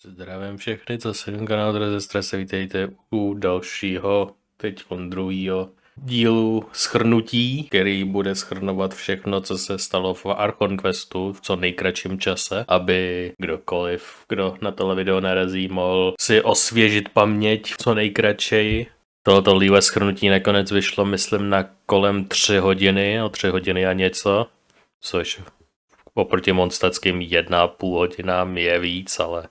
Zdravím všechny, co se kanál Rozestra se vítejte u dalšího, teď druhého dílu Shrnutí, který bude shrnovat všechno, co se stalo v Archon Questu v co nejkratším čase, aby kdokoliv, kdo na tohle video narazí, mohl si osvěžit paměť v co nejkratšeji. Tohoto Liyue shrnutí nakonec vyšlo, myslím, na kolem 3 hodiny, o 3 hodiny a něco, což oproti monstackým 1,5 hodinám je víc, ale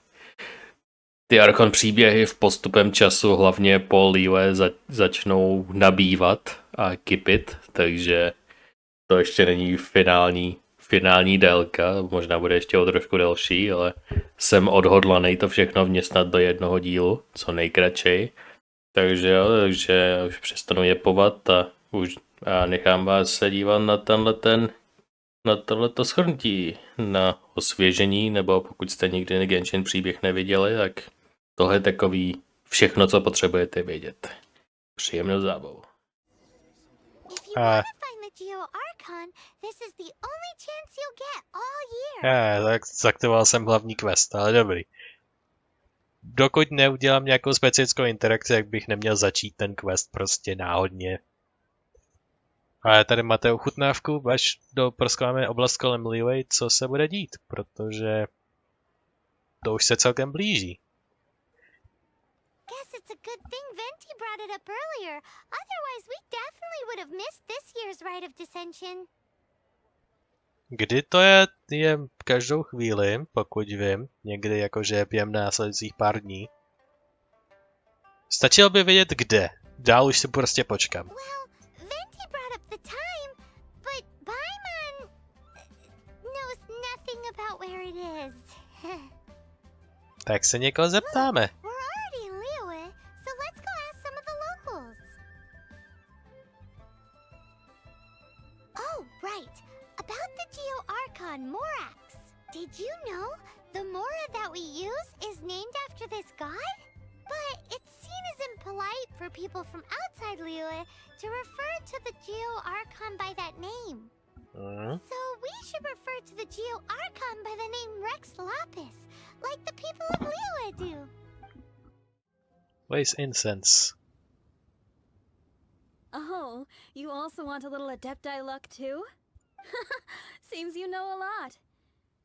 ty Archon příběhy v postupem času, hlavně po Liyue, začnou nabývat a kypit, takže to ještě není finální délka, možná bude ještě o trošku delší, ale jsem odhodlaný to všechno vměstnat do jednoho dílu, co nejkratší. Takže jo, takže už přestanu jepovat a nechám vás se dívat na tohleto shrnutí, na osvěžení, nebo pokud jste nikdy Genshin příběh neviděli, tak tohle je takový všechno, co potřebujete vědět. Příjemnou zábavu. Tak zaktivoval jsem hlavní quest, ale dobrý. Dokud neudělám nějakou specifickou interakci, jak bych neměl začít ten quest prostě náhodně. Ale tady máte ochutnávku, až proskoumáme oblast kolem Liyue, co se bude dít, protože to už se celkem blíží. It's a good thing Venti brought it up earlier. Otherwise, we definitely would have missed this year's Rite of Dissension. Kdy to je každou chvíli, pokud vím, někdy jakože během následujících pár dní. Stačilo by vědět kde, dál už si prostě počkám. Well, Venti brought up the time, but Paimon knows nothing about where it is. Tak se někoho zeptáme. Morax. Did you know the Mora that we use is named after this god? But it's seen as impolite for people from outside Liyue to refer to the Geo Archon by that name. So we should refer to the Geo Archon by the name Rex Lapis, like the people of Liyue do. Where's incense? Oh, you also want a little Adepti luck too? Seems you know a lot.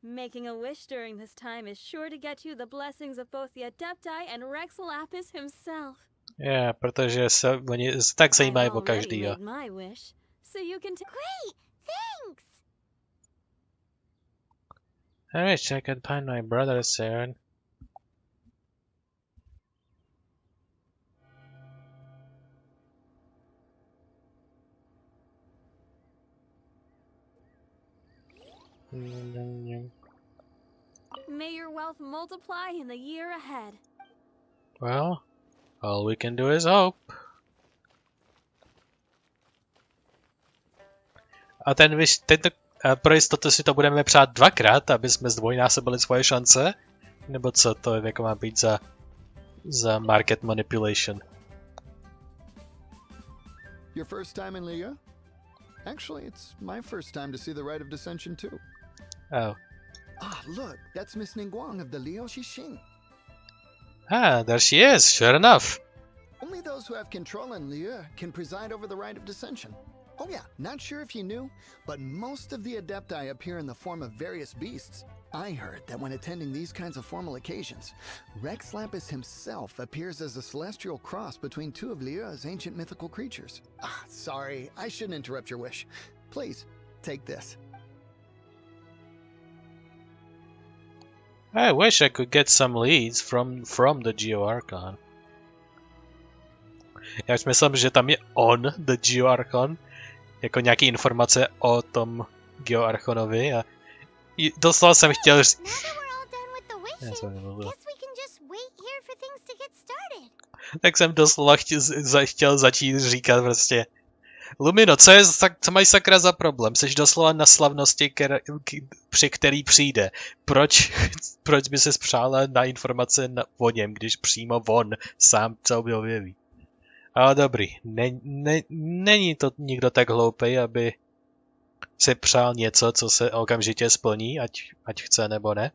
Making a wish during this time is sure to get you the blessings of both the Adepti and Rex Lapis himself. Yeah, protože se oni tak zajímají o každýho. My wish, so you can Great, thanks. I wish I could find my brother soon. May your wealth multiply in the year ahead. Well, all we can do is hope. A pro jistotu si to budeme přát dvakrát, aby jsme zdvojnásobili svoje šance? Nebo co to jako má být za market manipulation? Your first time in Liyue? Actually, it's my first time to see the Rite of Dissension too. Oh. Ah, look, that's Miss Ningguang of the Liu Xixing. Ah, there she is, sure enough. Only those who have control in Liyue can preside over the Rite of Dissension. Oh yeah, not sure if you knew, but most of the Adepti appear in the form of various beasts. I heard that when attending these kinds of formal occasions, Rex Lapis himself appears as a celestial cross between two of Liyue's ancient mythical creatures. Ah, sorry, I shouldn't interrupt your wish. Please, take this. I wish I could get some leads from the Geo Archon. Já už myslím, že tam je the Geo Archon, jako nějaký informace o tom Geo Archonovi a doslova jsem chtěl tak jsem doslova chtěl začít říkat prostě Lumino, co mají sakra za problém? Jseš doslova na slavnosti, při který přijde. Proč by se spřála na informace o něm, když přímo on sám se objeví? Ale dobrý, není to nikdo tak hloupej, aby si přál něco, co se okamžitě splní, ať chce nebo ne.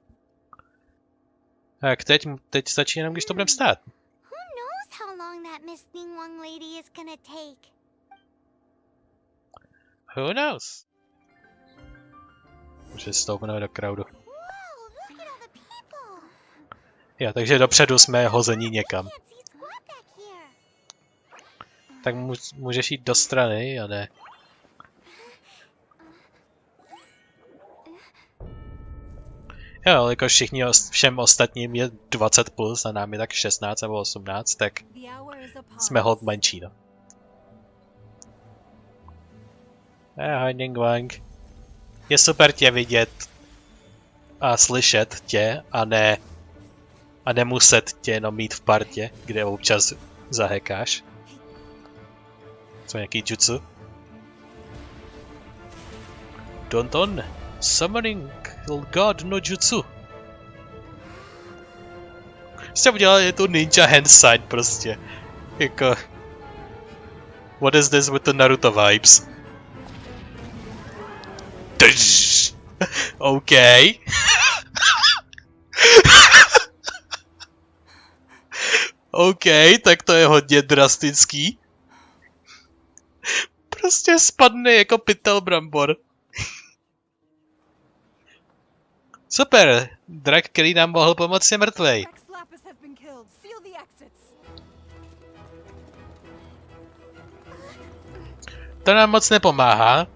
Tak teď stačí jenom, když to budeme stát. Who knows how long that Miss Ningwang lady is gonna take? Who knows? Může stoupnout do crowdu. Whoa, look at all the people. Jo, takže dopředu jsme hození někam. Can't see squat back here. Tak můžeš jít do strany, a ne? Jo, ale jako všem ostatním je 20 plus a nám je tak 16 nebo 18, tak jsme hod menší, no. Ahoj, Ningwang. Je super tě vidět a slyšet tě a nemuset tě jenom mít v partě, kde občas zahekáš. Co nějaký jutsu? Don. Summoning God no jutsu. Jste udělali tu ninja hand sign prostě. Jako... What is this with the Naruto vibes? Tš! OK. OK, tak to je hodně drastický. Prostě spadne jako pytel brambor. Super, drak, který nám mohl pomoct, je mrtvej. To nám moc nepomáhá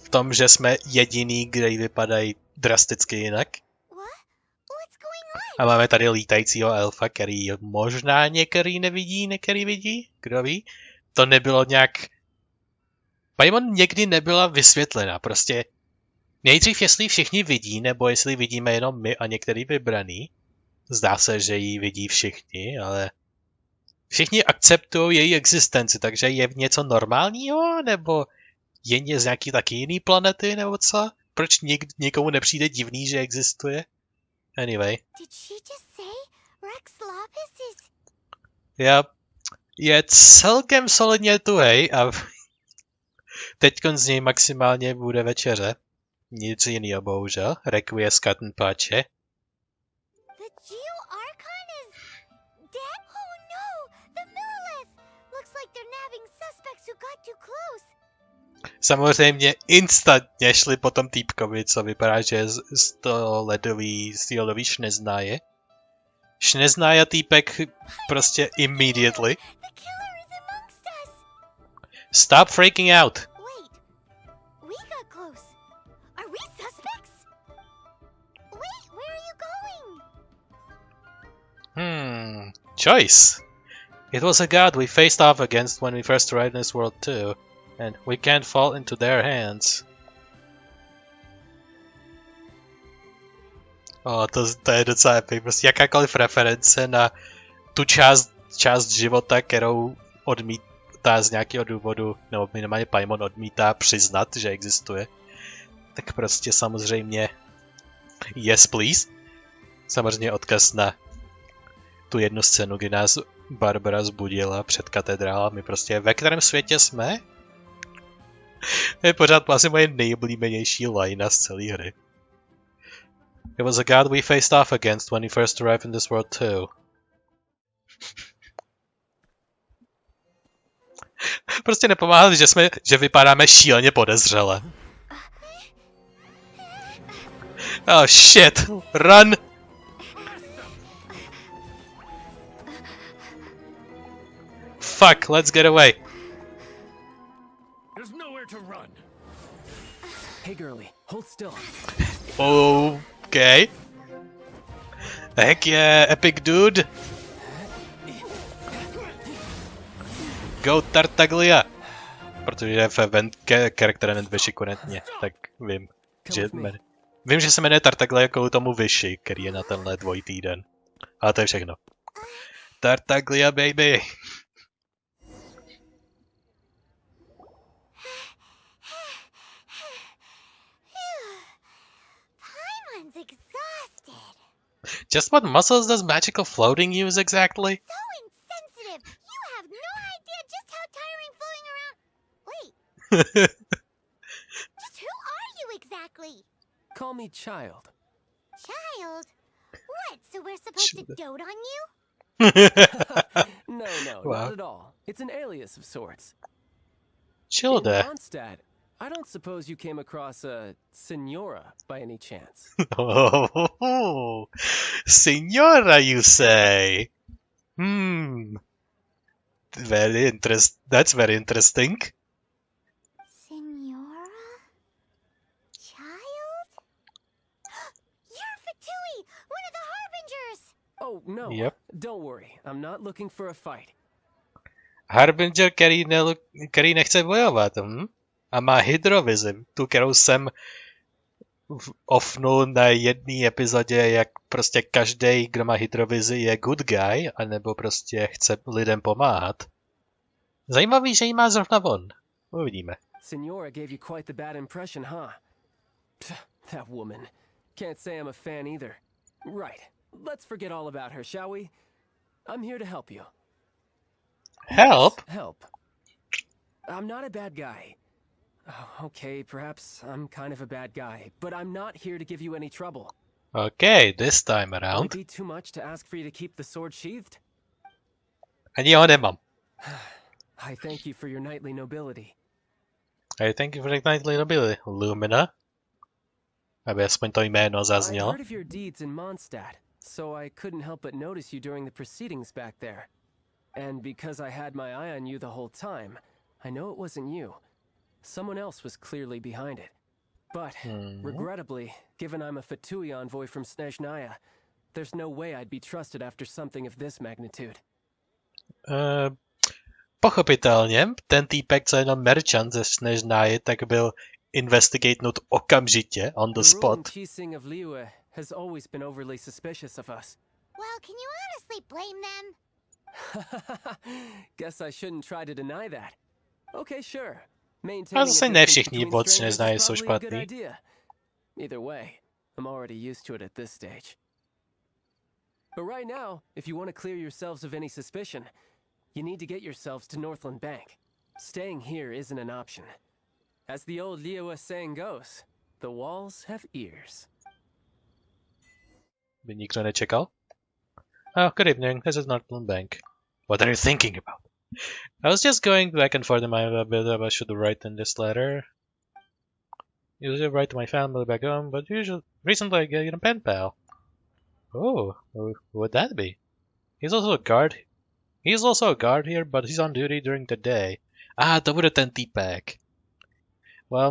v tom, že jsme jediný, kde vypadají drasticky jinak. A máme tady lítajícího elfa, který možná některý nevidí, některý vidí, kdo ví. To nebylo nějak... Paimon někdy nebyla vysvětlena, prostě... Nejdřív jestli všichni vidí, nebo jestli vidíme jenom my a některý vybraný. Zdá se, že ji vidí všichni, ale... Všichni akceptují její existenci, takže je něco normálního, nebo je z nějaký taky jiný planety, nebo co? Proč nikomu nepřijde divný, že existuje? Anyway. Je celkem solidně tuhej a teďkon z něj maximálně bude večeře. Nic jiného, bohužel. Requie skaten páče. The Liyue Archon is dead? Oh no! The Monoliths! Looks like they're nabbing suspects who got too close. Samozřejmě instantně šli po tom týpkovi, co vypadá, že je z toho ledový šneznáje. Šneznája týpek prostě immediately. The killer is amongst us! Stop freaking out! Wait, we got close. Are we suspects? Wait, where are you going? Choice. It was a god we faced off against when we first arrived in this world too, and we can't fall into their hands. To je docela epic. Prostě jakákoliv reference na tu část života, kterou odmítá z nějakého důvodu, nebo minimálně Paimon odmítá přiznat, že existuje, tak prostě samozřejmě yes please. Samozřejmě odkaz na tu jednu scénu, kdy nás Barbara zbudila před katedrálami. Prostě ve kterém světě jsme? To je pořád asi moje nejoblíbenější line z celé hry. It was a god we faced off against when we first arrived in this world too. Prostě nepomáhá, že vypadáme šíleně podezřele. Oh shit, run! Fuck, let's get away. There's nowhere to run. Hey girlie, hold still. Okay. Heck yeah, epic dude. Go Tartaglia. Protože je charakter hned vyši konečně, tak vím, že se jmenuje Tartaglia kvůli tomu vyši, který je na tenhle dvojtýden. Ale to je všechno. Tartaglia baby. Paimon's exhausted. Just what muscles does magical floating use exactly? So insensitive. You have no idea just how tiring floating around. Wait, just who are you exactly? Call me child. Child? What, so we're supposed to dote on you? No, Wow. not at all. It's an alias of sorts. Chill In there. Mondstadt, I don't suppose you came across a Senora by any chance. Oh, Signora, you say? That's very interesting. Senora? Child? You're Fatui, one of the Harbingers! Oh, no. Yep. Don't worry. I'm not looking for a fight. Harbinger, který nechce bojovat, a má hydrovizi, tu, kterou jsem offnul na jedné epizodě, jak prostě každý, kdo má hydrovizi, je good guy, anebo prostě chce lidem pomáhat. Zajímavý, že jí má zrovna on. Uvidíme. Senora gave you quite the bad impression, huh? Pff, that woman. Can't say I'm a fan either. Right. Let's forget all about her, shall we? I'm here to help you. Help? Help. I'm not a bad guy. Oh, okay, perhaps I'm kind of a bad guy, but I'm not here to give you any trouble. Okay, this time Would around. it be too much to ask for you to keep the sword sheathed? Ani ho nemám. I thank you for your knightly nobility. I thank you for the knightly nobility. Lumina. Aby aspoň to jméno I zaznělo. heard of your deeds in Mondstadt, so I couldn't help but notice you during the proceedings back there. And because I had my eye on you the whole time, I know it wasn't you. Someone else was clearly behind it. But, regrettably, given I'm a Fatui envoy from Snezhnaya, there's no way I'd be trusted after something of this magnitude. Pochopitelně, ten týpek, co je jenom merchant ze Snezhnaje, tak byl investigatnout okamžitě, on the The ruling spot. Chising of Liyue has always been overly suspicious of us. Well, can you honestly blame them? Guess I shouldn't try to deny that. Okay, sure. A Maintaining zase a ne distance všichni between od strangers Snezhnaje is jsou probably a good špatný. idea. Either way, I'm already used to it at this stage. But right now, if you want to clear yourselves of any suspicion, you need to get yourselves to Northland Bank. Staying here isn't an option. As the old Liyue saying goes, the walls have ears. By nikdo nečekal? Oh, good evening. This is Northland Bank. What are you thinking about? I was just going back and forth in my mind a bit about should write in this letter. Usually I write to my family back home, but recently I get a pen pal. Oh, who would that be? He's also a guard. He's also a guard here, but he's on duty during the day. Ah, to bude ten týpek. Well,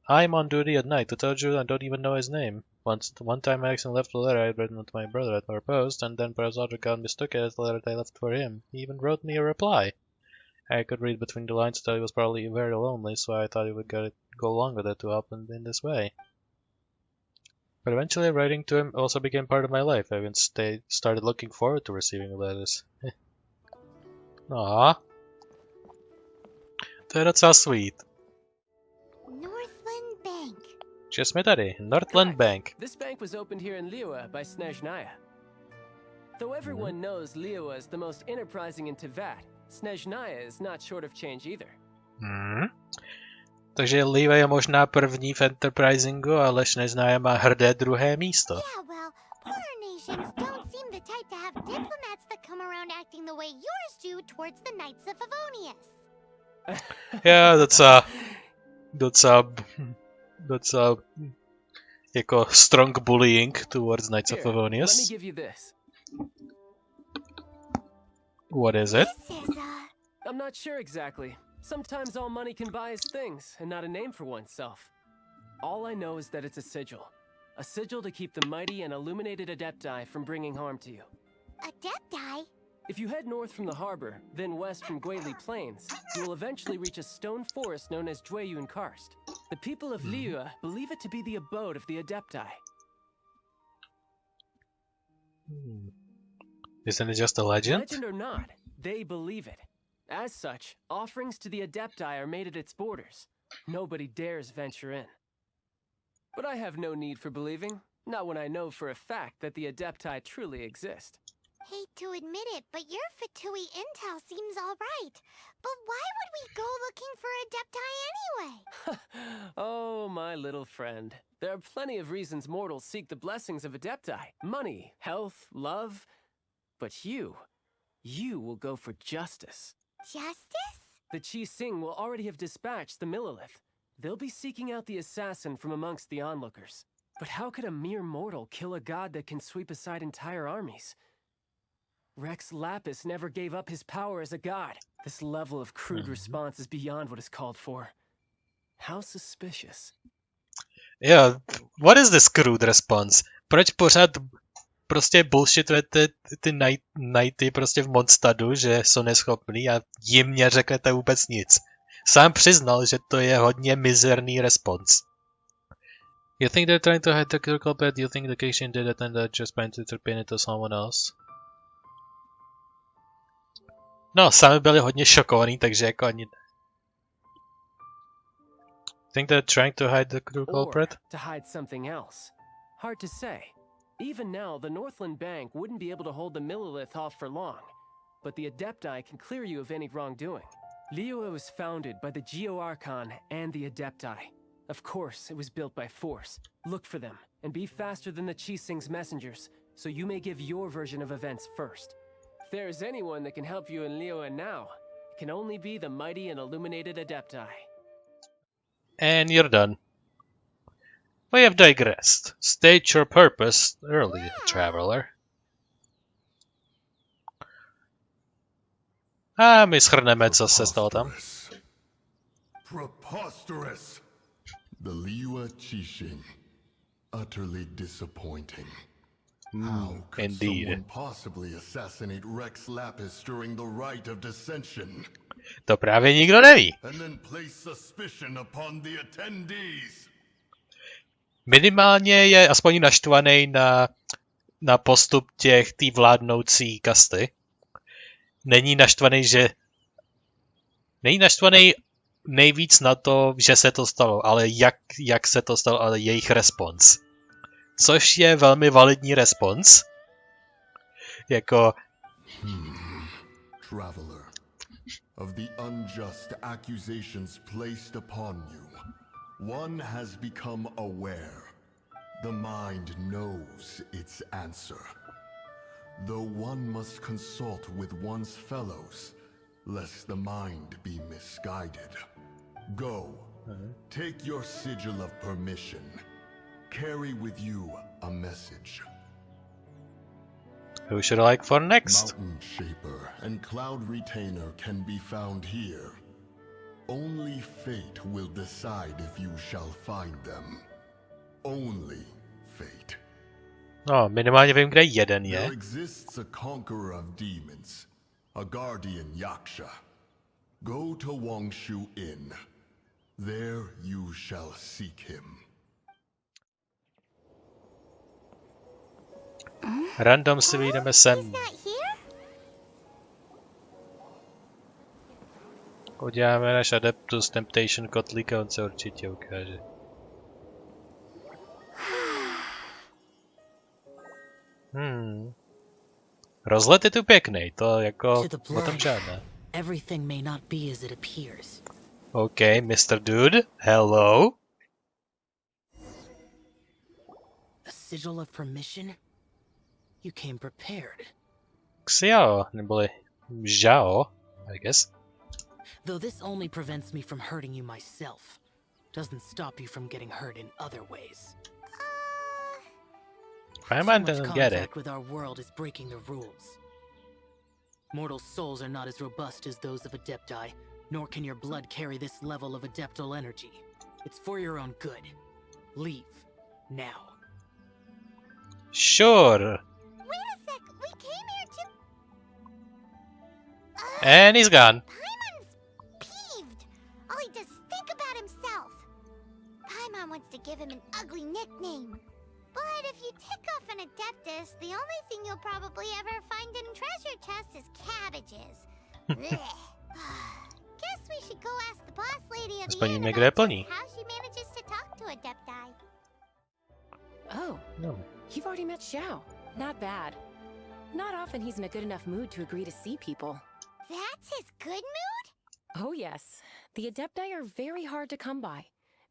I'm on duty at night. To tell you, I don't even know his name. One time I accidentally left a letter I had written to my brother at our post, and then perhaps other got mistook it as the letter I left for him. He even wrote me a reply. I could read between the lines that he was probably very lonely, so I thought he would go along with it to help him in this way. But eventually, writing to him also became part of my life. I even started looking forward to receiving letters. Aww. To je docela sweet. Northland Bank. Že jsme tady, Northland Bank. This bank was opened here in Liyue by Snezhnaya. Though everyone knows Liyue is the most enterprising in Teyvat, Snezhnaya is not short of change either. Takže Liyue je možná první v Enterprisingu, ale Snezhnaya má hrdé druhé místo. Yeah, well, poorer nations don't seem the type to have diplomats that come around acting the way yours do towards the Knights of Favonius. Já docela jako strong bullying towards Knights of Here, let me Favonius. give you this. What is it? This is, I'm not sure exactly. Sometimes all money can buy is things, and not a name for oneself. All I know is that it's a sigil. A sigil to keep the mighty and illuminated Adepti from bringing harm to you. Adepti? If you head north from the harbor, then west from Guili Plains, you will eventually reach a stone forest known as Jueyun Karst. The people of Liyue believe it to be the abode of the Adepti. Isn't it just a legend? Legend or not, they believe it. As such, offerings to the Adepti are made at its borders. Nobody dares venture in. But I have no need for believing, not when I know for a fact that the Adepti truly exist. Hate to admit it, but your Fatui intel seems alright. But why would we go looking for Adepti anyway? Oh, my little friend. There are plenty of reasons mortals seek the blessings of Adepti. Money, health, love. But you will go for justice. Justice? The Chi Sing will already have dispatched the Monolith. They'll be seeking out the assassin from amongst the onlookers. But how could a mere mortal kill a god that can sweep aside entire armies? Rex Lapis never gave up his power as a god. This level of crude response is beyond what is called for. How suspicious. Yeah, what is this crude response? Proč pořád prostě bullshitujete ty nighty prostě v Mondstadu, že jsou neschopný a jim neřeknete vůbec nic. Sám přiznal, že to je hodně mizerný response. You think they're trying to hide the critical bit? You think the Genshin did it and they're just trying to turn it to someone else? No, sami byli hodně šokovaní, takže jako ani... Think they're trying to hide the true culprit? Or to hide something else. Hard to say. Even now, the Northland Bank wouldn't be able to hold the Monolith off for long. But the Adepti can clear you of any wrongdoing. Liyue was founded by the Liyue Archon and the Adepti. Of course, it was built by force. Look for them, and be faster than the Chi Sing's messengers, so you may give your version of events first. If there is anyone that can help you in Liyue now, it can only be the mighty and illuminated Adepti. And you're done. We have digressed. State your purpose early, traveler. A my shrneme, co se stalo tam. Preposterous! The Liyue Qixing. Utterly disappointing. How could Indeed. someone possibly assassinate Rex Lapis during the rite of dissension? To právě nikdo neví. And then place suspicion upon the attendees. Minimálně je aspoň naštvaný na postup té vládnoucí kasty. Není naštvaný nejvíc na to, že se to stalo, ale jak se to stalo, ale jejich respons. Což je velmi validní respons. Jako... Traveler, of the unjust accusations placed upon you, one has become aware. The mind knows its answer. Though one must consult with one's fellows, lest the mind be misguided. Go, take your sigil of permission. Carry with you a message. Who should I like for next? Mountain Shaper and Cloud Retainer can be found here. Only fate will decide if you shall find them. Only fate. No, minimálně vím, kde jeden je. There exists a conqueror of demons, a guardian Yaksha. Go to Wangshu Inn. There you shall seek him. Random si vyjdeme sem. Not here? Uděláme náš Adeptus Temptation kotlíka, on se určitě ukáže. Rozlet je tu pěkný, to jako o tom žádné. Everything may not be as it appears. OK, Mr. Dude, hello. A sigil of permission? You came prepared. Xiao, neboli Zhao, I guess. Though this only prevents me from hurting you myself, doesn't stop you from getting hurt in other ways. Paimon Too much doesn't get it. contact with our world is breaking the rules. Mortal souls are not as robust as those of Adepti, nor can your blood carry this level of adeptal energy. It's for your own good. Leave. Now. Sure. Wait a sec, we came here to... And he's gone. Paimon's peeved. All he does is think about himself. Paimon wants to give him an ugly nickname. But if you tick off an Adeptus, the only thing you'll probably ever find in treasure chests is cabbages. Blech. Guess we should go ask the boss lady of the inn Splníme, kde je plní. how she manages to talk to Adepti. Oh, No. you've already met Xiao. Not bad. Not often he's in a good enough mood to agree to see people. That's his good mood? Oh yes, the Adepti are very hard to come by.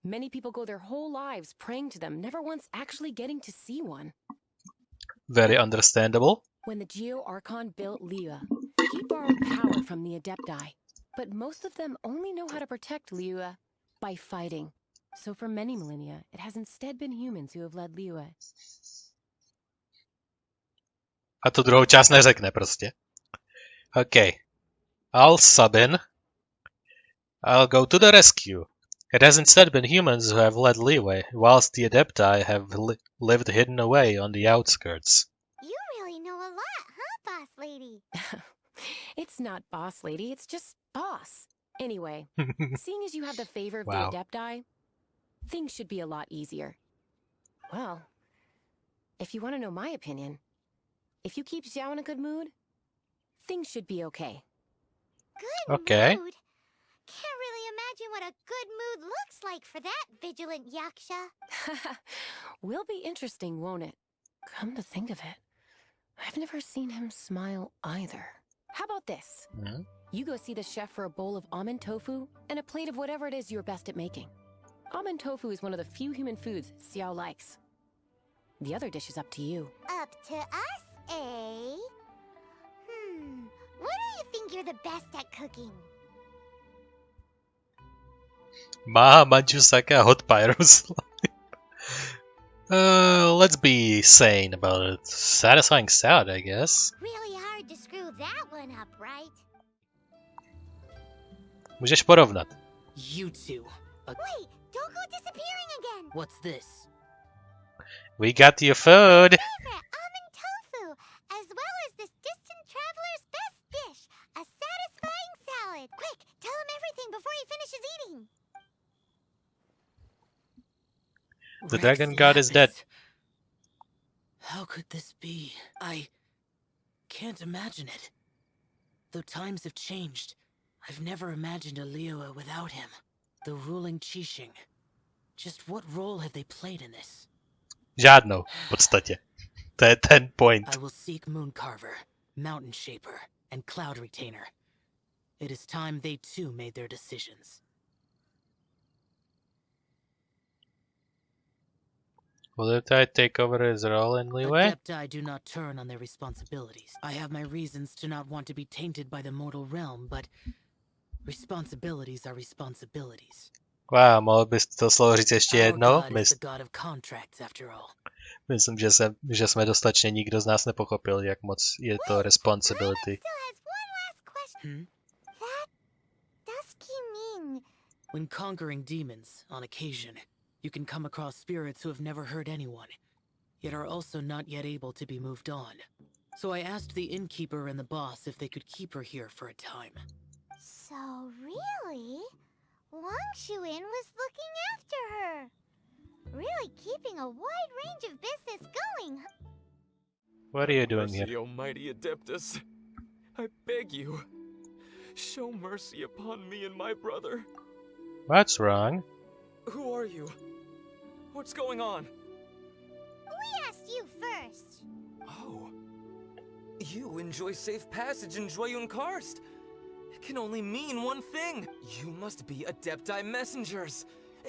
Many people go their whole lives praying to them, never once actually getting to see one. Very understandable. When the Liyue Archon built Liyue, he borrowed power from the Adepti. But most of them only know how to protect Liyue by fighting. So for many millennia, it has instead been humans who have led Liyue. A tu druhou část neřekne prostě. Okay. I'll sub in. I'll go to the rescue. It has instead been humans who have led Liyue, whilst the Adepti have lived hidden away on the outskirts. You really know a lot, huh, boss lady? It's not boss lady, it's just boss. Anyway, seeing as you have the favor of Wow. the Adepti, things should be a lot easier. Well, if you want to know my opinion, if you keep Xiao in a good mood, things should be okay. Good Okay. mood? Can't really imagine what a good mood looks like for that vigilant yaksha. Will be interesting, won't it? Come to think of it, I've never seen him smile either. How about this? Hmm? You go see the chef for a bowl of almond tofu and a plate of whatever it is you're best at making. Almond tofu is one of the few human foods Xiao likes. The other dish is up to you. Up to us, eh? What do you think you're the best at cooking? Má Manchusaka hot pyros. Let's be sane about it. Satisfying sound, I guess. Really hard to screw that one up, right? Můžeš porovnat. You two. Wait, don't go disappearing again! What's this? We got your food. Favorite almond tofu, as well as this distant traveler's best dish, a satisfying salad. Quick, tell him everything before he finishes eating. The dragon god is dead. How could this be? I can't imagine it. Though times have changed, I've never imagined a Liyue without him. The ruling Qixing. Just what role have they played in this? Žádnou, v podstatě. To je ten point. I will seek Mooncarver, Mountain Shaper, and Cloud Retainer. It is time they too made their decisions. Will Adepti take over his role in Liyue? Adepti do not turn on their responsibilities. I have my reasons to not want to be tainted by the mortal realm, but responsibilities are responsibilities. Wow, mohl bys to slovo říct ještě Our jednou? god is the god of contracts, after all. Myslím, že jsme dostatečně nikdo z nás nepochopil, jak moc je to responsibility. Still has one last question. That dusky mean? When conquering demons, on occasion, you can come across spirits who have never hurt anyone, yet are also not yet able to be moved on. So I asked the innkeeper and the boss if they could keep her here for a time. So really, Wang Shuin was looking after her. Really keeping a wide range of business going. What are you doing Mercy, here? O mighty Adeptus. I beg you, show mercy upon me and my brother. What's wrong? Who are you? What's going on? We asked you first. Oh. You enjoy safe passage in Joyun Karst. It can only mean one thing. You must be Adepti messengers,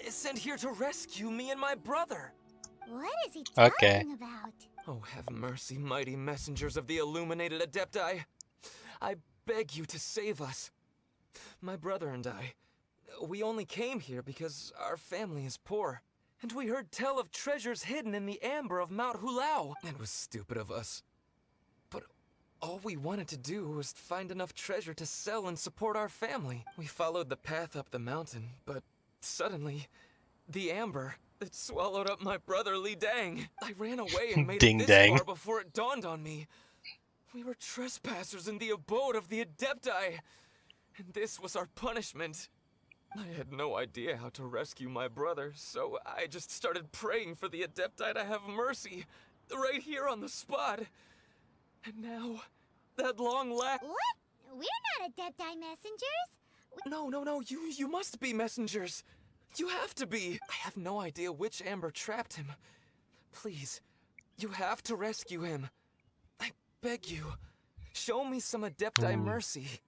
sent here to rescue me and my brother. What is he talking Okay. about? Oh, have mercy, mighty messengers of the illuminated Adepti. I beg you to save us. My brother and I, we only came here because our family is poor. And we heard tell of treasures hidden in the amber of Mount Hulao. It was stupid of us. But all we wanted to do was find enough treasure to sell and support our family. We followed the path up the mountain, but suddenly, the amber, it swallowed up my brother Li Dang. I ran away and made Ding it this dang. far before it dawned on me. We were trespassers in the abode of the Adepti, and this was our punishment. I had no idea how to rescue my brother, so I just started praying for the Adepti to have mercy, right here on the spot. And now, that long What? We're not Adepti messengers. No, you must be messengers. You have to be. I have no idea which amber trapped him. Please, you have to rescue him. beg you, show me some Adepti mercy.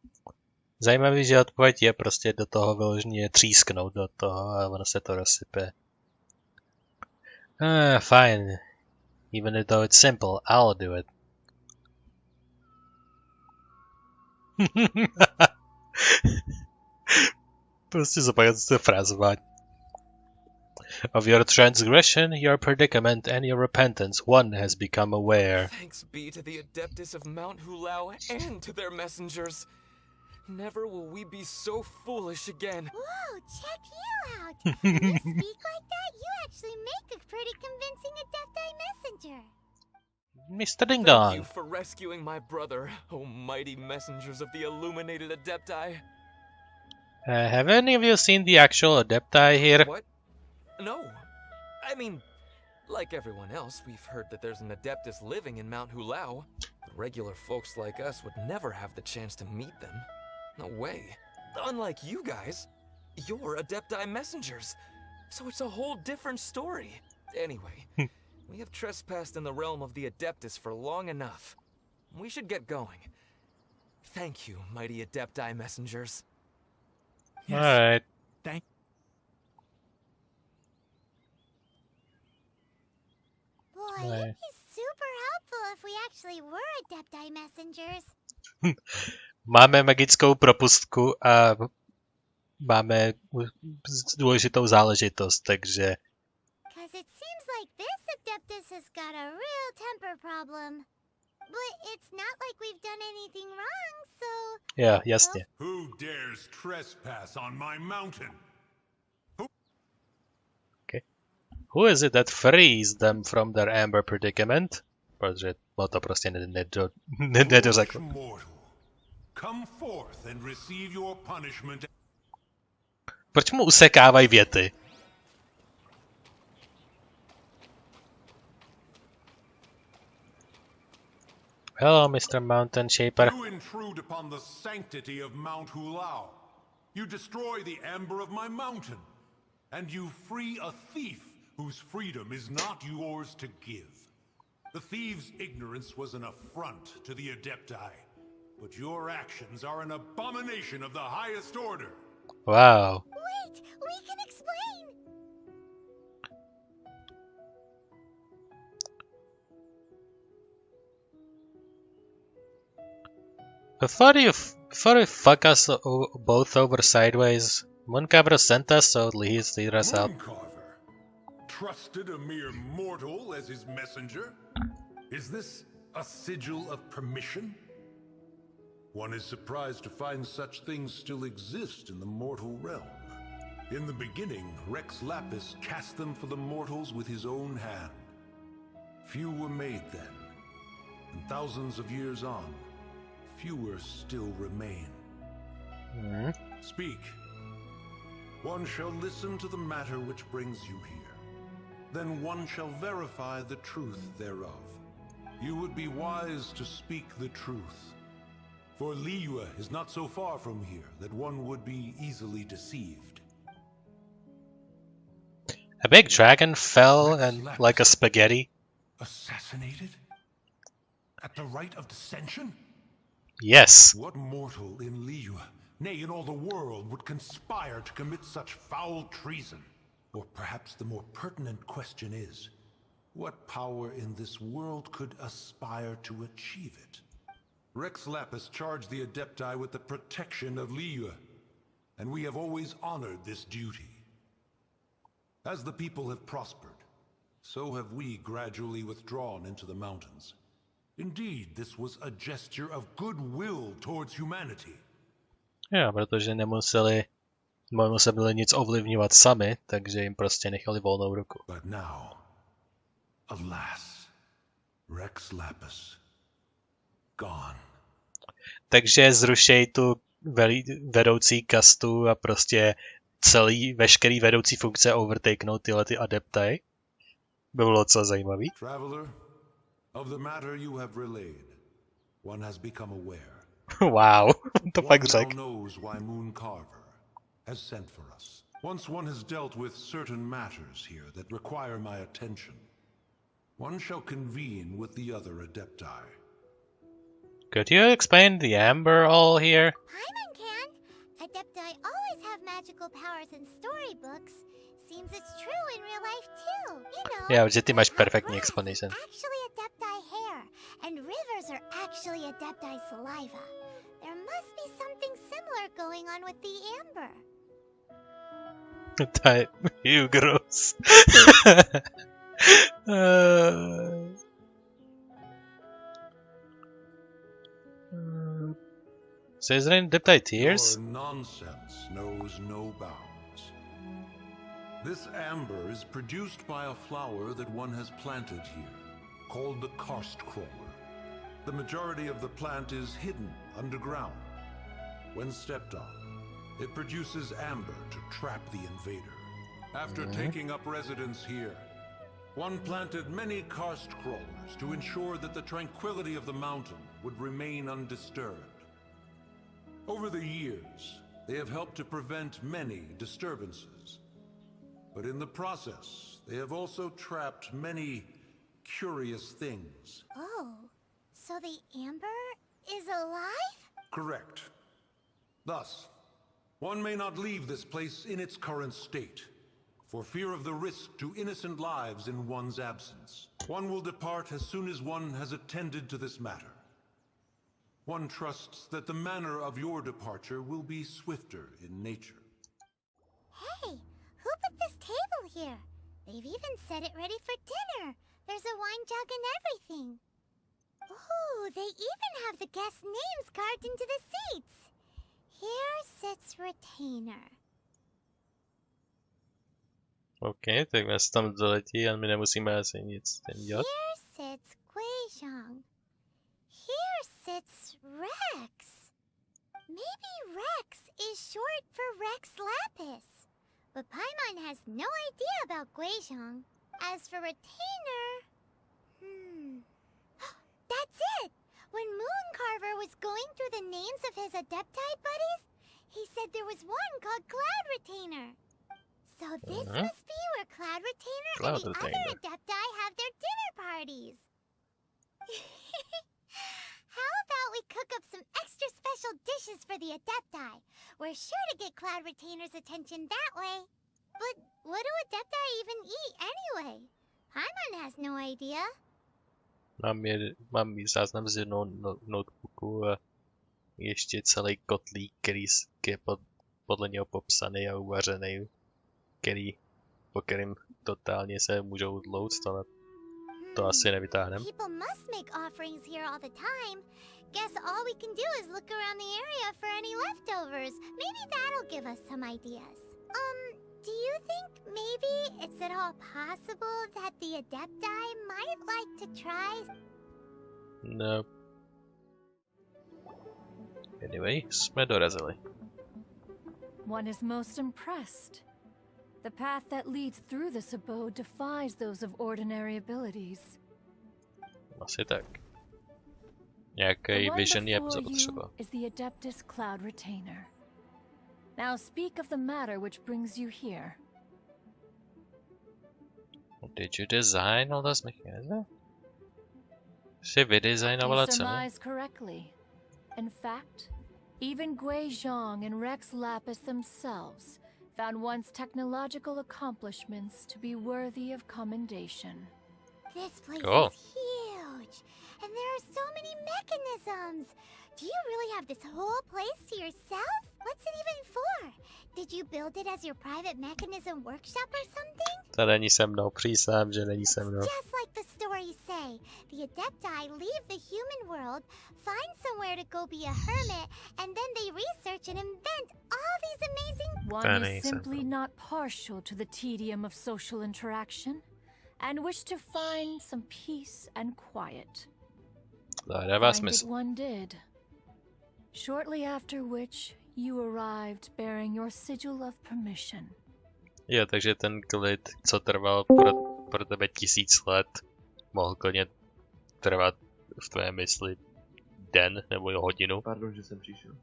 Zajímavý, že odpověď je prostě do toho vyloženě třísknout do toho a ono se to rozsype. Fine. Even though it's simple, I'll do it. Prostě zopakovat to frázování. Of your transgression, your predicament, and your repentance, one has become aware. Thanks be to the Adeptus of Mount Hulao and to their messengers. Never will we be so foolish again. Whoa, check you out! When you speak like that, you actually make a pretty convincing Adepti messenger. Mr. Thank you Dingon. for rescuing my brother, O mighty messengers of the illuminated Adepti. Have any of you seen the actual Adepti here? What? No. I mean, like everyone else, we've heard that there's an Adeptus living in Mount Hulao. But regular folks like us would never have the chance to meet them. No way. Unlike you guys, you're Adepti messengers. So it's a whole different story. Anyway, we have trespassed in the realm of the Adeptus for long enough. We should get going. Thank you, mighty Adepti messengers. Alright. Thank. Boy, it'd be super helpful if we actually were Adepti messengers. Máme magickou propustku a máme důležitou záležitost, takže... Cause it seems like this Adeptus has got a real temper problem. But it's not like we've done anything wrong, so... Jo, jasně. Who dares trespass on my mountain? Who is it that frees them from their amber predicament? Protože to prostě nedořekl. Mortal, come forth and receive your punishment. Proč mu usekávají věty? Hello, Mr. Mountain Shaper. You intrude upon the sanctity of Mount Hulao. You destroy the amber of my mountain. And you free a thief whose freedom is not yours to give. The thief's ignorance was an affront to the Adepti. But your actions are an abomination of the highest order. Wow. Wait, we can explain! Before you fuck us both over sideways, Mooncarver sent us, so please lead us out. Mooncarver trusted a mere mortal as his messenger? Is this a sigil of permission? One is surprised to find such things still exist in the mortal realm. In the beginning, Rex Lapis cast them for the mortals with his own hand. Few were made then, and thousands of years on, fewer still remain. Speak. One shall listen to the matter which brings you here. Then one shall verify the truth thereof. You would be wise to speak the truth. For Liyue is not so far from here that one would be easily deceived. A big dragon fell and like a spaghetti. Assassinated? At the rite of dissension? Yes. What mortal in Liyue, nay, in all the world, would conspire to commit such foul treason? Or perhaps the more pertinent question is, what power in this world could aspire to achieve it? Rex Lapis charged the Adepti with the protection of Liyue, and we have always honored this duty. As the people have prospered, so have we gradually withdrawn into the mountains. Indeed, this was a gesture of goodwill towards humanity. Jo, protože nemuseli nic ovlivňovat sami, takže jim prostě nechali volnou ruku. But now, alas, Rex Lapis, gone. Takže zrušej tu vedoucí kastu a prostě veškerý vedoucí funkce overtakenout tyhle ty adepty. By bylo docela zajímavý. Traveler, of the matter you have relayed, one has become aware. Wow, to fakt řekl. One now knows why Mooncarver has sent for us. Once one has dealt with certain matters here that require my attention, one shall convene with the other Adepti. Could you explain the amber all here? Paimon can. Adepti always have magical powers in storybooks. Seems it's true in real life too. You know. Já, že ty máš how perfektní grass is explanation. actually Adepti hair, and rivers are actually Adepti saliva. There must be something similar going on with the amber. Type you gross. So is there any Adepti tears? Your nonsense knows no bounds. This amber is produced by a flower that one has planted here, called the karst crawler. The majority of the plant is hidden underground. When stepped on, it produces amber to trap the invader. After taking up residence here, one planted many karst crawlers to ensure that the tranquility of the mountain would remain undisturbed. Over the years, they have helped to prevent many disturbances. But in the process, they have also trapped many curious things. Oh, so the amber is alive? Correct. Thus, one may not leave this place in its current state, for fear of the risk to innocent lives in one's absence. One will depart as soon as one has attended to this matter. One trusts that the manner of your departure will be swifter in nature. Hey, who put this table here? They've even set it ready for dinner. There's a wine jug and everything. Ooh, they even have the guests' names carved into the seats. Here sits Retainer. OK, tak nás tam doletí a my nemusíme asi nic dělat. Here sits Guizhong. Here sits Rex. Maybe Rex is short for Rex Lapis. But Paimon has no idea about Guizhong. As for Retainer... That's it! When Mooncarver was going through the names of his Adepti buddies, he said there was one called Cloud Retainer. So this must be where Cloud Retainer and the other Adepti have their dinner parties. How about we cook up some extra special dishes for the Adepti? We're sure to get Cloud Retainer's attention that way. But what do Adepti even eat anyway? Paimon has no idea. Mám záznam z jednoho notebooku a ještě celý kotlík, který je podle něho popsaný a uvařený, po kterým totálně se můžou dlouct, ale to asi nevytáhneme. People must make offerings here all the time. Guess all we can do is look around the area for any leftovers. Maybe that'll give us some ideas. Do you think maybe it's at all possible that the Adepti might like to try? No. Anyway, jsme dorazili. One is most impressed. The path that leads through this abode defies those of ordinary abilities. Asi tak. Nějaký vision je potřeba. Is the Adeptus Cloud Retainer. Now speak of the matter which brings you here. Did you design all those mechanisms? Jsi vydizajnovala You celý? surmise correctly. In fact, even Guizhong and Rex Lapis themselves found one's technological accomplishments to be worthy of commendation. This place Cool. is huge, and there are so many mechanisms. Do you really have this whole place to yourself? What's it even for? Did you build it as your private mechanism workshop or something? To není se mnou, přísám, že není se mnou. Just like the stories say, the Adepti leave the human world, find somewhere to go be a hermit, and then they research and invent all these amazing... One is simply not partial to the tedium of social interaction, and wish to find some peace and quiet. Dává Find it smysl. one did. Shortly after which, you arrived bearing your sigil of permission. Jo, takže ten klid, co trval pro tebe 1000 let, mohl klidně trvat v tvé mysli den nebo hodinu. Pardon, že jsem přišel.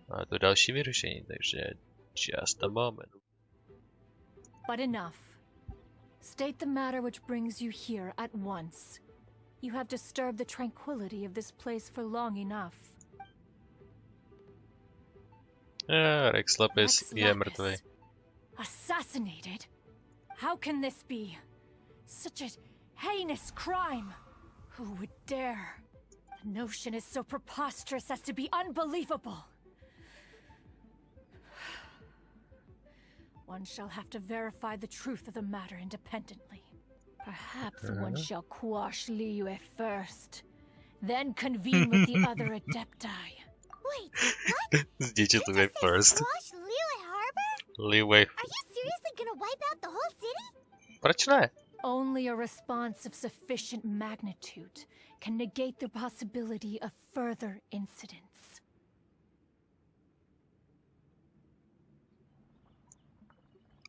A to další vyrušení, takže just a moment. But enough. State the matter which brings you here at once. You have disturbed the tranquility of this place for long enough. Rex Lapis je mrtvý. Assassinated? How can this be? Such a heinous crime. Who would dare? The notion is so preposterous as to be unbelievable. One shall have to verify the truth of the matter independently. Perhaps one shall quash Liyue first, then convene with the other adepti. Wait, what? Zničit You Liyue just said first. squash Liyue Harbor? Liyue. Are you seriously gonna wipe out the whole city? Proč ne? Only a response of sufficient magnitude can negate the possibility of further incidents.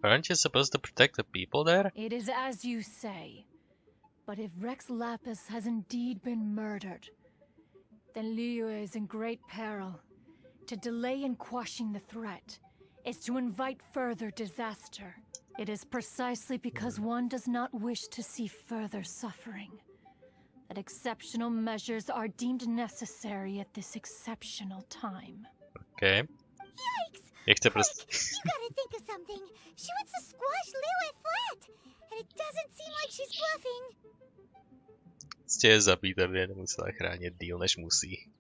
Aren't you supposed to protect the people there? It is as you say. But if Rex Lapis has indeed been murdered, then Liyue is in great peril. To delay in quashing the threat is to invite further disaster. It is precisely because one does not wish to see further suffering that exceptional measures are deemed necessary at this exceptional time. Okay. Yikes! Je chce Quick, prostě... you gotta think of something. She wants to squash Liyue flat, and it doesn't seem like she's bluffing. Prostě je zabít, aby je nemusela chránit díl, než musí.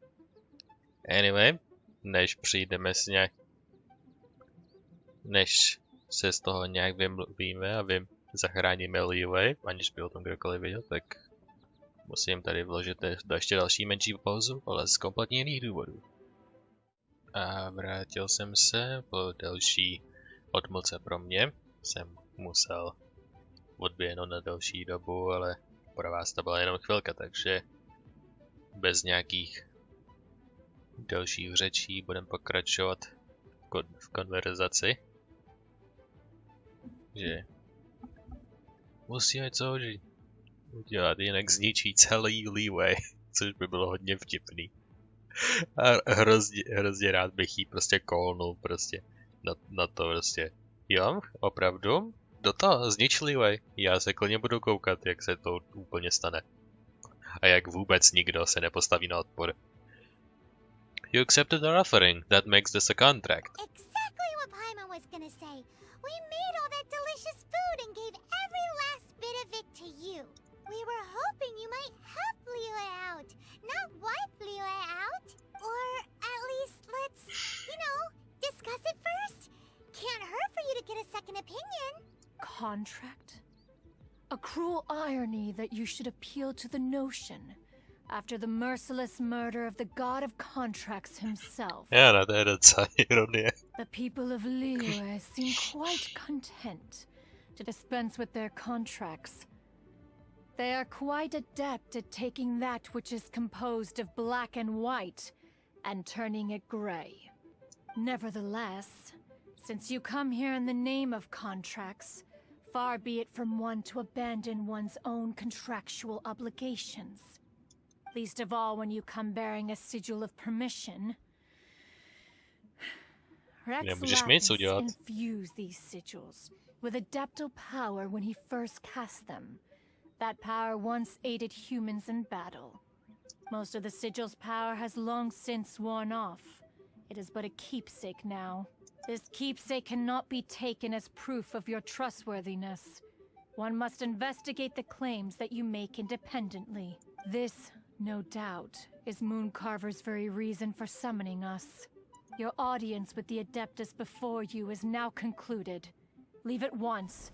Anyway, než přijdeme s nějak... Než se z toho nějak vymluvíme a zachráníme Liyue, aniž by o tom kdokoliv věděl, tak musím tady vložit ještě další menší pauzu, ale z kompletně jiných důvodů. A vrátil jsem se po delší odmlce pro mě. Jsem musel odběhnout na delší dobu, ale pro vás to byla jenom chvilka, takže bez nějakých dalších řečí budeme pokračovat v konverzaci. Že musíme co udělat, jinak zničí celý Liyue, což by bylo hodně vtipný. A hrozně rád bych jí prostě kolnul prostě na to prostě. Jo, opravdu? Do toho znič Liyue. Já se klidně budu koukat, jak se to úplně stane. A jak vůbec nikdo se nepostaví na odpor. You accepted our offering. That makes this a contract. Exactly what Paimon was gonna say. We made all that delicious food and gave every last bit of it to you. We were hoping you might help Liyue out, not wipe Liyue out. Or at least let's, discuss it first. Can't hurt for you to get a second opinion. Contract? A cruel irony that you should appeal to the notion after the merciless murder of the god of contracts himself. Yeah, to je docela ironie. The people of Liyue seem quite content to dispense with their contracts. They are quite adept at taking that which is composed of black and white and turning it gray. Nevertheless, since you come here in the name of contracts, far be it from one to abandon one's own contractual obligations. Least of all when you come bearing a sigil of permission. Rex Lapis infused these sigils with adeptal power when he first cast them. That power once aided humans in battle. Most of the sigil's power has long since worn off. It is but a keepsake now. This keepsake cannot be taken as proof of your trustworthiness. One must investigate the claims that you make independently. This, no doubt, is Mooncarver's very reason for summoning us. Your audience with the Adeptus before you is now concluded. Leave at once.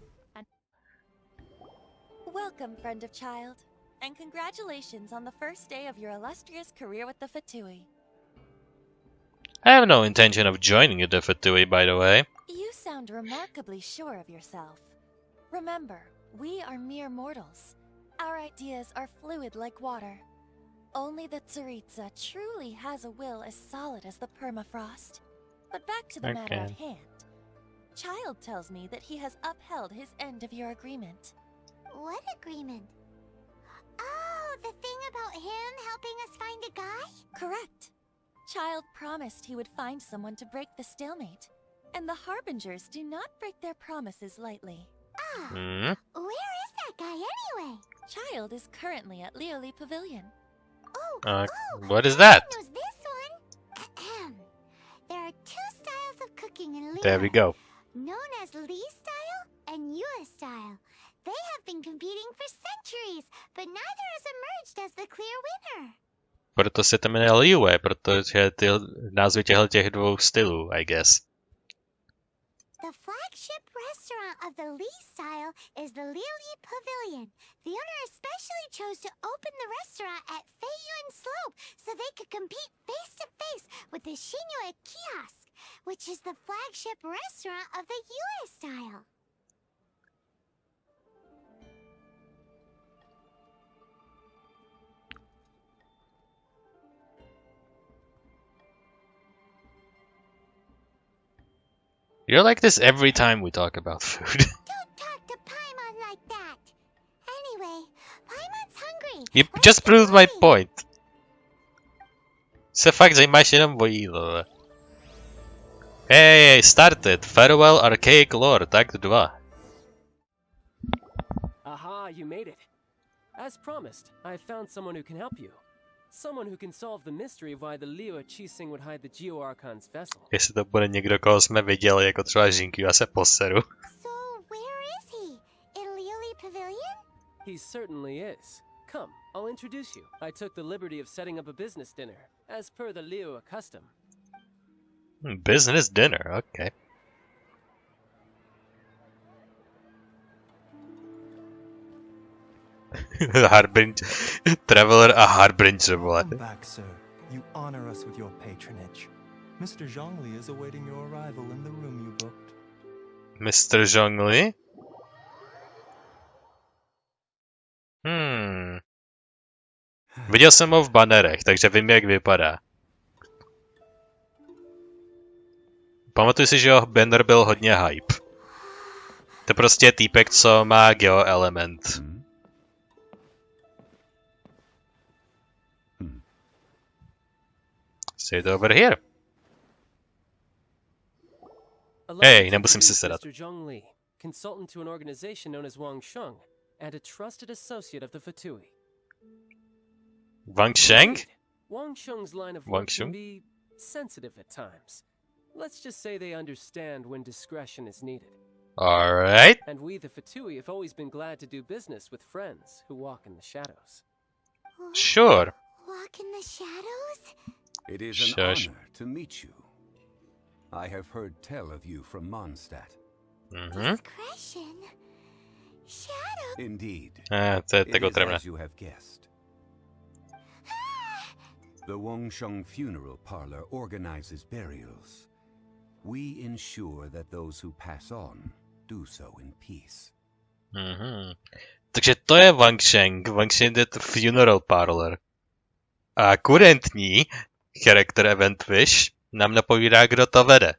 Welcome, friend of child, and congratulations on the first day of your illustrious career with the Fatui. I have no intention of joining the Fatui, by the way. You sound remarkably sure of yourself. Remember, we are mere mortals. Our ideas are fluid like water. Only the Tsaritsa truly has a will as solid as the permafrost. But back to the matter at hand. Child tells me that he has upheld his end of your agreement. What agreement? Oh, the thing about him helping us find a guy? Correct. Child promised he would find someone to break the stalemate. And the Harbingers do not break their promises lightly. Where is that guy anyway? child is currently at Liyue Pavilion. What is that? Knows this one. There are two styles of cooking in Liyue. There we go. Known as Li style and Yue style. They have been competing for centuries, but neither has emerged as the clear winner. Proto se to jmenuje Liyue, protože ty názvy těch dvou stylů, I guess. The flagship restaurant of the Li style is the Liyue Pavilion. The owner especially chose to open the restaurant at Feiyuan Slope so they could compete face to face with the Shinue Kiosk, which is the flagship restaurant of the Yue style. You're like this every time we talk about food. Don't talk to Paimon like that. Anyway, Paimon's hungry. You Let's just get proved my moving. point. Se fakt zajímáš jenom o jídlo. Hey, started. Farewell Archaic Lore, tak 2. Aha, you made it. As promised, I found someone who can help you. Someone who can solve the mystery of why the Liyue Archon would hide the Geo Archon's vessel. Jestli to bude někdo, koho jsme viděli, jako třeba Žinku, já se poseru. So, where is he? In Liyue Pavilion? He certainly is. Come, I'll introduce you. I took the liberty of setting up a business dinner, as per the Liyue custom. Business dinner, okay. Traveler a Harbinger, vole. Come back, sir. You honor us with your patronage. Mr. Zhongli is awaiting your arrival in the room you booked. Mr. Zhongli? Viděl jsem ho v banerech, takže vím, jak vypadá. Pamatuju si, že jeho banner byl hodně hype. To prostě je týpek, co má geoelement. Sit over here. Hey, nemusím si sedat. Mr. Zhongli, consultant to an organization known as Wangsheng, and a trusted associate of the Fatui. Wang Sheng? Wangsheng's line of work Wangsheng? can be sensitive at times. Let's just say they understand when discretion is needed. Alright. And we, the Fatui, have always been glad to do business with friends who walk in the shadows. Sure. Walk in the shadows? It is an Shush. honor to meet you. I have heard tell of you from Mondstadt. Discretion? Shadow? Indeed. To je It tego is tremna. as you have guessed. The Wangsheng Funeral Parlor organizes burials. We ensure that those who pass on do so in peace. Takže to je Wang Sheng. Wang Sheng je to Funeral Parlor. A kurentní character event Wish nám napovídá, kdo to vede.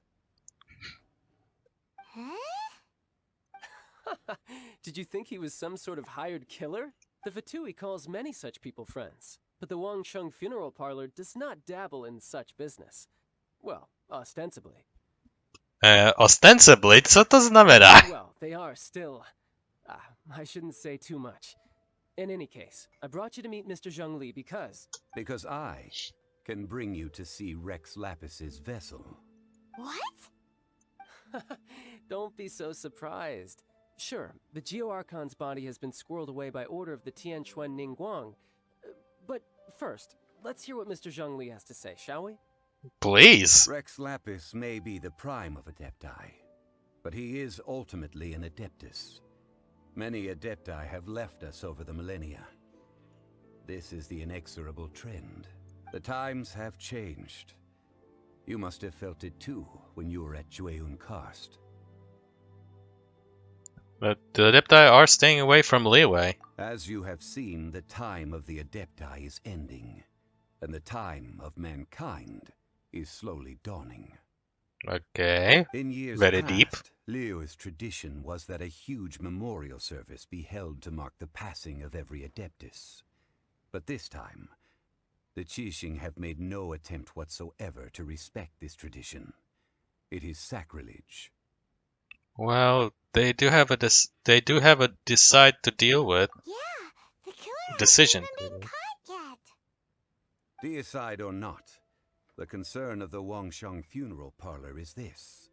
Did you think he was some sort of hired killer? The Fatui calls many such people friends, but the Wangsheng Funeral Parlor does not dabble in such business. Well, ostensibly. Ostensibly? Co to znamená? Well, they are still... I shouldn't say too much. In any case, I brought you to meet Mr. Zhongli because... Because I can bring you to see Rex Lapis's vessel. What? Don't be so surprised. Sure, the Geo Archon's body has been squirreled away by order of the Tianquan Ningguang. But first, let's hear what Mr. Zhongli has to say, shall we? Please. Rex Lapis may be the prime of Adepti, but he is ultimately an Adeptus. Many Adepti have left us over the millennia. This is the inexorable trend. The times have changed. You must have felt it too when you were at Jueyun Karst. But the Adepti are staying away from Liyue. As you have seen, the time of the Adepti is ending, and the time of mankind is slowly dawning. Okay. In years Very past, deep. Liyue's tradition was that a huge memorial service be held to mark the passing of every Adeptus. But this time, the Qixing have made no attempt whatsoever to respect this tradition. It is sacrilege. Well, they do have a decide to deal with. Yeah, decision. Deicide or not, the concern of the Wangsheng funeral parlor is this.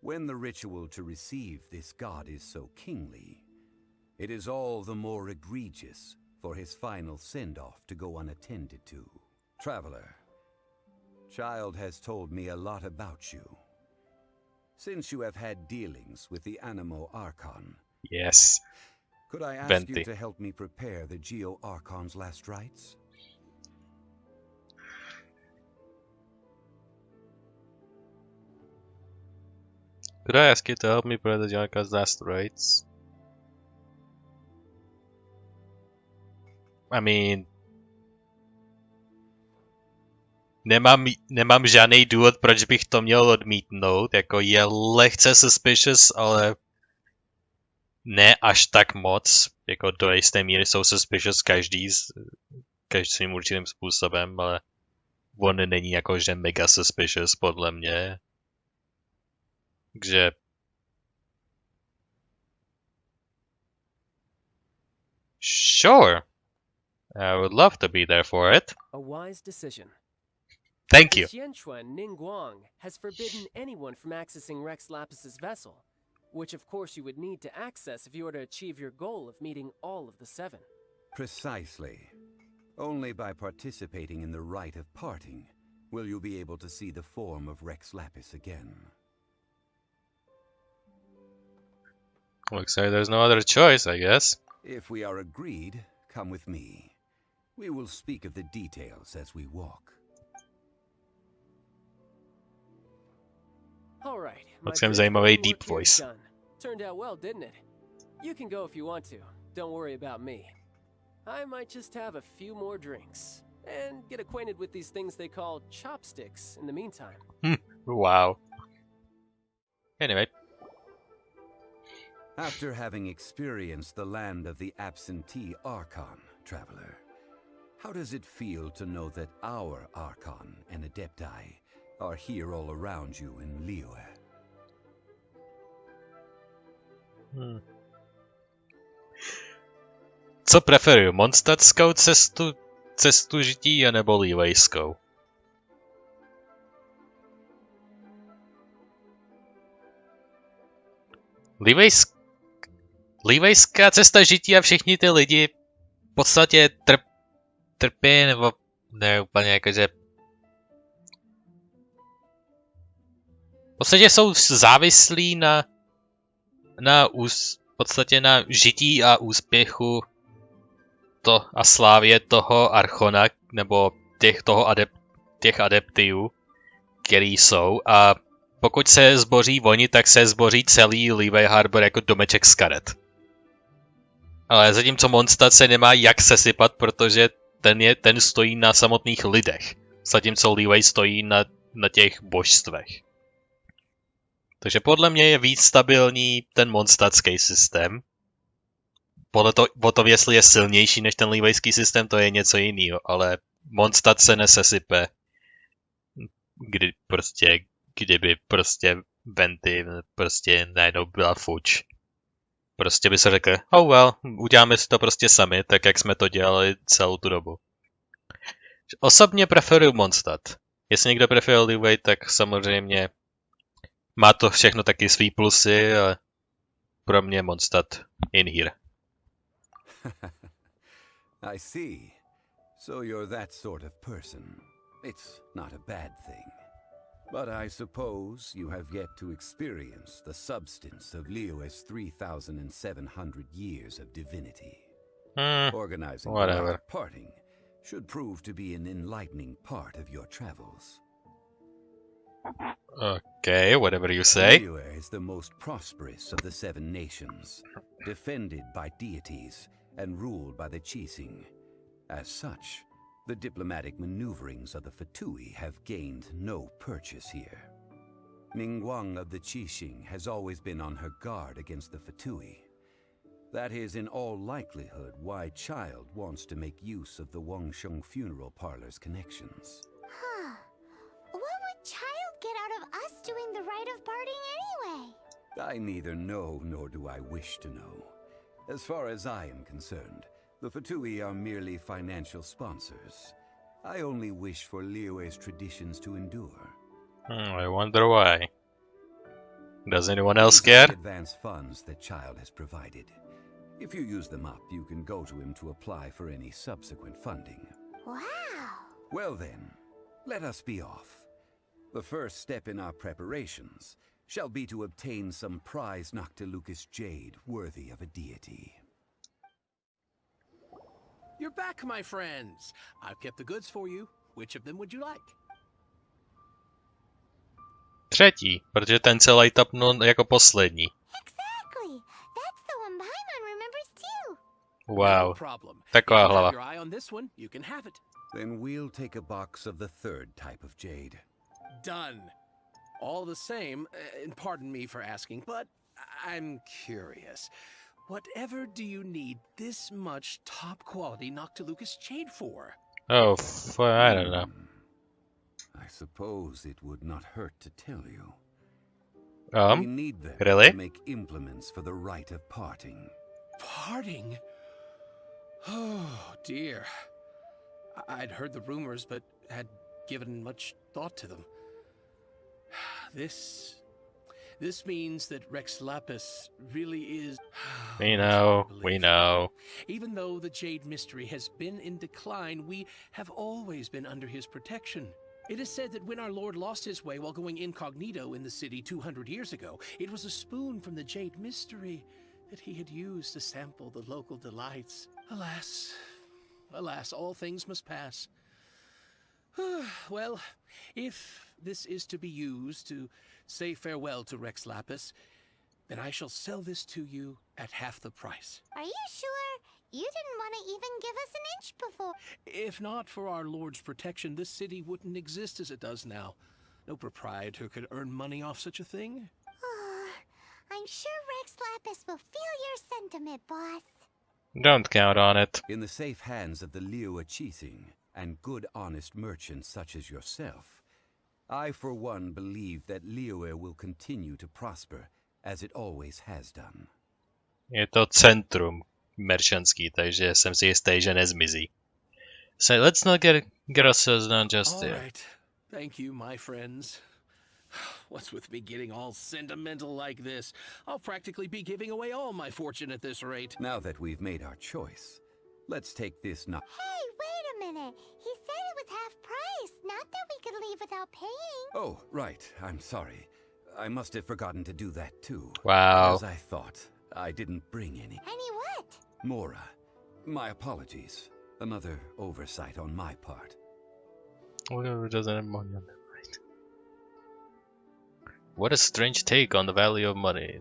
When the ritual to receive this god is so kingly, it is all the more egregious for his final send-off to go unattended to. Traveler, Child has told me a lot about you. Since you have had dealings with the Animo Archon. Yes. Could I ask Venti. you to help me prepare the Geo Archon's last rites? Could I ask you to help me prepare the Geo Archon's last rites? I mean... Nemám žádný důvod, proč bych to měl odmítnout. Jako je lehce suspicious, ale ne až tak moc. Jako do jisté míry jsou suspicious každý svým určitým způsobem, ale on není jakože mega suspicious podle mě. Takže... Sure. I would love to be there for it. A wise decision. Thank you. Xianquan Ningguang has forbidden anyone from accessing Rex Lapis's vessel, which of course you would need to access if you were to achieve your goal of meeting all of the 7. Precisely. Only by participating in the rite of parting will you be able to see the form of Rex Lapis again. Looks like there's no other choice, I guess. If we are agreed, come with me. We will speak of the details as we walk. All right. Let's have zajímavý deep voice. Done. Turned out well, didn't it? You can go if you want to. Don't worry about me. I might just have a few more drinks and get acquainted with these things they call chopsticks in the meantime. Wow. Anyway. After having experienced the land of the absentee Archon, traveler, how does it feel to know that our Archon and Adepti are here all around you in Liyue? Co preferuju, monstatskou cestu žití, anebo liyuejskou? Liyuejská cesta žití a všichni ty lidi v podstatě trpí, nebo ne úplně jakože... V podstatě jsou závislí v podstatě na žití a úspěchu a slávě toho Archona, nebo těch adeptiů, který jsou, a pokud se zboří oni, tak se zboří celý Liyue Harbor jako domeček z karet. Ale zatímco Mondstadt se nemá jak sesypat, protože ten stojí na samotných lidech, zatímco Liyue stojí na těch božstvech. Takže podle mě je víc stabilní ten mondstadtský systém. O tom, jestli je silnější než ten liyuejský systém, to je něco jiného, ale Mondstadt se nesesype, kdyby Venti najednou byla fuč. Prostě by se řekl, oh well, uděláme si to prostě sami, tak jak jsme to dělali celou tu dobu. Osobně preferuju Mondstadt. Jestli někdo preferuje Liyue, tak samozřejmě má to všechno taky svý plusy, ale pro mě Mondstadt in here. I see. So you're that sort of person. It's not a bad thing. But I suppose you have yet to experience the substance of Liyue's 3,700 years of divinity. Organizing a parting should prove to be an enlightening part of your travels. Okay, whatever you say. Liyue is the most prosperous of the 7 nations, defended by deities and ruled by the Qixing. As such, the diplomatic maneuverings of the Fatui have gained no purchase here. Ningguang of the Qixing has always been on her guard against the Fatui. That is in all likelihood why Child wants to make use of the Wangsheng funeral parlor's connections. Huh. What would Child get out of us doing the rite of parting anyway? I neither know nor do I wish to know. As far as I am concerned, The Fatui are merely financial sponsors. I only wish for Liyue's traditions to endure. I wonder why. Does anyone These else are care? the advance funds that Child has provided. If you use them up, you can go to him to apply for any subsequent funding. Wow. Well then, let us be off. The first step in our preparations shall be to obtain some prize Noctilucous jade worthy of a deity. You're back, my friends. I've kept the goods for you. Which of them would you like? Třetí, protože ten celý tapnul jako poslední. Exactly. That's the one Paimon remembers too. Wow. No problem. Taková If you hlava. have your eye on this one, you can have it. Then we'll take a box of the third type of jade. Done. All the same, and pardon me for asking, but I'm curious. Whatever do you need this much top-quality Noctilucous jade for? Oh, I don't know. I suppose it would not hurt to tell you. We need them really? to make implements for the rite of parting. Parting? Oh, dear. I'd heard the rumors, but had given much thought to them. This means that Rex Lapis really is... We know. Even though the Jade Mystery has been in decline, we have always been under his protection. It is said that when our Lord lost his way while going incognito in the city 200 years ago, it was a spoon from the Jade Mystery that he had used to sample the local delights. Alas, all things must pass. Well, if this is to be used to say farewell to Rex Lapis, then I shall sell this to you at half the price. Are you sure? You didn't want to even give us an inch before. If not for our Lord's protection, this city wouldn't exist as it does now. No proprietor could earn money off such a thing. I'm sure Rex Lapis will feel your sentiment, boss. Don't count on it. In the safe hands of the Liyue Archon and good honest merchants such as yourself, I for one believe that Liyue will continue to prosper as it always has done. Je to centrum merchantský, takže jsem si jistý, že nezmizí. So let's not get ourselves done just All here. right. Thank you, my friends. What's with me getting all sentimental like this? I'll practically be giving away all my fortune at this rate. Now that we've made our choice, let's take this Hey, wait a minute. He said it was half price, not that we could leave without paying. Oh, right. I'm sorry. I must have forgotten to do that too. Wow. As I thought, I didn't bring any. Any what? Mora. My apologies. Another oversight on my part. Whatever doesn't have money on their mind. What a strange take on the value of money.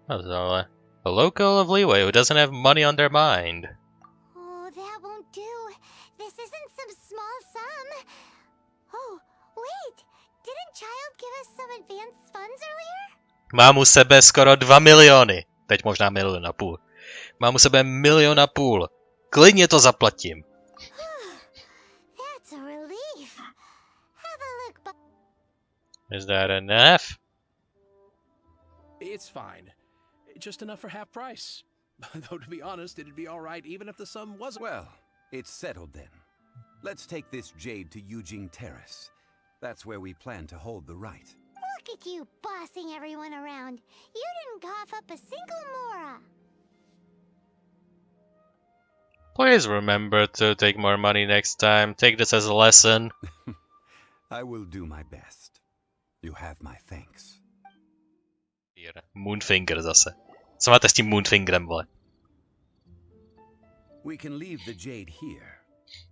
That's all. A local of Liyue who doesn't have money on their mind. Oh, that won't do. This isn't some small sum. Oh, wait. Didn't Child give us some advance funds earlier? Mám u sebe skoro 2 miliony. Teď možná 1,5 milionu. Mám u sebe 1,5 milionu. Klidně to zaplatím. That's a relief. Have a look, Is that enough? It's fine. Just enough for half price. Though to be honest, it'd be all right even if the sum wasn't. Well, it's settled then. Let's take this jade to Yujing Terrace. That's where we plan to hold the rite. Look at you bossing everyone around. You didn't cough up a single Mora. Please remember to take more money next time. Take this as a lesson. I will do my best. You have my thanks. Moonfinger zase. Co máte s tím Moonfingerem, vole? We can leave the jade here.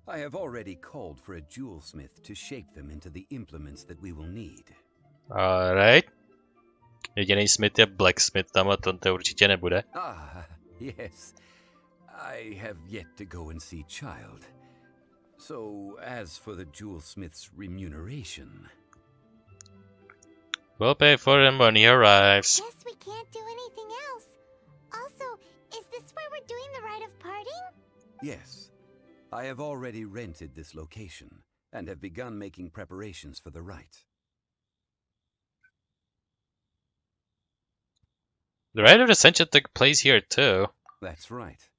I have already called for a jewelsmith to shape them into the implements that we will need. Alright. Jediný smith je blacksmith, tam a to určitě nebude. Ah, yes. I have yet to go and see Child. So, as for the jewelsmith's remuneration... We'll pay for him when he arrives. Guess we can't do anything else. Also, is this where we're doing the rite of parting? Yes. I have already rented this location, and have begun making preparations for the rite. The rite of ascension took place here too. That's right.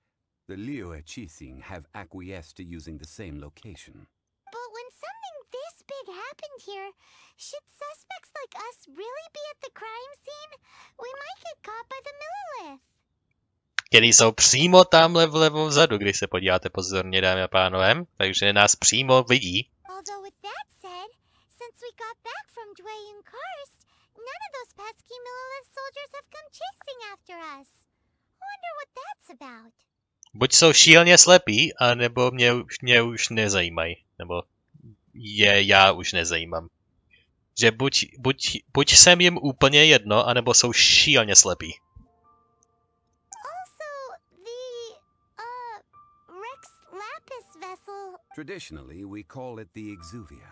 The Liyue Archon have acquiesced to using the same location. But when something this big happened here, should suspects like us really be at the crime scene? We might get caught by the Monoliths. Který jsou přímo tamhle vlevo vzadu, když se podíváte pozorně, dámy a pánové. Takže nás přímo vidí. Although with that said, since we got back from Dwayne Karst, none of those pesky Monolith soldiers have come chasing after us. Wonder what that's about. Buď jsou šíleně slepí, anebo mě už nezajímají. Nebo já už nezajímám. Že buď jsem jim úplně jedno, anebo jsou šíleně slepí. Traditionally, we call it the Exuvia.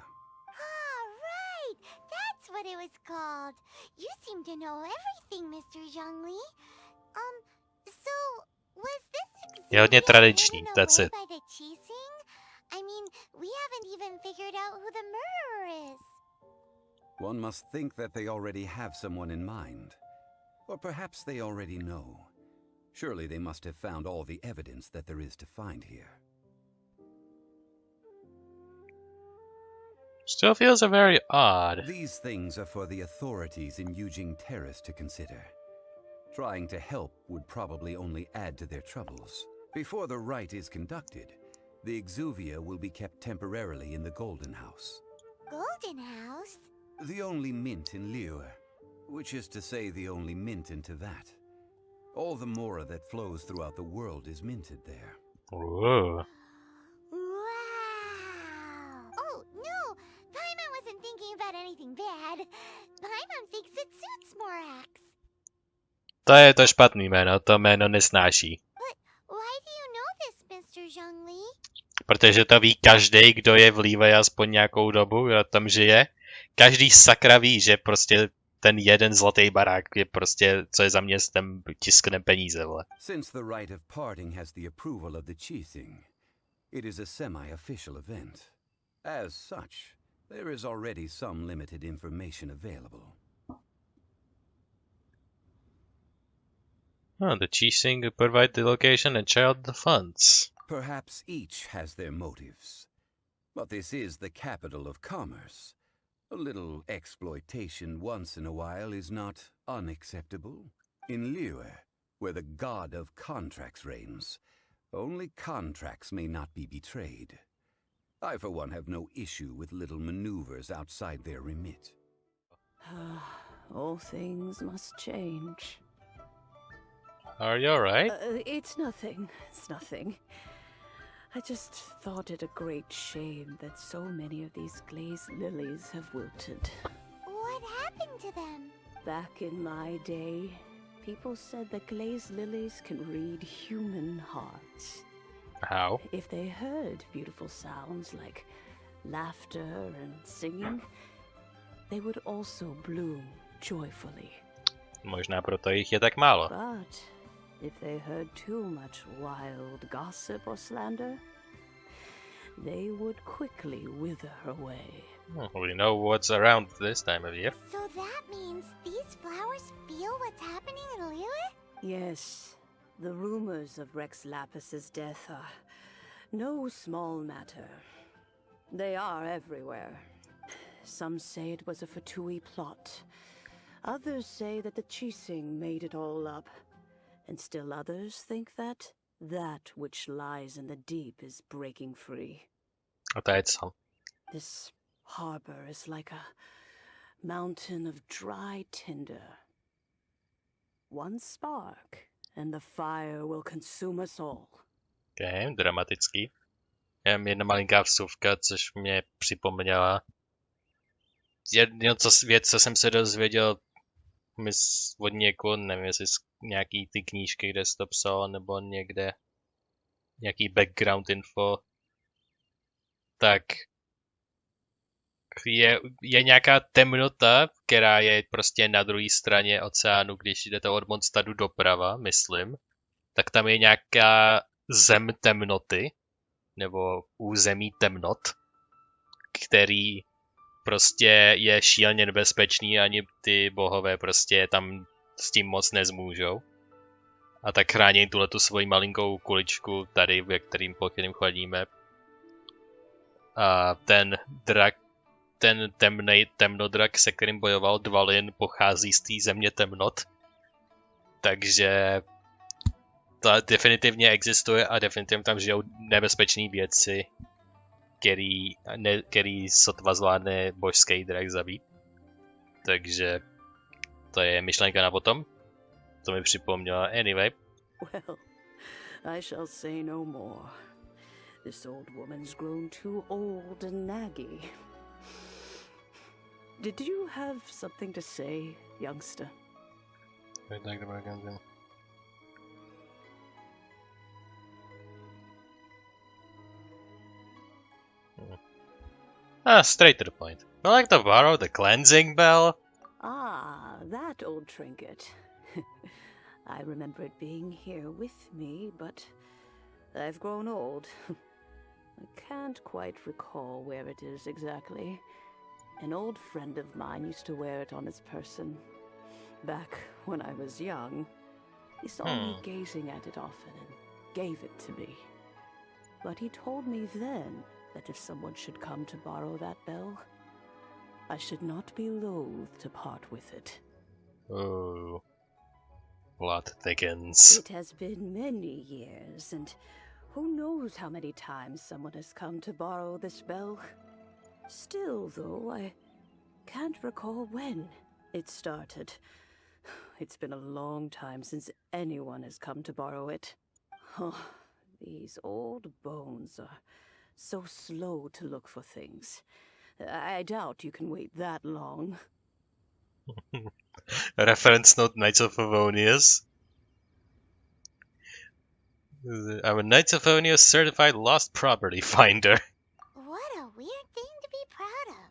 Ah, right! That's what it was called. You seem to know everything, Mr. Zhongli. So, was this Je hodně tradiční, that's it. by the Qixing? I mean, we haven't even figured out who the murderer is. One must think that they already have someone in mind. Or perhaps they already know. Surely they must have found all the evidence that there is to find here. Still feels very odd. These things are for the authorities in Yujing Terrace to consider. Trying to help would probably only add to their troubles. Before the rite is conducted, the Exuvia will be kept temporarily in the Golden House. Golden House? The only mint in Liyue, which is to say the only mint in Tevat. All the mora that flows throughout the world is minted there. Whoa. About anything bad. Paimon thinks it suits Morax. To je to špatný jméno, to jméno nesnáší. But why do you know this, Mr. Zhongli? Protože to ví každý, kdo je v Liyue aspoň nějakou dobu a tam žije. Každý sakra ví, že prostě ten jeden zlatý barák je prostě, co je za městem, tiskne peníze, vole. Since the rite of parting has the approval of the Qixing, it is a semi-official event. As such, there is already some limited information available. The Qixing provide the location and child the funds. Perhaps each has their motives. But this is the capital of commerce. A little exploitation once in a while is not unacceptable. In Liyue, where the god of contracts reigns, only contracts may not be betrayed. I, for one, have no issue with little maneuvers outside their remit. All things must change. Are you alright? It's nothing. It's nothing. I just thought it a great shame that so many of these glazed lilies have wilted. What happened to them? Back in my day, people said that glazed lilies can read human hearts. How? If they heard beautiful sounds like laughter and singing, they would also bloom joyfully. Možná proto jich je tak málo. But if they heard too much wild gossip or slander, they would quickly wither away. We know what's around this time of year. So that means these flowers feel what's happening in Liyue? Yes. The rumors of Rex Lapis's death are no small matter. They are everywhere. Some say it was a Fatui plot. Others say that the Qixing made it all up. And still others think that which lies in the deep is breaking free. A to je co? This harbor is like a mountain of dry tinder. One spark, and the fire will consume us all. Okay, dramatický. Jedna malinká vsuvka, což mě připomněla. Věc, co jsem se dozvěděl od někud, nevím, jestli z nějaký ty knížky, kde jsi to psal, nebo někde nějaký background info, tak je nějaká temnota, která je prostě na druhé straně oceánu, když jdete od Mondstadu doprava, myslím, tak tam je nějaká zem temnoty, nebo území temnot, který prostě je šíleně nebezpečný, ani ty bohové prostě tam s tím moc nezmůžou. A tak chrání tuhletu svoji malinkou kuličku tady, po kterým chodíme. A ten drak, ten temnodrak, se kterým bojoval Dvalin, pochází z té země temnot. Takže to definitivně existuje a definitivně tam žijou nebezpečné věci, který sotva zvládne božský drak zabít. Takže to je myšlenka na potom. To mi připomněla. Anyway. Well, I shall say no more. This old woman's grown too old and naggy. Did you have something to say, youngster? Straight to the point. I'd like to borrow the cleansing bell. Ah, that old trinket. I remember it being here with me, but I've grown old. I can't quite recall where it is exactly. An old friend of mine used to wear it on his person. Back when I was young, he saw me gazing at it often and gave it to me. But he told me then that if someone should come to borrow that bell, I should not be loath to part with it. Oh. Plot thickens. It has been many years, and who knows how many times someone has come to borrow this bell. Still, though, I can't recall when it started. It's been a long time since anyone has come to borrow it. Oh, these old bones are so slow to look for things. I doubt you can wait that long. Reference note Knights of Favonius. I'm a Knights of Favonius certified lost property finder. What a weird thing to be proud of.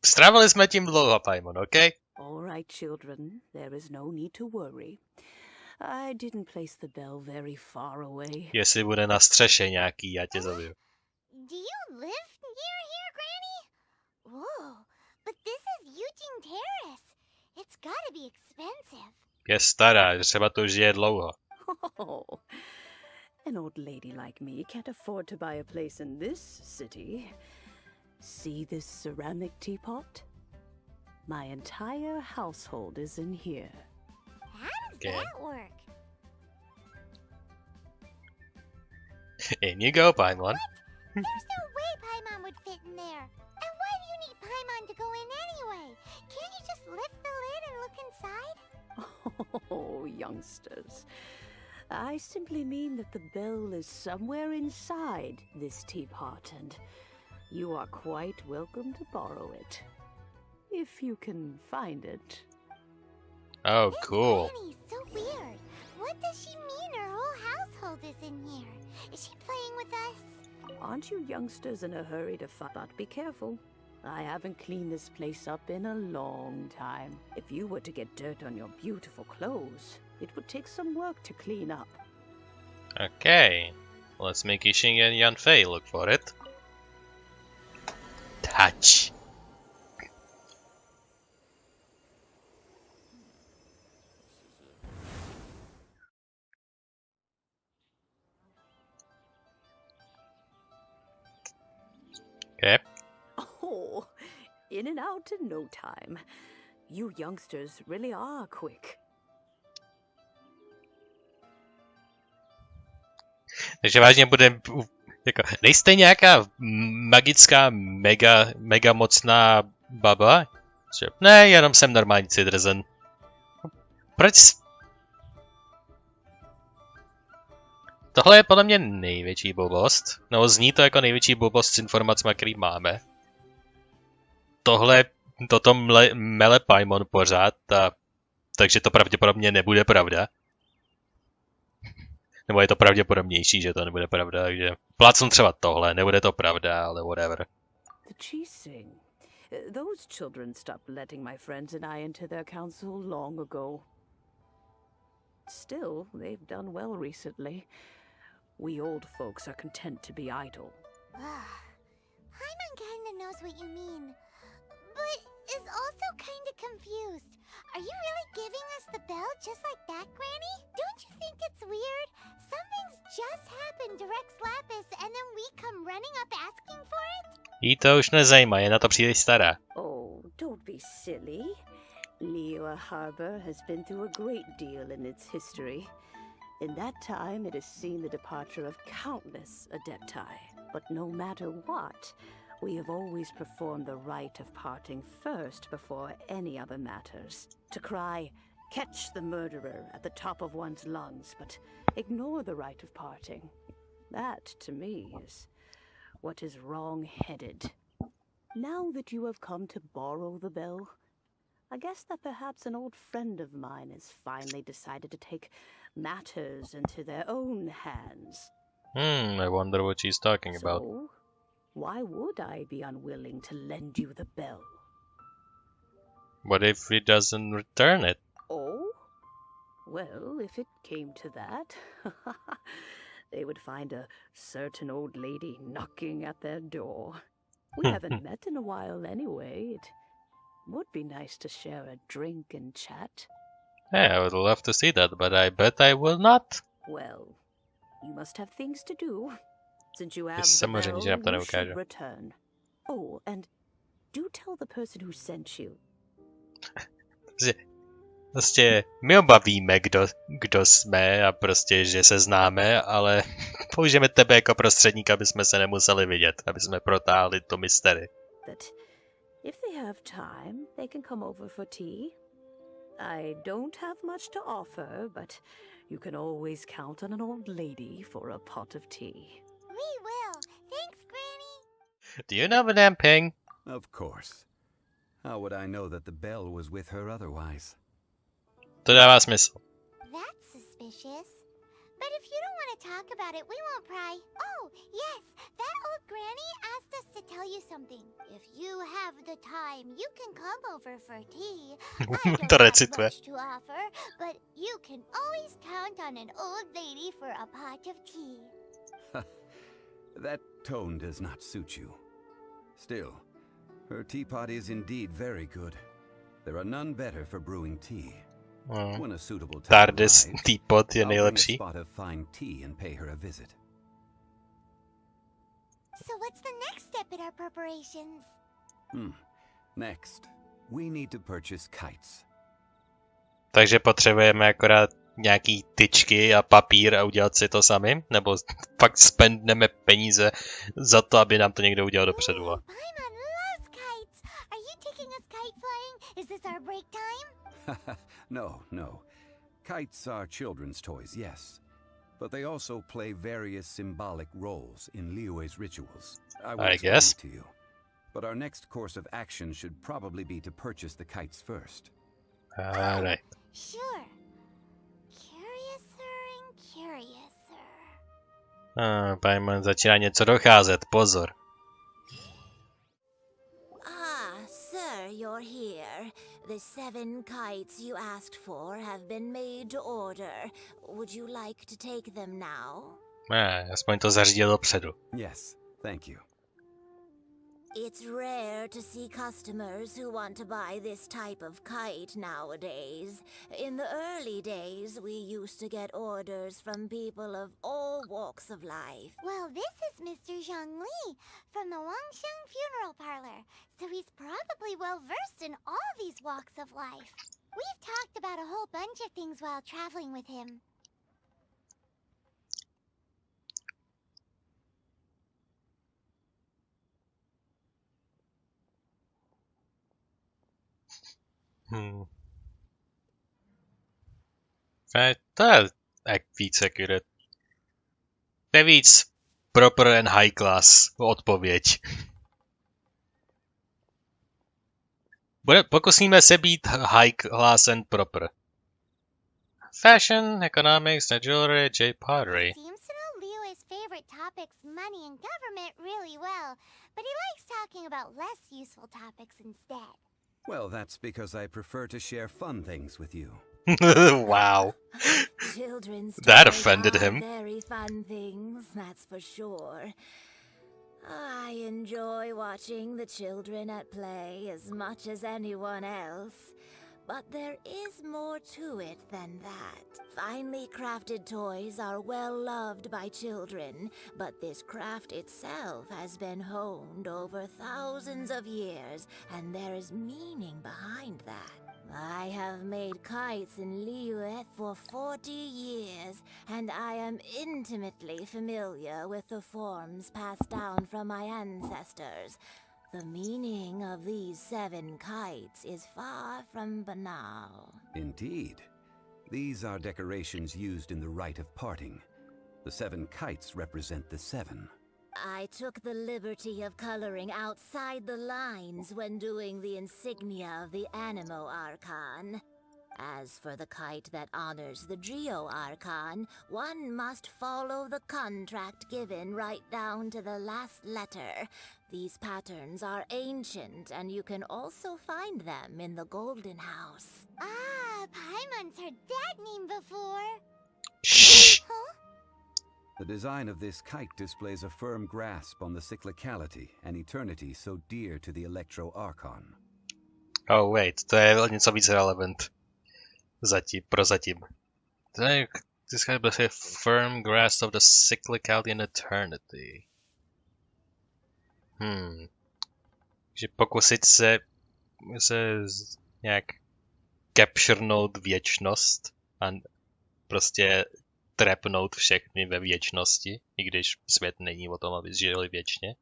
Strávili jsme tím dlouho, Paimon, okay? All right, children. There is no need to worry. I didn't place the bell very far away. Jestli bude na střeše nějaký, já tě zabiju. Do you live near here, Granny? Whoa, but this is Eugene Terrace. It's gotta be expensive. Je stará, třeba to žije dlouho. Oh, an old lady like me can't afford to buy a place in this city. See this ceramic teapot? My entire household is in here. How does that work? In you go, Paimon. There's no way Paimon would fit in there. And why do you need Paimon to go in anyway? Can't you just lift the lid and look inside? Oh, youngsters. I simply mean that the bell is somewhere inside this teapot, and you are quite welcome to borrow it. If you can find it. Oh, cool. Granny's so weird. What does she mean her whole household is in here? Is she playing with us? Aren't you youngsters in a hurry to find? But be careful. I haven't cleaned this place up in a long time. If you were to get dirt on your beautiful clothes, it would take some work to clean up. Okay. Let's make Yixing and Yanfei look for it. Touch. Okay. Oh, in and out in no time. You youngsters really are quick. Takže vážně bude, jako, nejste nějaká magická mega mocná baba? Ne, jenom jsem normální citizen. Proč? Tohle je podle mě největší blbost. No, zní to jako největší blbost s informacemi, který máme. Toto mele Paimon pořád, takže to pravděpodobně nebude pravda. Nebo je to pravděpodobnější, že to nebude pravda, takže plácnu třeba tohle, nebude to pravda, ale whatever. The cheesing. Those children stopped letting my friends and I into their council long ago. Still, they've done well recently. We old folks are content to be idle. Paimon kinda knows what you mean, but is also kinda confused. Are you really giving us the bell just like that, Granny? Don't you think it's weird? Something's just happened to Rex Lapis and then we come running up asking for it? Jí to už nezajímá, je na to příliš stará. Oh, don't be silly. Liyue Harbor has been through a great deal in its history. In that time, it has seen the departure of countless Adepti. But no matter what, we have always performed the rite of parting first before any other matters. To cry, "Catch the murderer" at the top of one's lungs, but ignore the rite of parting. That, to me, is what is wrong-headed. Now that you have come to borrow the bell, I guess that perhaps an old friend of mine has finally decided to take matters into their own hands. I wonder what she's talking about. So, why would I be unwilling to lend you the bell? What if he doesn't return it? Oh? Well, if it came to that, they would find a certain old lady knocking at their door. We haven't met in a while anyway. It would be nice to share a drink and chat. Yeah, I would love to see that, but I bet I will not. Well, you must have things to do. Since you have the Samozřejmě, bell, že nám to you neukáže. should return. Oh, and do tell the person who sent you. Prostě my oba víme, kdo jsme a prostě, že se známe, ale použijeme tebe jako prostředníka, aby jsme se nemuseli vidět, aby jsme protáhli to mystery. That if they have time, they can come over for tea. I don't have much to offer, but you can always count on an old lady for a pot of tea. We will. Thanks, Granny. Do you know Madame Ping? Of course. How would I know that the bell was with her otherwise? To dává smysl. That's suspicious. But if you don't want to talk about it, we won't pry. Oh, yes, that old granny asked us to tell you something. If you have the time, you can come over for tea. I don't have much to offer, but you can always count on an old lady for a pot of tea. That tone does not suit you. Still, her teapot is indeed very good. There are none better for brewing tea. When a suitable time Tardis arrives, teapot je I'll bring a nejlepší. spot of fine tea and pay her a visit. So what's the next step in our preparations? Next, we need to purchase kites. Takže potřebujeme akorát nějaký tyčky a papír a udělat si to sami? Nebo fakt spendneme peníze za to, aby nám to někdo udělal dopředu? Paimon loves kites. Are you taking us kite flying? Is this our break time? No. Kites are children's toys, yes. But they also play various symbolic roles in Liyue's rituals. I guess. To you. But our next course of action should probably be to purchase the kites first. Alright. Sure. Curiouser and curiouser. Paimon začíná něco docházet, pozor. Sir, you're here. The 7 kites you asked for have been made to order. Would you like to take them now? Aspoň to zařídil dopředu. Yes, thank you. It's rare to see customers who want to buy this type of kite nowadays. In the early days, we used to get orders from people of all walks of life. Well, this is Mr. Zhongli from the Wangsheng Funeral Parlor, so he's probably well-versed in all these walks of life. We've talked about a whole bunch of things while traveling with him. To je víc accurate. To je víc proper and high class odpověď. Pokusíme se být high class and proper. Fashion, economics, jewelry, pottery. Seems to know Liyue's favorite topics, money and government, really well, but he likes talking about less useful topics instead. Well, that's because I prefer to share fun things with you. Wow. Children's That toys offended are him. Very fun things, that's for sure. I enjoy watching the children at play as much as anyone else. But there is more to it than that. Finely crafted toys are well loved by children, but this craft itself has been honed over thousands of years, and there is meaning behind that. I have made kites in Liyue for 40 years, and I am intimately familiar with the forms passed down from my ancestors. The meaning of these 7 kites is far from banal. Indeed. These are decorations used in the rite of parting. The 7 kites represent the 7. I took the liberty of coloring outside the lines when doing the insignia of the Animo Archon. As for the kite that honors the Geo Archon, one must follow the contract given right down to the last letter. These patterns are ancient, and you can also find them in the Golden House. Ah, Paimon's heard that name before. Shh! Huh? The design of this kite displays a firm grasp on the cyclicality and eternity so dear to the Electro Archon. Oh wait, to je o něco víc relevant. Prozatím. This guy has a firm grasp of the cyclicality and eternity. Že pokusit se nějak capturenout věčnost a prostě trapnout všechny ve věčnosti, i když svět není o tom, aby žili věčně.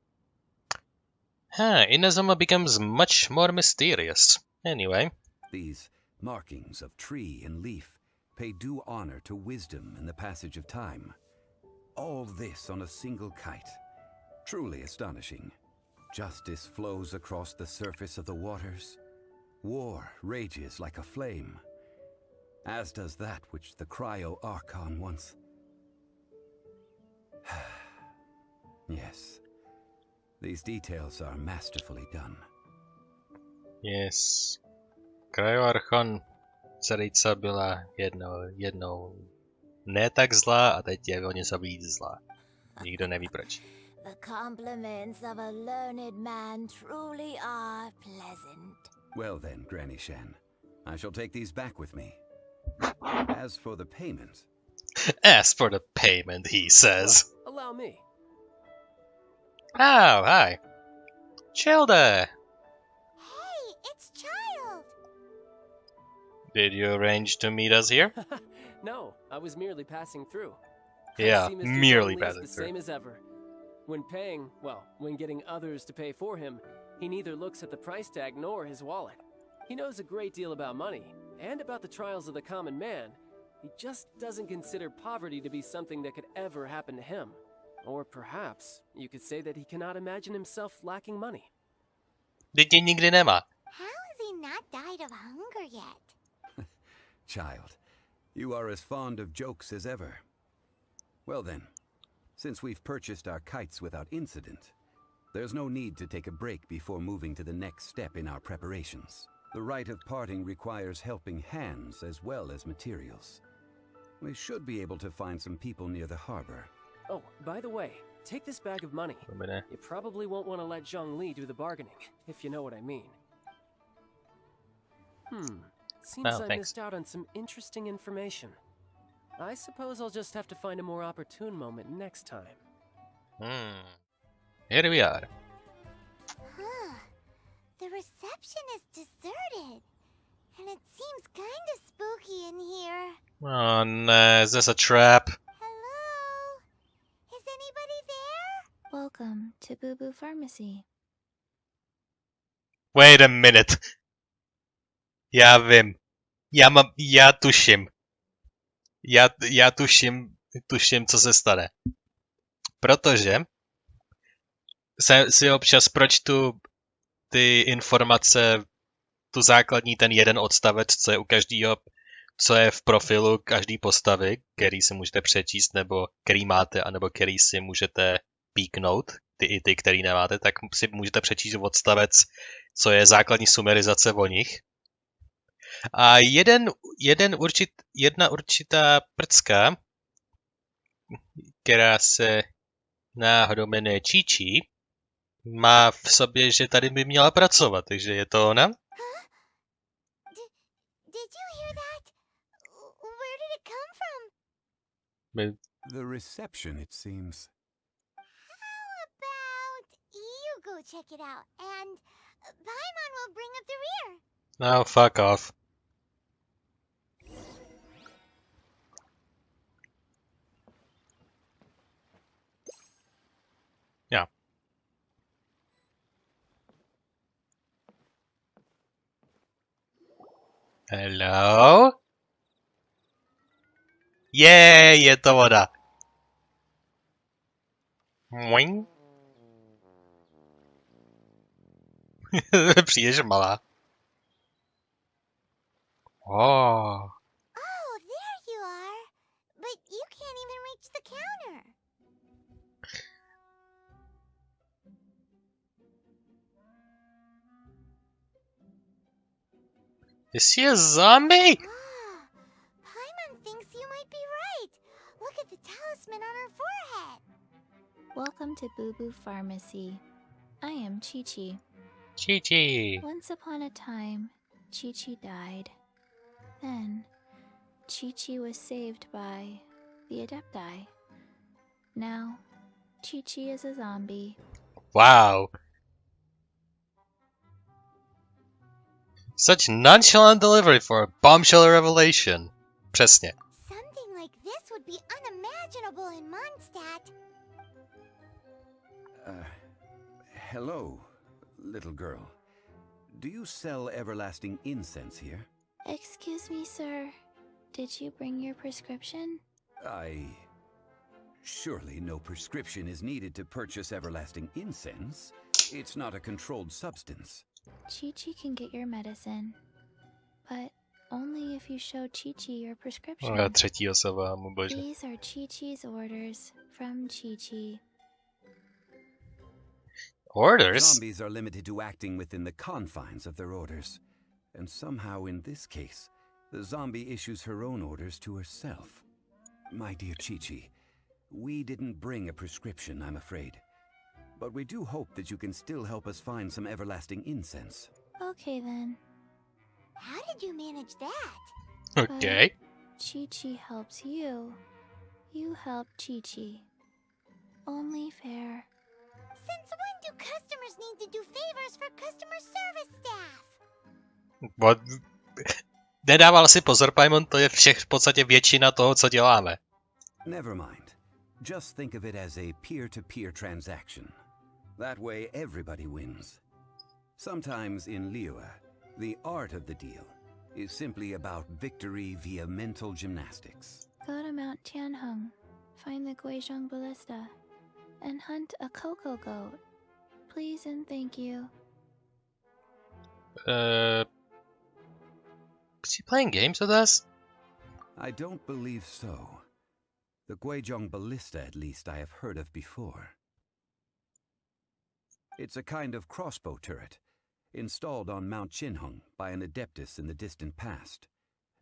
Inazuma becomes much more mysterious. Anyway. These markings of tree and leaf pay due honor to wisdom in the passage of time. All this on a single kite. Truly astonishing. Justice flows across the surface of the waters. War rages like a flame. As does that which the Cryo Archon once... Yes. These details are masterfully done. Yes. Cryo Archon Cerica byla jednou ne tak zlá a teď je o něco víc zlá. Nikdo neví proč. The compliments of a learned man truly are pleasant. Well then, Granny Shan, I shall take these back with me. As for the payment... As for the payment, he says. Allow me. Oh, hi. Childa! Hey, it's Child! Did you arrange to meet us here? No, I was merely passing through. Yeah, I see Mr. merely Zhongli passing is the through. same as ever. When paying, well, when getting others to pay for him, he neither looks at the price tag nor his wallet. He knows a great deal about money, and about the trials of the common man. He just doesn't consider poverty to be something that could ever happen to him. Or perhaps you could say that he cannot imagine himself lacking money. Děti nikdy nemá. How has he not died of hunger yet? Child, you are as fond of jokes as ever. Well then, since we've purchased our kites without incident, there's no need to take a break before moving to the next step in our preparations. The rite of parting requires helping hands as well as materials. We should be able to find some people near the harbor. Oh, by the way, take this bag of money. You probably won't want to let Zhongli do the bargaining, if you know what I mean. Seems Oh, I thanks. missed out on some interesting information. I suppose I'll just have to find a more opportune moment next time. Here we are. Huh. The reception is deserted. And it seems kind of spooky in here. Oh no, is this a trap? Hello? Is anybody there? Welcome to Boo Boo Pharmacy. Wait a minute. Já vím. Já tuším. Já tuším, co se stane. Protože si občas pročtu ty informace, tu základní, ten jeden odstavec, co je u každého, co je v profilu každý postavy, který si můžete přečíst, nebo který máte, anebo který si můžete píknout, ty, který nemáte, tak si můžete přečíst odstavec, co je základní sumerizace o nich. A jedna určitá prcka, která se náhodou jmenuje Číčí, má v sobě, že tady by měla pracovat, takže je to ona? The reception, it seems. How about you go check it out, and Paimon will bring up the rear. No, fuck off. Yeah. Hello? Jej, je to voda. Moing. Příliš malá. Oh. Oh, there you are. But you can't even reach the counter. Is she a zombie? Paimon thinks you might be right. Look at the talisman on her forehead. Welcome to Boo Boo Pharmacy. I am Chi-Chi. Chi-Chi. Once upon a time, Chi-Chi died. Then, Chi-Chi was saved by the Adepti. Now, Chi-Chi is a zombie. Wow. Such nonchalant delivery for a bombshell revelation. Přesně. Something like this would be unimaginable in Mondstadt. Hello, little girl. Do you sell everlasting incense here? Excuse me, sir. Did you bring your prescription? Surely no prescription is needed to purchase everlasting incense. It's not a controlled substance. Chi-Chi can get your medicine, but only if you show Chi-Chi your prescription. Třetí osoba, můj bože. These are Chi-Chi's orders from Chi-Chi. Orders? Zombies are limited to acting within the confines of their orders. And somehow in this case, the zombie issues her own orders to herself. My dear Chi-Chi, we didn't bring a prescription, I'm afraid. But we do hope that you can still help us find some everlasting incense. Okay then. How did you manage that? Okay. Chi-Chi helps you. You help Chi-Chi. Only fair. Since when do customers need to do favors for customer service staff? What? Nedával si pozor, Paimon, to je v podstatě většina toho, co děláme. Never mind. Just think of it as a peer-to-peer transaction. That way everybody wins. Sometimes in Liyue, the art of the deal is simply about victory via mental gymnastics. Go to Mount Tianheng, find the Guizhong Ballista, and hunt a cocoa goat. Please and thank you. Is he playing games with us? I don't believe so. The Guizhong Ballista, at least, I have heard of before. It's a kind of crossbow turret, installed on Mount Qinheng by an adeptus in the distant past.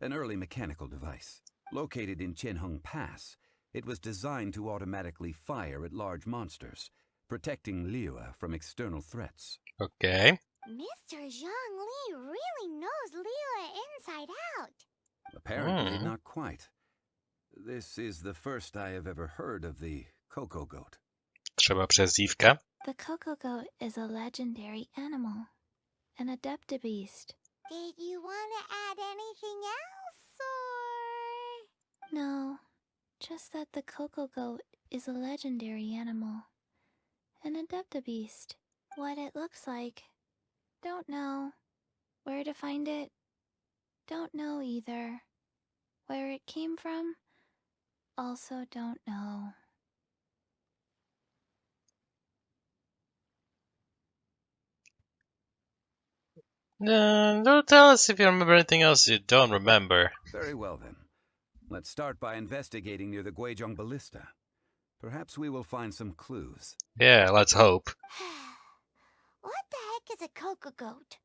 An early mechanical device. Located in Qinheng Pass, it was designed to automatically fire at large monsters, protecting Liyue from external threats. Okay. Mr. Zhongli really knows Liyue inside out. Apparently not quite. This is the first I have ever heard of the cocoa goat. Třeba přezdívka? The cocoa goat is a legendary animal, an adeptabeast. Did you want to add anything else, or...? No, just that the cocoa goat is a legendary animal, an adeptabeast. What it looks like, don't know. Where to find it, don't know either. Where it came from, also don't know. Don't tell us if you remember anything else you don't remember. Very well then. Let's start by investigating near the Guizhong Ballista. Perhaps we will find some clues. Yeah, let's hope. What the heck is a cocoa goat?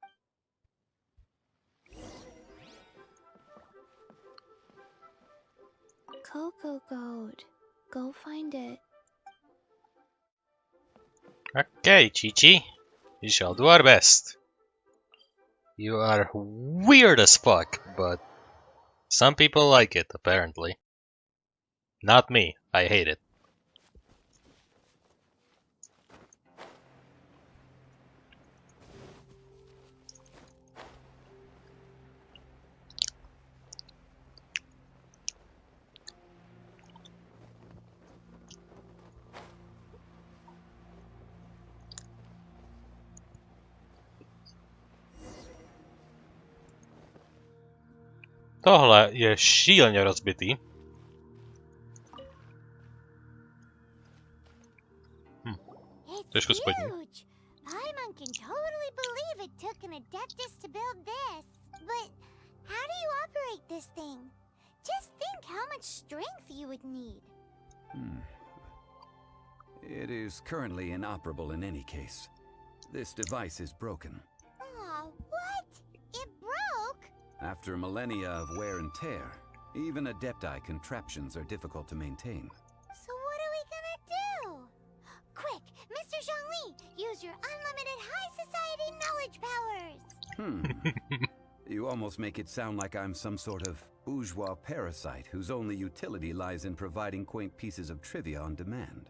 Cocoa goat. Go find it. Okay, Chi-Chi. We shall do our best. You are weird as fuck, but some people like it, apparently. Not me. I hate it. Tohle je šíleně rozbitý. Trošku spodní. Paimon can totally believe it took an adeptus to build this. But how do you operate this thing? Just think how much strength you would need. It is currently inoperable in any case. This device is broken. Aw, what? It broke? After millennia of wear and tear, even Adepti contraptions are difficult to maintain. So what are we gonna do? Quick, Mr. Zhongli, use your unlimited high society knowledge powers! You almost make it sound like I'm some sort of bourgeois parasite whose only utility lies in providing quaint pieces of trivia on demand.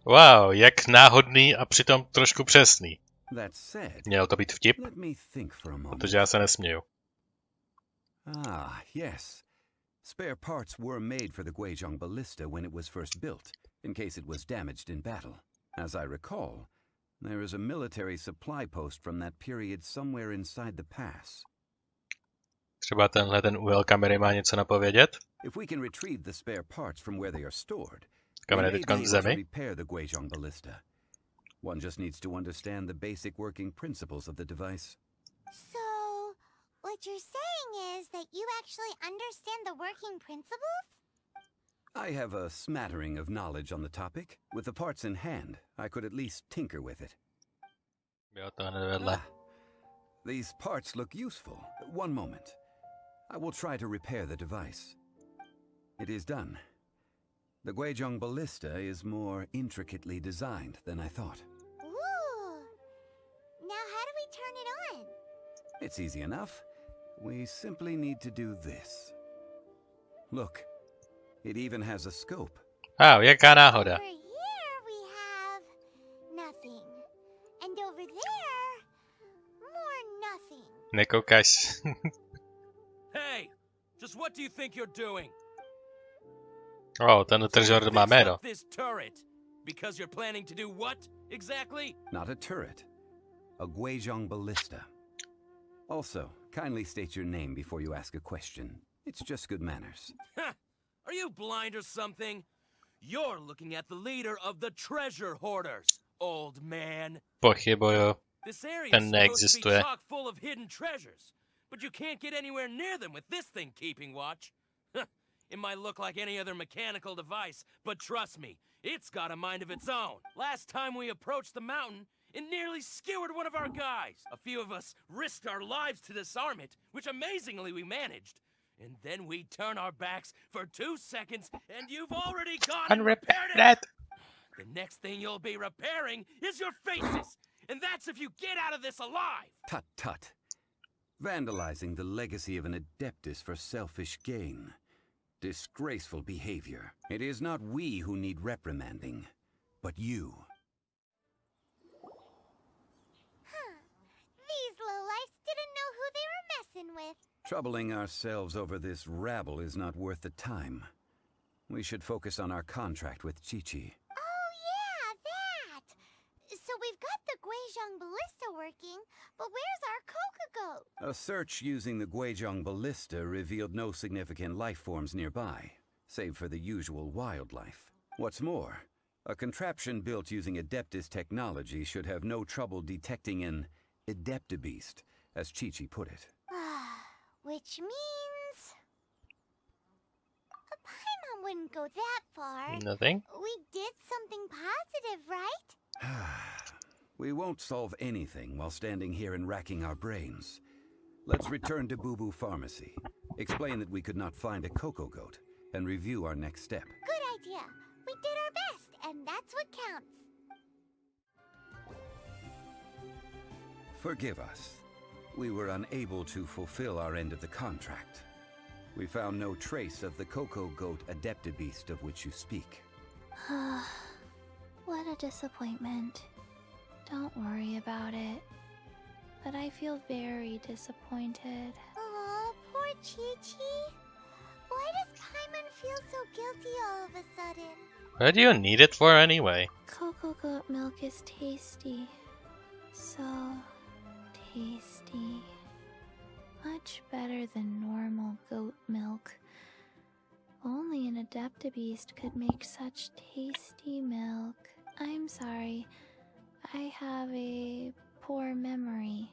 Wow, jak náhodný a přitom trošku přesný. That said, Měl to být vtip, let me think for a moment. protože já se nesměju. Ah, yes. Spare parts were made for the Guizhong ballista when it was first built, in case it was damaged in battle. As I recall, there is a military supply post from that period somewhere inside the pass. Třeba ten úhel kamery má něco napovědět? If we can retrieve the spare parts from where they are stored, Kamera we may teďka be v able to zemi. repair the Guizhong ballista. One just needs to understand the basic working principles of the device. So, what you're saying is that you actually understand the working principles? I have a smattering of knowledge on the topic. With the parts in hand, I could at least tinker with it. Jo, to hned vedle. These parts look useful. One moment. I will try to repair the device. It is done. The Guizhong ballista is more intricately designed than I thought. Ooh! Now how do we turn it on? It's easy enough. We simply need to do this. Look, it even has a scope. Wow, jaká náhoda. Over here we have nothing. And over there, more nothing. Nekoukáš. Hey, just what do you think you're doing? Oh, ten držor má jméno. This turret, because you're planning to do what exactly? Not a turret. A Guizhong ballista. Also, kindly state your name before you ask a question. It's just good manners. Ha! Are you blind or something? You're looking at the leader of the treasure hoarders, old man. Pochybuju. This area Ten is supposed to be neexistuje. chock full of hidden treasures, but you can't get anywhere near them with this thing keeping watch. It might look like any other mechanical device, but trust me, it's got a mind of its own. Last time we approached the mountain, it nearly skewered one of our guys. A few of us risked our lives to disarm it, which amazingly we managed. And then we turn our backs for 2 seconds, and you've already gone and repaired it! The next thing you'll be repairing is your faces! And that's if you get out of this alive! Tut tut. Vandalizing the legacy of an Adeptus for selfish gain. Disgraceful behavior. It is not we who need reprimanding, but you. These lowlifes didn't know who they were messing with. Troubling ourselves over this rabble is not worth the time. We should focus on our contract with Chi-Chi. Oh yeah, that! So we've got the Guizhong ballista working, but where's our Kokugo? A search using the Guizhong ballista revealed no significant life forms nearby, save for the usual wildlife. What's more, a contraption built using Adeptus technology should have no trouble detecting an Adeptabeast, as Chi-Chi put it. Which means... Paimon wouldn't go that far. Nothing? We did something positive, right? We won't solve anything while standing here and racking our brains. Let's return to Boo Boo Pharmacy, explain that we could not find a Coco Goat, and review our next step. Good idea. We did our best, and that's what counts. Forgive us. We were unable to fulfill our end of the contract. We found no trace of the Cocoa Goat Adeptabeast of which you speak. What a disappointment. Don't worry about it. But I feel very disappointed. Aw, poor Chi-Chi. Why does Paimon feel so guilty all of a sudden? What do you need it for anyway? Cocoa goat milk is tasty. So tasty. Much better than normal goat milk. Only an Adeptabeast could make such tasty milk. I'm sorry. I have a poor memory.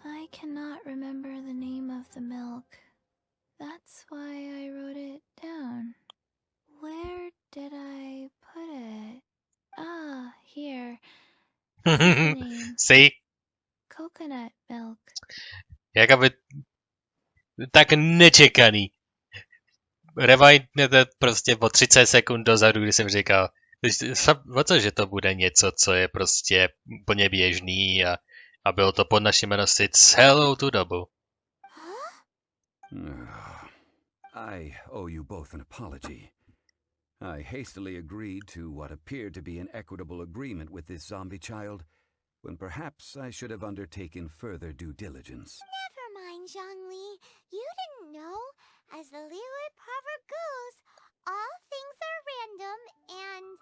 I cannot remember the name of the milk. That's why I wrote it down. Where did I put it? Ah, here. See? Coconut milk. Jakoby tak nečekaný. Rewindnete prostě o 30 sekund dozadu, kdy jsem říkal, o co, že to bude něco, co je prostě úplně běžný a bylo to pod našimi nosy celou tu dobu. I owe you both an apology. I hastily agreed to what appeared to be an equitable agreement with this zombie child, when perhaps I should have undertaken further due diligence. Never mind, Zhongli. You didn't know. As the Liyue proverb goes, all things are random and,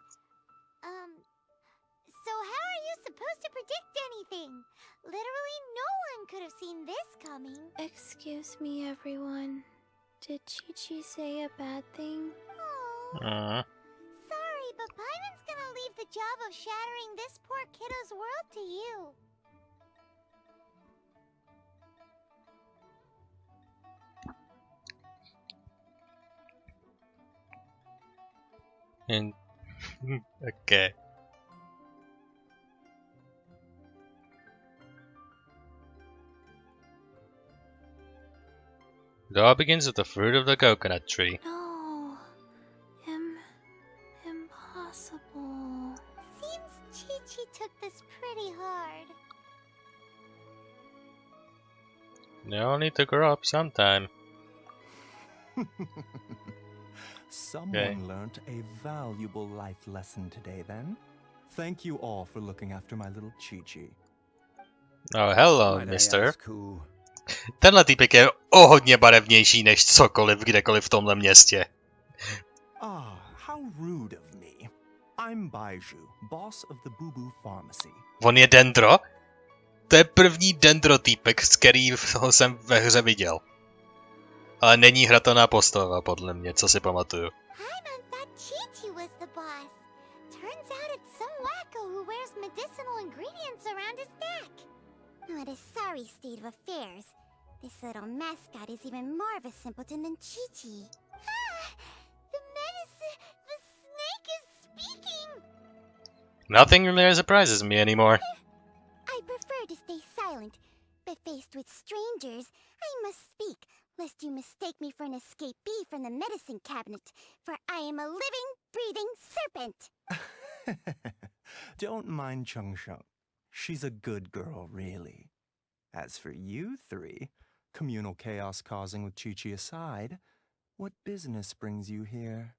so how are you supposed to predict anything? Literally no one could have seen this coming. Excuse me, everyone. Did Chi-Chi say a bad thing? Sorry, but Paimon's gonna leave the job of shattering this poor kiddo's world to you. Okay. It all begins with the fruit of the coconut tree. No. Impossible. Seems Chi-Chi took this pretty hard. They all need to grow up sometime. Someone learnt a valuable life lesson today, then. Thank you all for looking after my little Chi-Chi. Oh, hello, mister. Tenhle týpek je o hodně barevnější než cokoliv kdekoliv v tomhle městě. Ah, how rude of me. I'm Baiju, boss of the Boo Boo Pharmacy. On je Dendro? To je první Dendro týpek, z kterého jsem ve hře viděl. Ale není hratelná postava, podle mě, co si pamatuju. Paimon thought Chi-Chi was the boss. Turns out it's some wacko who wears medicinal ingredients around his neck. What a sorry state of affairs. This little mascot is even more of a simpleton than Chi-Chi. Ah! The snake is speaking! Nothing really surprises me anymore. I prefer to stay silent, but faced with strangers, I must speak, lest you mistake me for an escapee from the medicine cabinet, for I am a living, breathing serpent! Don't mind Chung-Shung. She's a good girl, really. As for you three, communal chaos causing with Chi-Chi aside, what business brings you here?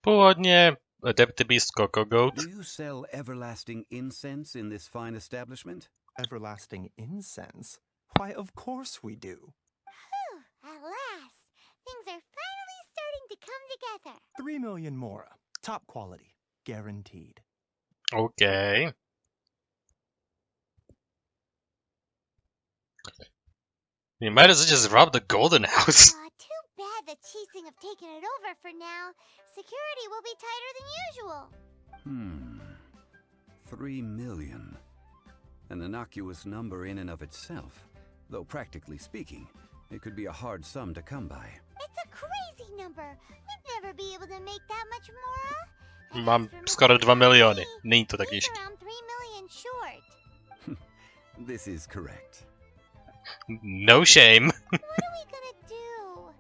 Původně Adeptabeast Cocoa Goat. Do you sell everlasting incense in this fine establishment? Everlasting incense? Why, of course we do. Whew, at last! Things are finally starting to come together. 3 million mora. Top quality. Guaranteed. Okay. You might as well just rob the Golden House. Too bad the Chising have taken it over for now. Security will be tighter than usual. 3 million. An innocuous number in and of itself. Though practically speaking, it could be a hard sum to come by. It's a crazy number. We'd never be able to make that much more. Mám skoro 2 miliony. Není to tak těžké. Around 3 million short. This is correct. No shame. What are we gonna do?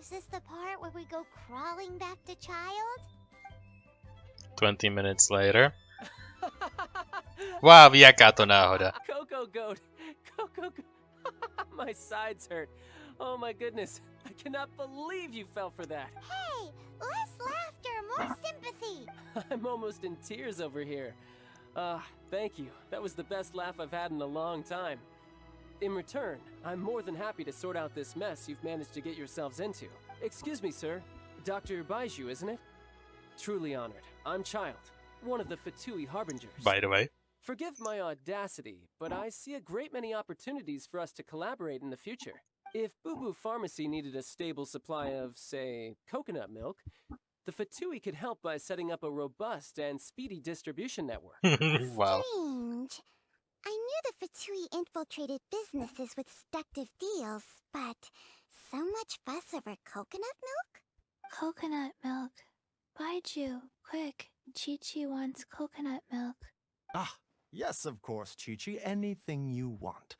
Is this the part where we go crawling back to child? 20 minutes later. Wow, jaká to náhoda. Cocoa Goat! Cocoa Goat! My sides hurt. Oh my goodness. I cannot believe you fell for that. Hey, less laughter, more sympathy. I'm almost in tears over here. Thank you. That was the best laugh I've had in a long time. In return, I'm more than happy to sort out this mess you've managed to get yourselves into. Excuse me, sir. Dr. Baiju, isn't it? Truly honored. I'm Child, one of the Fatui Harbingers. By the way. Forgive my audacity, but I see a great many opportunities for us to collaborate in the future. If Boo Boo Pharmacy needed a stable supply of, say, coconut milk, the Fatui could help by setting up a robust and speedy distribution network. Wow. Strange. I knew the Fatui infiltrated businesses with seductive deals, but so much fuss over coconut milk? Coconut milk. Baiju, quick. Chi-Chi wants coconut milk. Ah, yes, of course, Chi-Chi. Anything you want.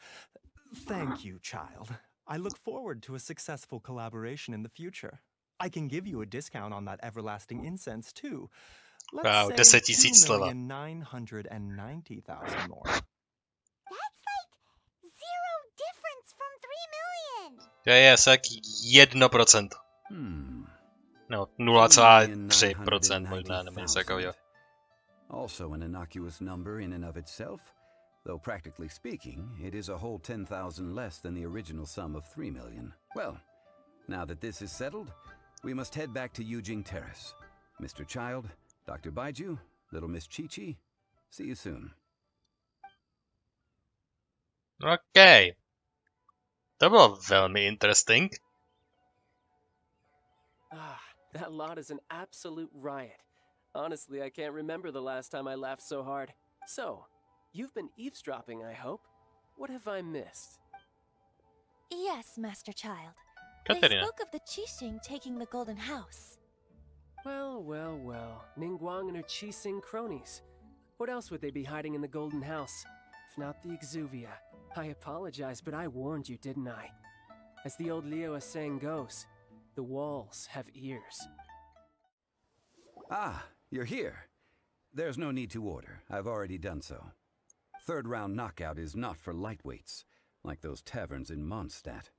Thank you, Child. I look forward to a successful collaboration in the future. I can give you a discount on that everlasting incense, too. Wow, Let's say 10 000 sleva. 2,990,000 more. That's like zero difference from 3 million. To je asi tak 1%. No, 0,3% možná, nebo něco takového. Also an innocuous number in and of itself, though practically speaking, it is a whole 10,000 less than the original sum of 3 million. Well, now that this is settled, we must head back to Yujing Terrace. Mr. Child, Dr. Baiju, little Miss Chi-Chi, see you soon. Okay. To bylo velmi interesting. That lot is an absolute riot. Honestly, I can't remember the last time I laughed so hard. So, you've been eavesdropping, I hope. What have I missed? Yes, Master Child. Katerina. They spoke of the Qixing taking the Golden House. Well, well, well. Ningguang and her Qixing cronies. What else would they be hiding in the Golden House? If not the Exuvia. I apologize, but I warned you, didn't I? As the old Liyue saying goes, the walls have ears. Ah, you're here. There's no need to order. I've already done so. Third round knockout is not for lightweights, like those taverns in Mondstadt.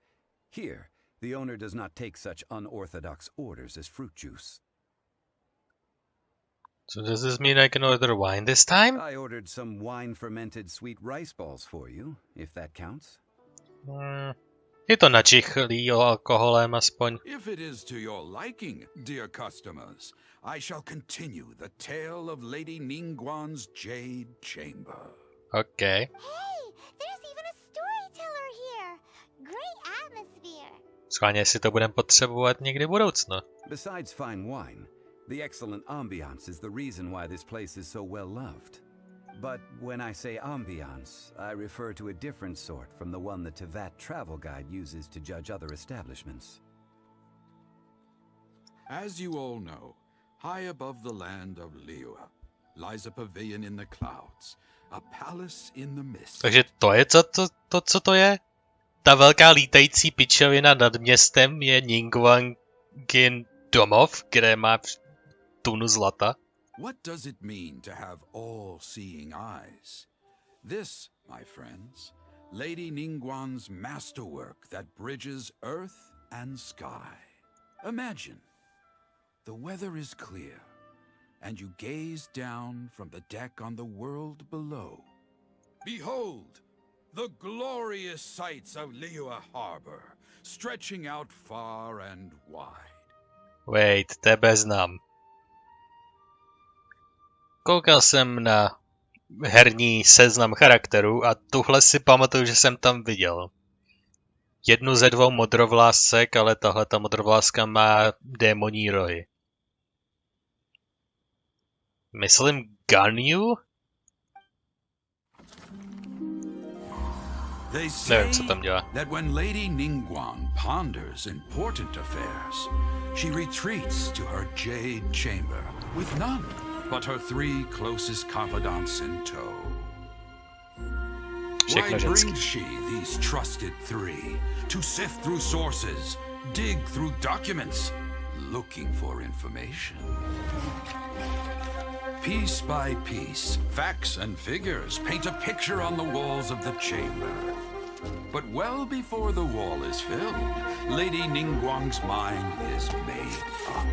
Here, the owner does not take such unorthodox orders as fruit juice. So does this mean I can order wine this time? I ordered some wine-fermented sweet rice balls for you, if that counts. Je to načichlý alkoholem aspoň. If it is to your liking, dear customers, I shall continue the tale of Lady Ningguang's Jade Chamber. Okay. Hey, there's even a storyteller here. Great atmosphere. Schválně si to budeme potřebovat někdy v budoucnu. Besides fine wine, the excellent ambiance is the reason why this place is so well loved. But when I say ambiance, I refer to a different sort from the one the Tevat travel guide uses to judge other establishments. As you all know, high above the land of Liyue lies a pavilion in the clouds, a palace in the mist. Takže to je co to je? Ta velká lítající pičovina nad městem je Ningguangin domov, kde má tunu zlata. What does it mean to have all-seeing eyes? This, my friends, Lady Ningguang's masterwork that bridges earth and sky. Imagine, the weather is clear, and you gaze down from the deck on the world below. Behold, the glorious sights of Liyue Harbor, stretching out far and wide. Wait, tebe znám. Koukal jsem na herní seznam charakterů a tuhle si pamatuju, že jsem tam viděl. Jednu ze 2 modrovlásek, ale tahleta modrovláska má démoní rohy. Myslím Ganyu? Nevím, co tam dělá. That when Lady Ningguang ponders important affairs, she retreats to her Jade Chamber with none but her 3 closest confidants in tow. Why brings she these trusted 3 to sift through sources, dig through documents, looking for information? Piece by piece, facts and figures paint a picture on the walls of the chamber. But well before the wall is filled, Lady Ningguang's mind is made up.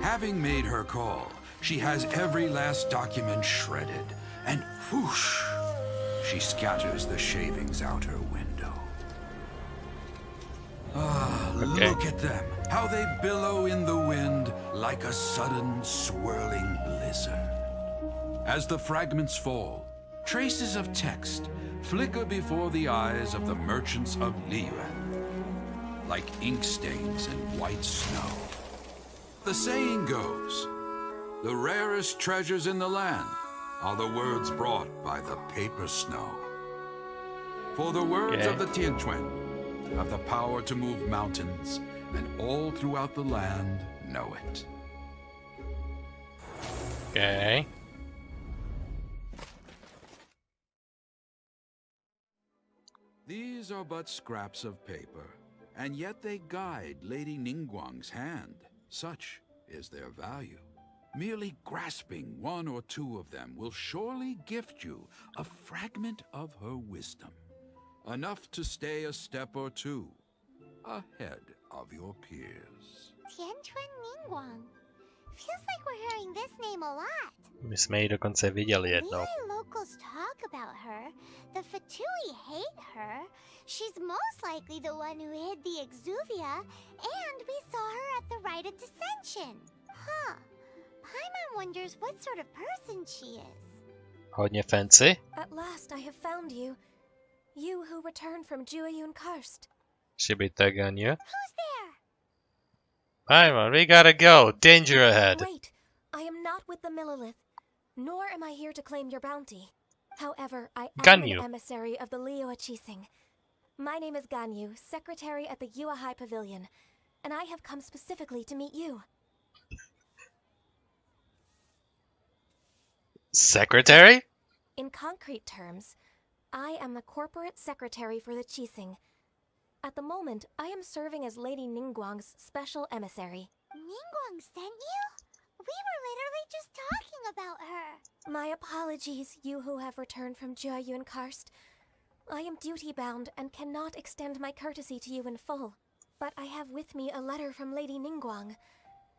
Having made her call, she has every last document shredded, and whoosh, she scatters the shavings out her window. Ah, look at them, how they billow in the wind like a sudden swirling blizzard. As the fragments fall, traces of text flicker before the eyes of the merchants of Liyue, like ink stains in white snow. The saying goes, the rarest treasures in the land are the words brought by the paper snow. For the words of the Tianquan have the power to move mountains, and all throughout the land know it. Okay. These are but scraps of paper, and yet they guide Lady Ningguang's hand. Such is their value. Merely grasping one or two of them will surely gift you a fragment of her wisdom, enough to stay a step or two ahead of your peers. Tianquan Ningguang. Feels like we're hearing this name a lot. My jsme ji dokonce viděli jednou. Liyue locals talk about her. The Fatui hate her. She's most likely the one who hid the Exuvia, and we saw her at the rite of dissension. Huh. Paimon wonders what sort of person she is. Hodně fancy. At last I have found you. You who returned from Jueyun Karst. Should be tagging you. Who's there? Paimon, we gotta go. Danger ahead. Wait, I am not with the Monoliths, nor am I here to claim your bounty. However, I am an emissary of the Liyue Archon. My name is Ganyu, secretary at the Yue High Pavilion, and I have come specifically to meet you. Secretary? In concrete terms, I am the corporate secretary for the Qixing. At the moment, I am serving as Lady Ningguang's special emissary. Ningguang sent you? We were literally just talking about her. My apologies, you who have returned from Jueyun Karst. I am duty-bound and cannot extend my courtesy to you in full. But I have with me a letter from Lady Ningguang.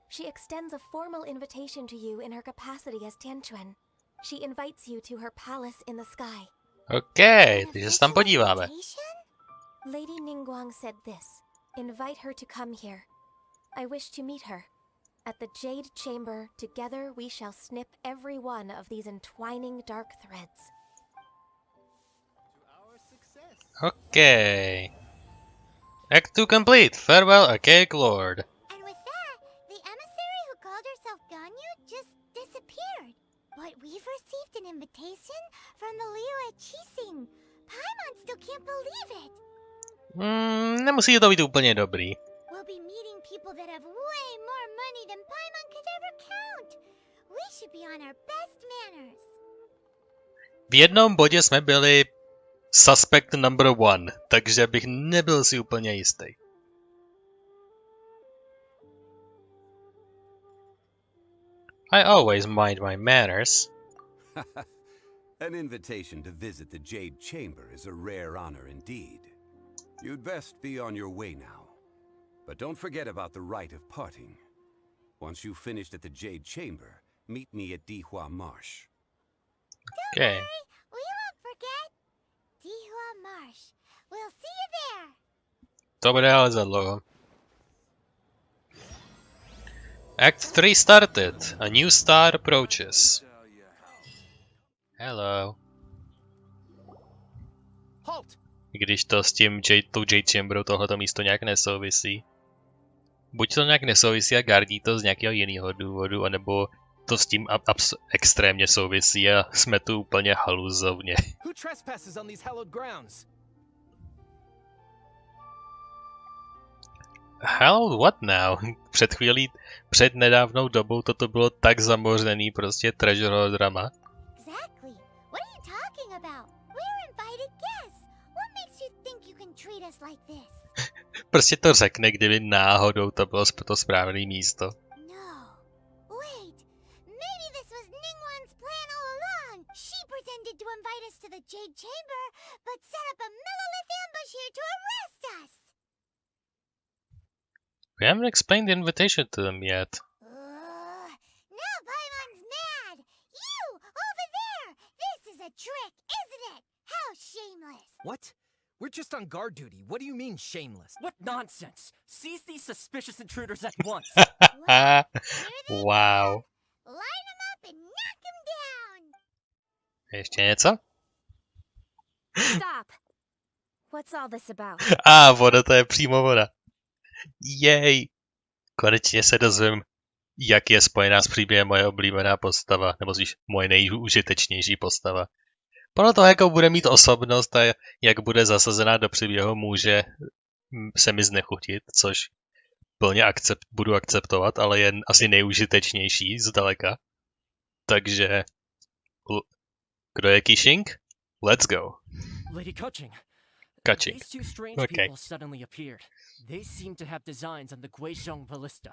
She extends a formal invitation to you in her capacity as Tianquan. She invites you to her palace in the sky. Okay, takže se tam podíváme. Lady Ningguang said this. Invite her to come here. I wish to meet her. At the Jade Chamber, together we shall snip every one of these entwining dark threads. Okay. Act 2 complete. Farewell, Archaic Lord. And with that, the emissary who called herself Ganyu just disappeared. But we've received an invitation from the Liyue Archon. Paimon still can't believe it. Nemusí to být úplně dobrý. We'll be meeting people that have way more money than Paimon could ever count. We should be on our best manners. V jednom bodě jsme byli suspect number 1, takže bych nebyl si úplně jistý. I always mind my manners. An invitation to visit the Jade Chamber is a rare honor indeed. You'd best be on your way now. But don't forget about the rite of parting. Once you've finished at the Jade Chamber, meet me at Dihua Marsh. Okay. We won't forget. Dihua Marsh. We'll see you there. To bude ale za dlouho. Act 3 started. A new star approaches. Hello. Halt! I když to s tím Jade Chamberou tohleto místo nějak nesouvisí. Buď to nějak nesouvisí a gardí to z nějakého jiného důvodu, anebo to s tím extrémně souvisí a jsme tu úplně haluzovně. Who trespasses on these hallowed grounds? Hallowed what now? Před nedávnou dobou toto bylo tak zamořený prostě treasure drama. Exactly. What are you talking about? We're invited guests. What makes you think you can treat us like this? Prostě to řekne, kdyby náhodou to bylo to správné místo. No. Wait. Maybe this was Ningguang's plan all along. She pretended to invite us to the Jade Chamber, but set up a Monolith ambush here to arrest us. We haven't explained the invitation to them yet. Now Paimon's mad. You, over there. This is a trick, isn't it? How shameless. What? We're just on guard duty. What do you mean, shameless? What nonsense! Seize these suspicious intruders at once! Wow. Line them up and knock them down. Ještě něco? Stop! What's all this about? Voda, to je přímo voda. Jej! Konečně se dozvím, jak je spojená s příběhem moje oblíbená postava, nebo spíš moje nejúžitečnější postava. Podle toho, jakou bude mít osobnost a jak bude zasazená do příběhu, může se mi znechutit, což plně budu akceptovat, ale je asi nejúžitečnější zdaleka. Takže, kdo je Kishing? Let's go. Lady Kuching. Kaching. These two strange Okay. people suddenly appeared. They seem to have designs on the Guizhong Ballista.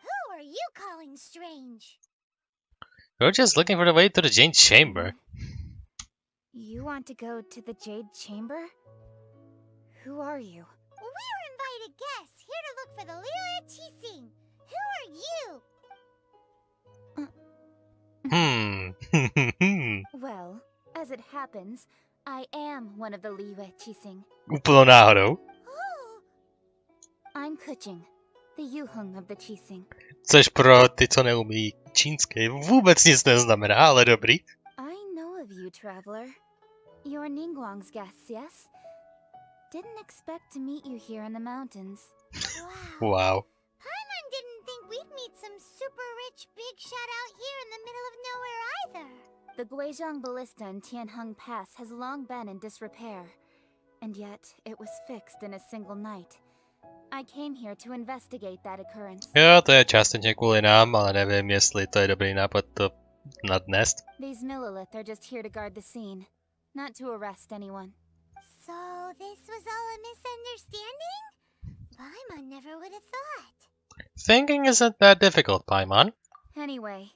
Who are you calling strange? We're just looking for the way to the Jade Chamber. You want to go to the Jade Chamber? Who are you? We're invited guests here to look for the Liyue Archon. Who are you? Well, as it happens, I am one of the Liyue Archon. Úplnou náhodou. I'm Kuching, the Yuheng of the Qixing. Což pro ty, co neumí čínsky, vůbec nic neznamená, ale dobrý. I know of you, traveler. You're Ningguang's guests, yes? Didn't expect to meet you here in the mountains. Wow. Paimon didn't think we'd meet some super rich big shot out here in the middle of nowhere either. The Guizhong Ballista in Tianheng Pass has long been in disrepair, and yet it was fixed in a single night. I came here to investigate that occurrence. Jo, to je částečně kvůli nám, ale nevím, jestli to je dobrý nápad to nadnést. These Monoliths are just here to guard the scene, not to arrest anyone. So this was all a misunderstanding? Paimon never would have thought. Thinking isn't that difficult, Paimon. Anyway,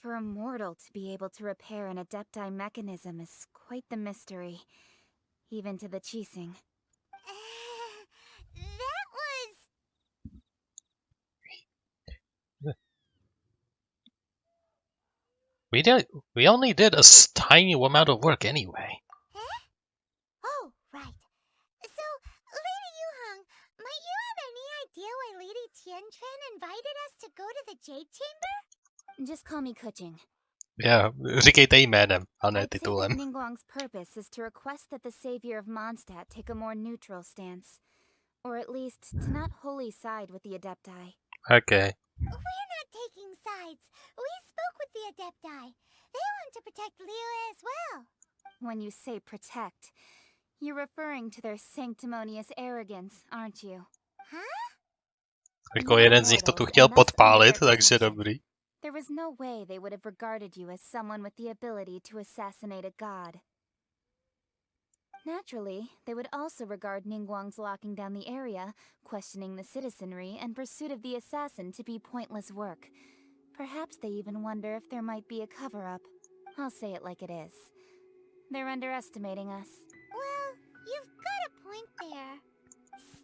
for a mortal to be able to repair an Adepti mechanism is quite the mystery, even to the Qixing. That was... We only did a tiny amount of work anyway. Oh, right. So, Lady Yuheng, might you have any idea why Lady Tianquan invited us to go to the Jade Chamber? Just call me Kuching. Já, říkejte jménem, a ne I take it titulem. Ningguang's purpose is to request that the savior of Mondstadt take a more neutral stance. Or at least, to not wholly side with the Adepti. Okay. We're not taking sides. We spoke with the Adepti. They want to protect Liyue as well. When you say protect, you're referring to their sanctimonious arrogance, aren't you? Huh? Jako jeden z nich to tu chtěl podpálit, takže dobrý. There was no way they would have regarded you as someone with the ability to assassinate a god. Naturally, they would also regard Ningguang's locking down the area, questioning the citizenry, and pursuit of the assassin to be pointless work. Perhaps they even wonder if there might be a cover-up. I'll say it like it is. They're underestimating us. Well, you've got a point there.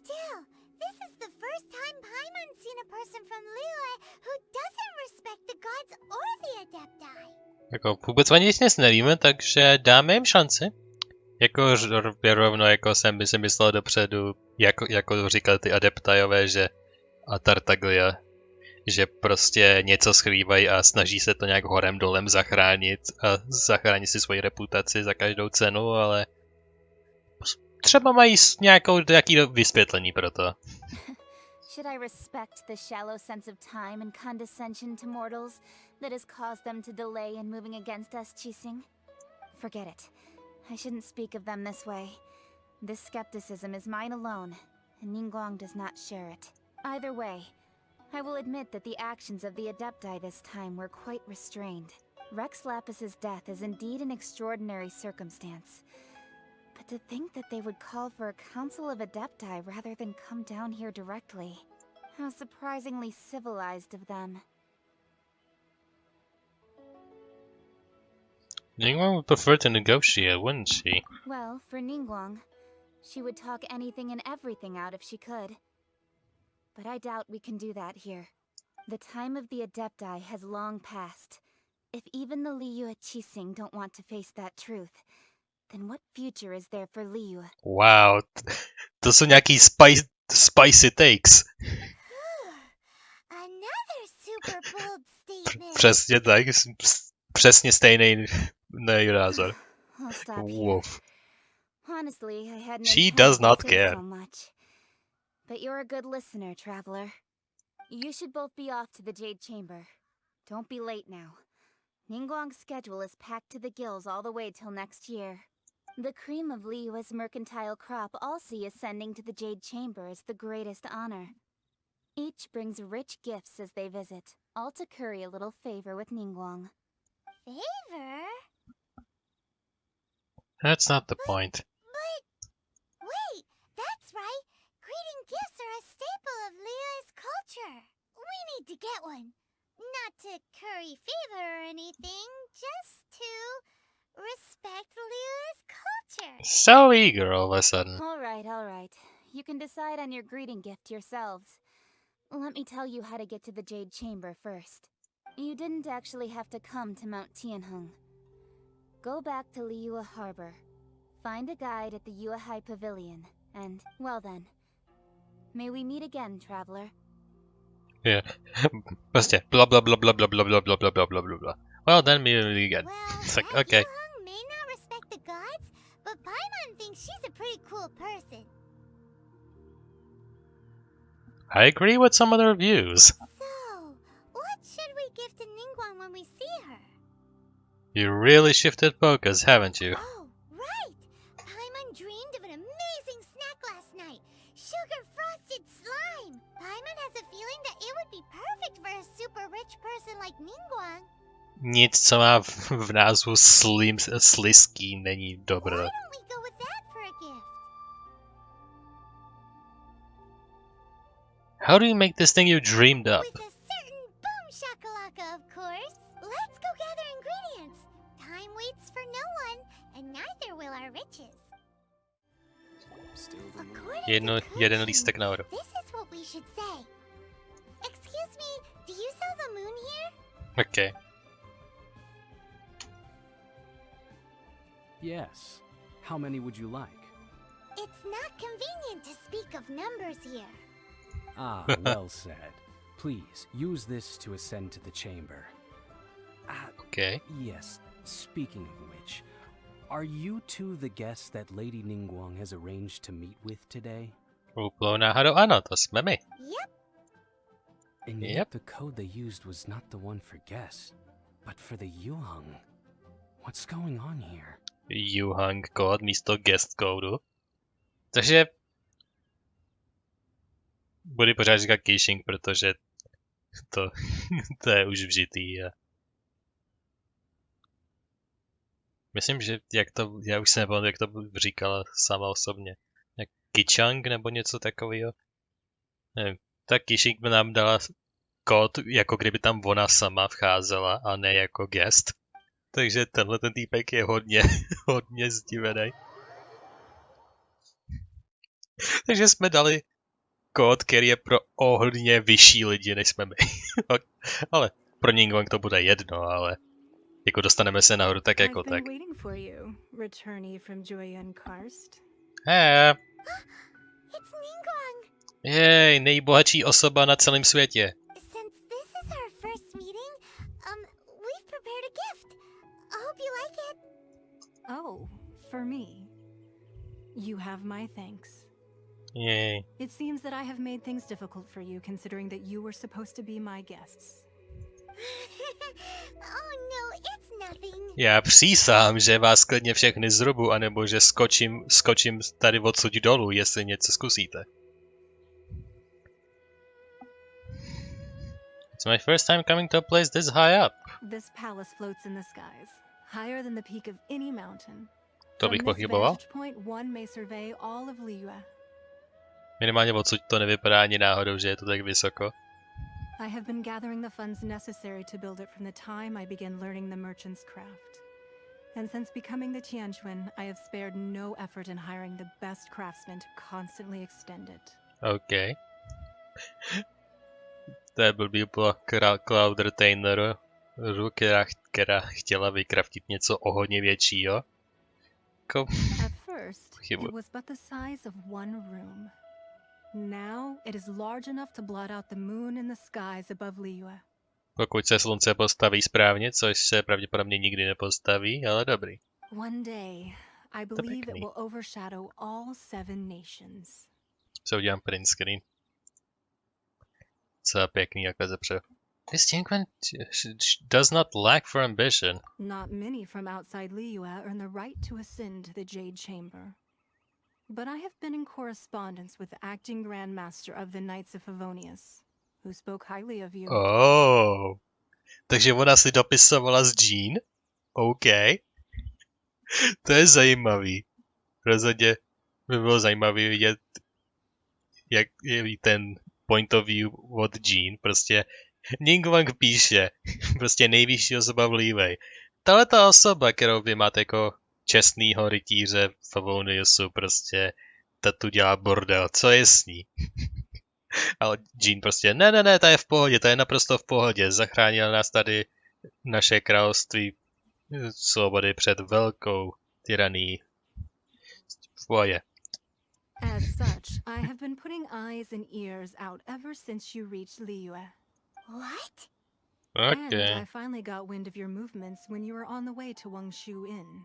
Still, this is the first time Paimon's seen a person from Liyue who doesn't respect the gods or the Adepti. Jako vůbec ani nic nevíme, takže dáme jim šanci. Jako rovno, jako jsem si myslel dopředu, jako říkali ty adeptajové, že a Tartaglia, že prostě něco skrývají a snaží se to nějak horem dolem zachránit a zachránit si svoji reputaci za každou cenu, ale třeba mají nějaký vysvětlení pro to. Should I respect the shallow sense of time and condescension to mortals that has caused them to delay in moving against us, Qixing? Forget it. I shouldn't speak of them this way. This skepticism is mine alone, and Ningguang does not share it. Either way, I will admit that the actions of the Adepti this time were quite restrained. Rex Lapis's death is indeed an extraordinary circumstance. But to think that they would call for a council of Adepti rather than come down here directly. How surprisingly civilized of them. Ningguang would prefer to negotiate, wouldn't she? Well, for Ningguang, she would talk anything and everything out if she could. But I doubt we can do that here. The time of the Adepti has long passed. If even the Liyue Archon don't want to face that truth, then what future is there for Liyue? Wow, to jsou nějaký spicy takes. Another super bold statement. Přesně tak, přesně stejný názor. I'll stop here. Woof. Honestly, I had no She time does to not say care. so much. But you're a good listener, traveler. You should both be off to the Jade Chamber. Don't be late now. Ningguang's schedule is packed to the gills all the way till next year. The cream of Liyue's mercantile crop all see ascending to the Jade Chamber as the greatest honor. Each brings rich gifts as they visit, all to curry a little favor with Ningguang. Favor? That's not the point. Wait, that's right. Greeting gifts are a staple of Liyue's culture. We need to get one. Not to curry favor or anything, just to respect Liyue's culture. So eager all of a sudden. All right. You can decide on your greeting gift yourselves. Let me tell you how to get to the Jade Chamber first. You didn't actually have to come to Mount Tianheng. Go back to Liyue Harbor. Find a guide at the Yuehai Pavilion, and, well then, may we meet again, traveler. Yeah. Prostě blah blah blah blah blah blah blah blah blah blah blah blah blah. Well, then meet again. It's like, okay. Yuehang may not respect the gods, but Paimon thinks she's a pretty cool person. I agree with some of their views. So, what should we give to Ningguang when we see her? You really shifted focus, haven't you? Oh, right! Paimon dreamed of an amazing snack last night. Sugar-frosted slime! Paimon has a feeling that it would be perfect for a super rich person like Ningguang. Nic, co má v názvu sliský, není dobré. Why don't we go with that for a gift? How do you make this thing you dreamed up? With a certain boom shakalaka, of course. Let's go gather ingredients. Time waits for no one, and neither will our riches. Jeden lístek nahoru. This is what we should say. Excuse me, do you sell the moon here? Okay. Yes. How many would you like? It's not convenient to speak of numbers here. Ah, well said. Please, use this to ascend to the chamber. Okay. Yes, speaking of which, are you two the guests that Lady Ningguang has arranged to meet with today? Úplnou náhodou ano, to jsme my. Yep. And yet the code they used was not the one for guests, but for the Yuehang. What's going on here? Yuehang kód místo guest kódu. Takže budu pořád říkat caching, protože to je už vžitý. Myslím, že já už se nepamatuji, jak to říkala sama osobně. Jak Kichang nebo něco takového. Nevím, ta caching by nám dala kód, jako kdyby tam ona sama vcházela a ne jako guest. Takže tenhle ten týpek je hodně zdivený. Takže jsme dali kód, který je pro hodně vyšší lidi, než jsme my. Ale pro Ningguang to bude jedno, ale jako dostaneme se nahoru tak jako tak. Jej, nejbohatší osoba na celém světě. Oh, for me. You have my thanks. Yay. It seems that I have made things difficult for you, considering that you were supposed to be my guests. Oh no, it's nothing. Já přísahám, že vás klidně všechny zrubu, anebo že skočím tady odsud dolů, jestli něco zkusíte. It's my first time coming to a place this high up. This palace floats in the skies, higher than the peak of any mountain. To bych pochyboval. Minimálně odsud to nevypadá ani náhodou, že je to tak vysoko. I have been gathering the funds necessary to build it from the time I began learning the merchant's craft. And since becoming the Tianquan, I have spared no effort in hiring the best craftsmen to constantly extend it. OK. To je blbý po Cloud Retaineru, která chtěla vykraftit něco o hodně většího. At first, it was but the size of one room. Now it is large enough to blot out the moon in the skies above Liyue. Pokud se slunce postaví správně, což se pravděpodobně nikdy nepostaví, ale dobrý. One day, I believe it will overshadow all 7 nations. Co udělám print screen. Co pěkný, jak zepře. This Tianquan does not lack for ambition. Not many from outside Liyue earn the right to ascend the Jade Chamber. But I have been in correspondence with the acting Grand Master of the Knights of Favonius, who spoke highly of you. Oh, takže ona si dopisovala s Jean? OK. To je zajímavý. Rozhodně by bylo zajímavý vidět, jak je ten point of view od Jean. Prostě Ningguang píše, prostě nejvyšší osoba v Liyue. Tahle ta osoba, kterou vy máte jako čestnýho rytíře v Favoniusu, prostě ta tu dělá bordel, co je s ní? Ale Jean prostě, ne, ta je v pohodě, ta je naprosto v pohodě, zachránila nás tady naše království svobody před velkou tyranií. V pohodě. As such, I have been putting eyes and ears out ever since you reached Liyue. What? Okay. And I finally got wind of your movements when you were on the way to Wangshu Inn.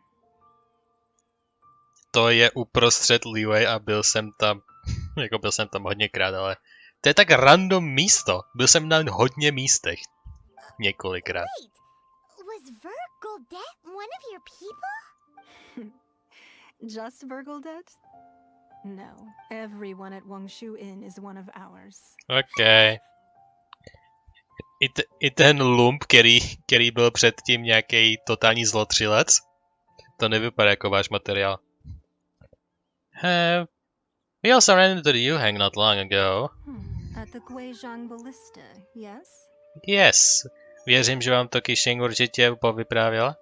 To je uprostřed Liyue a byl jsem tam hodněkrát, ale to je tak random místo. Byl jsem na hodně místech. Několikrát. Wait, was Vergoldet one of your people? Just Vergoldet? No, everyone at Wangshu Inn is one of ours. OK. I ten lump, který byl předtím nějaký totální zlotřilec, to nevypadá jako váš materiál. We also ran into the Yuhang not long ago. At the Guizhang Ballista, yes? Yes. Věřím, že vám to Qixing určitě povyprávěla.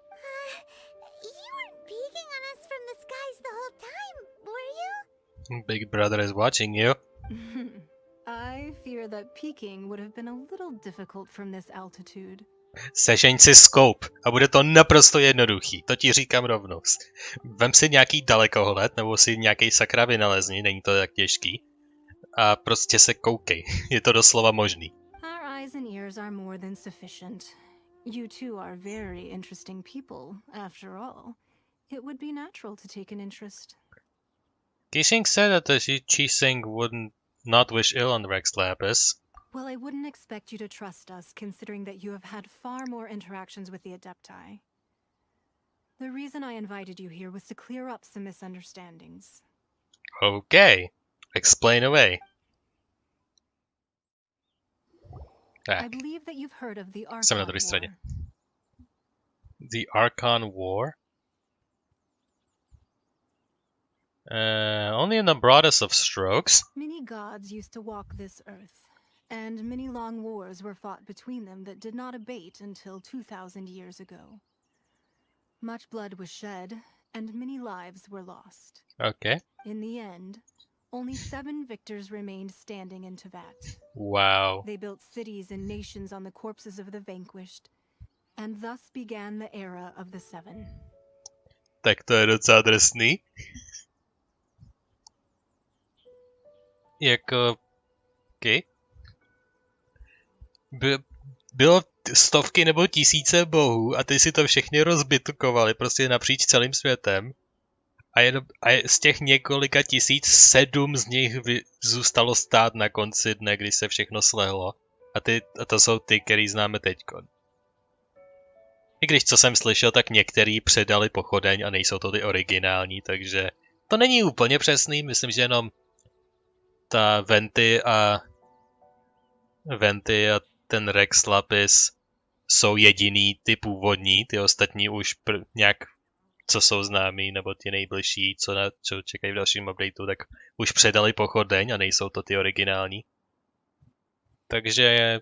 You weren't peeking on us from the skies the whole time, were you? Big brother is watching you. I fear that peeking would have been a little difficult from this altitude. Sežeň si scope a bude to naprosto jednoduchý, to ti říkám rovnou. Vem si nějaký dalekohled nebo si nějaký sakra vynalezni, není to tak těžký. A prostě se koukej, je to doslova možný. Our eyes and ears are more than sufficient. You two are very interesting people, after all. It would be natural to take an interest. Qixing said that Qixing wouldn't not wish ill on Rex Lapis. Well, I wouldn't expect you to trust us, considering that you have had far more interactions with the Adepti. The reason I invited you here was to clear up some misunderstandings. Okay. Explain away. I believe that you've heard of the Jsem na Archon druhé straně. War. The Archon War? Only in the broadest of strokes. Many gods used to walk this earth, and many long wars were fought between them that did not abate until 2,000 years ago. Much blood was shed, and many lives were lost. Okay. In the end, only 7 victors remained standing in Teyvat. Wow. They built cities and nations on the corpses of the vanquished, and thus began the era of the 7. Tak to je docela drsný. Jako... Okay. Bylo stovky nebo tisíce bohů a ty si to všechny rozbitkovali prostě napříč celým světem. A z těch několika tisíc 7 z nich zůstalo stát na konci dne, kdy se všechno slehlo. A to jsou ty, který známe teďko. I když co jsem slyšel, tak některý předali pochodeň a nejsou to ty originální, takže to není úplně přesný, myslím, že jenom ta Venti a ten Rex Lapis jsou jediný ty původní, ty ostatní už nějak, co jsou známí, nebo ty nejbližší, co čekají v dalším updateu, tak už předali pochodeň a nejsou to ty originální. Takže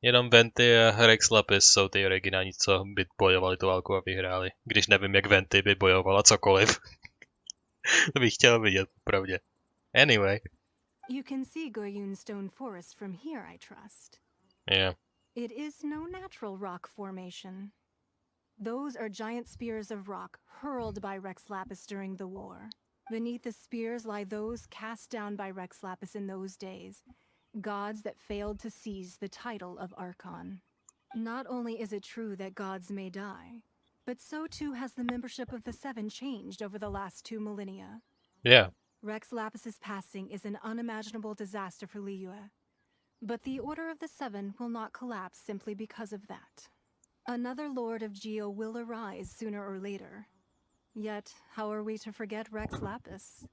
Jenom Venty a Rex Lapis jsou ty originální, co by bojovali tu válku a vyhráli. Když nevím, jak Venty by bojovala cokoliv. To bych chtěl vidět, pravdě. Anyway. You can see Goyun Stone Forest from here, I trust. Yeah. It is no natural rock formation. Those are giant spears of rock hurled by Rex Lapis during the war. Beneath the spears lie those cast down by Rex Lapis in those days, gods that failed to seize the title of Archon. Not only is it true that gods may die, but so too has the membership of the Seven changed over the last 2 millennia. Yeah. Rex Lapis's passing is an unimaginable disaster for Liyue, but the Order of the Seven will not collapse simply because of that. Another Lord of Geo will arise sooner or later. Yet, how are we to forget Rex Lapis?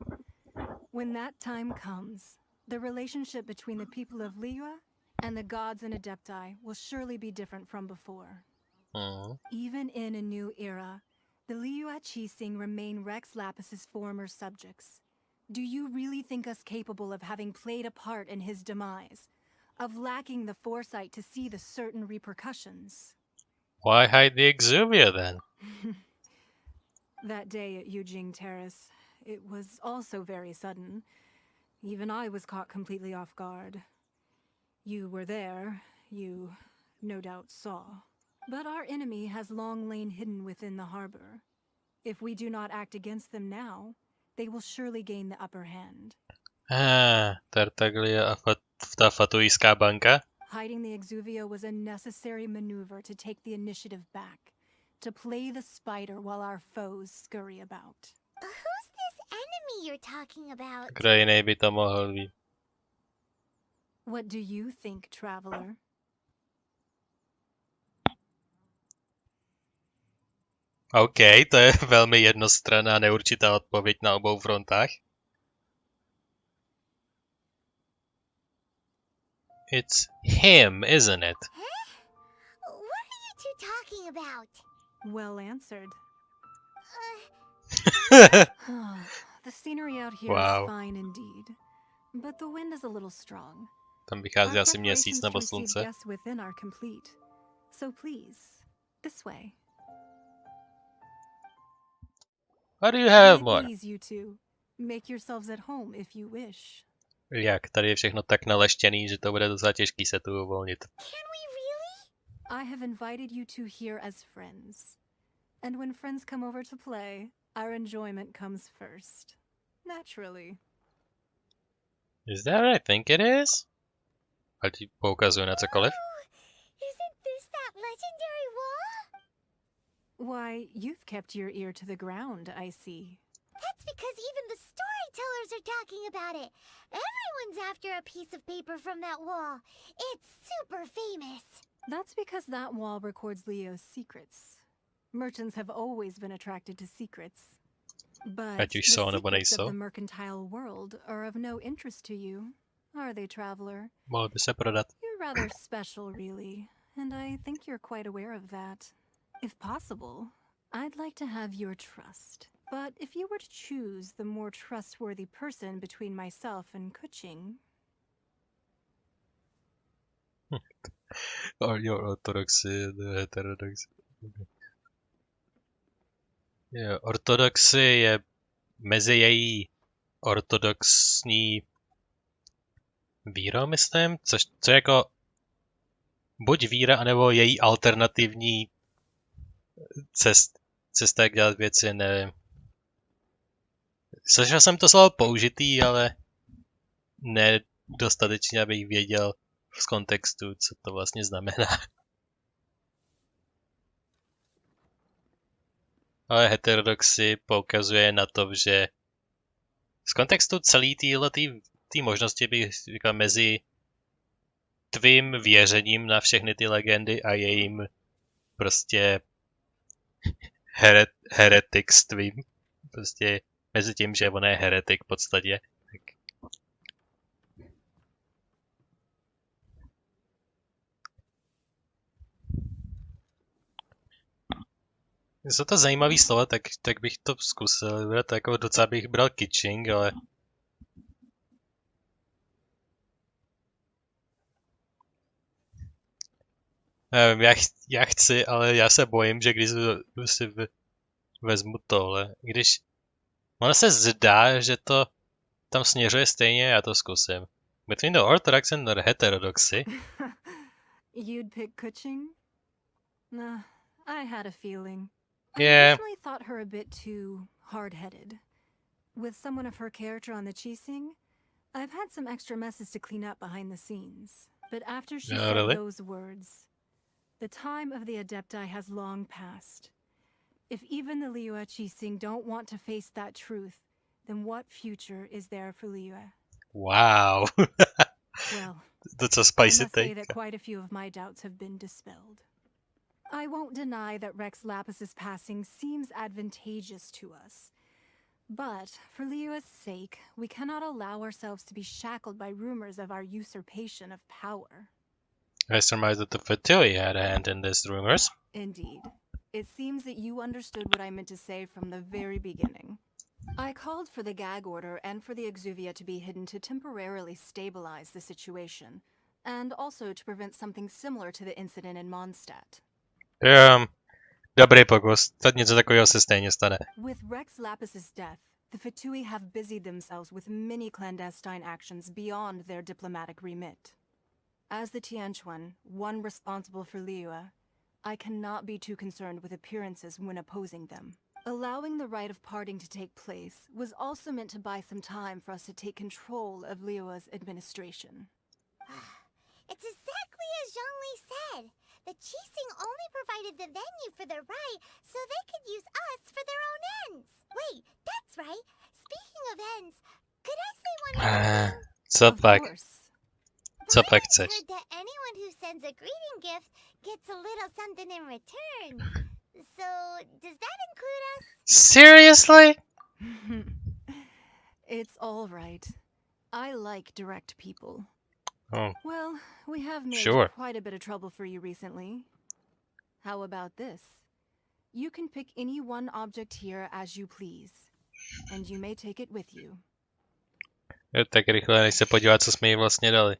When that time comes, the relationship between the people of Liyue and the gods and Adepti will surely be different from before. Even in a new era, the Liyue Qixing remain Rex Lapis's former subjects. Do you really think us capable of having played a part in his demise? Of lacking the foresight to see the certain repercussions? Why hide the Exuvia then? That day at Yujing Terrace, it was also very sudden. Even I was caught completely off guard. You were there, you no doubt saw. But our enemy has long lain hidden within the harbor. If we do not act against them now, they will surely gain the upper hand. Tartaglia a ta fatuíská banka? Hiding the Exuvia was a necessary maneuver to take the initiative back, to play the spider while our foes scurry about. Who's this enemy you're talking about? Kdo jiný by to mohl být? What do you think, traveler? OK, to je velmi jednostranná neurčitá odpověď na obou frontách. It's him, isn't it? Huh? What are you two talking about? Well answered. Uh, The scenery out here Wow. is fine indeed, but the wind is a little strong. Tam vychází Our asi měsíc preparations nebo to receive slunce. guests within are complete. So please, this way. What do you have May more? it ease you two. Make yourselves at home if you wish. Jak, tady je všechno tak naleštěný, že to bude docela těžký se tu uvolnit. I have invited you two here as friends. And when friends come over to play, our enjoyment comes first. Naturally. Is that what I think it is? Ať ti poukazuju na cokoliv. Isn't this that legendary wall? Why, you've kept your ear to the ground, I see. That's because even the storytellers are talking about it. Everyone's after a piece of paper from that wall. It's super famous. That's because that wall records Leo's secrets. Merchants have always been attracted to secrets. But Ať the už jsou nebo secrets of nejsou. the mercantile world are of no interest to you, are they, traveler? Mohl by se prodat. You're rather special, really, and I think you're quite aware of that. If possible, I'd like to have your trust. But if you were to choose the more trustworthy person between myself and Kuching... Or your orthodoxy, the heterodoxy. Jo, ortodoxy je mezi její ortodoxní vírou, myslím, co jako buď víra, anebo její alternativní cesta, jak dělat věci, nevím. Slyšel jsem to slovo použitý, ale ne dostatečně, abych věděl z kontextu, co to vlastně znamená. Ale heterodoxy poukazuje na to, že z kontextu celý té možnosti bych říkal mezi tvým věřením na všechny ty legendy a jejím prostě heretikstvím. Prostě mezi tím, že on je heretik v podstatě. Tak. Jsou to zajímavý slova, tak bych to zkusil. To jako docela bych bral kitching, ale... Nevím, já chci, ale já se bojím, že když si vezmu tohle, když ono se zdá, že to tam směřuje stejně, já to zkusím. Between the orthodox and the heterodoxy. You'd pick Kuching? Nah, I had a feeling. Yeah. I originally thought her a bit too hard-headed. With someone of her character on the Qixing, I've had some extra messes to clean up behind the scenes. But after she said really? those words, the time of the Adepti has long passed. If even the Liyue Qixing don't want to face that truth, then what future is there for Liyue? Wow. Well, That's a I spicy must say thing. that quite a few of my doubts have been dispelled. I won't deny that Rex Lapis's passing seems advantageous to us. But, for Liyue's sake, we cannot allow ourselves to be shackled by rumors of our usurpation of power. I surmise that the Fatui had a hand in these rumors. Indeed. It seems that you understood what I meant to say from the very beginning. I called for the gag order and for the Exuvia to be hidden to temporarily stabilize the situation, and also to prevent something similar to the incident in Mondstadt. Dobrý pokus. Teď něco takového se stejně stane. With Rex Lapis's death, the Fatui have busied themselves with many clandestine actions beyond their diplomatic remit. As the Tianquan, one responsible for Liyue, I cannot be too concerned with appearances when opposing them. Allowing the rite of parting to take place was also meant to buy some time for us to take control of Liyue's administration. It's exactly as Zhongli said. The Qixing only provided the venue for their rite so they could use us for their own ends. Wait, that's right. Speaking of ends, could I say one more thing? Co pak? Co pak I chceš? heard that anyone who sends a greeting gift gets a little something in return. So, does that include us? Seriously? It's all right. I like direct people. Oh. Well, we have made Sure. quite a bit of trouble for you recently. How about this? You can pick any one object here as you please, and you may take it with you. Tak rychle, než se podívat, co jsme jí vlastně dali.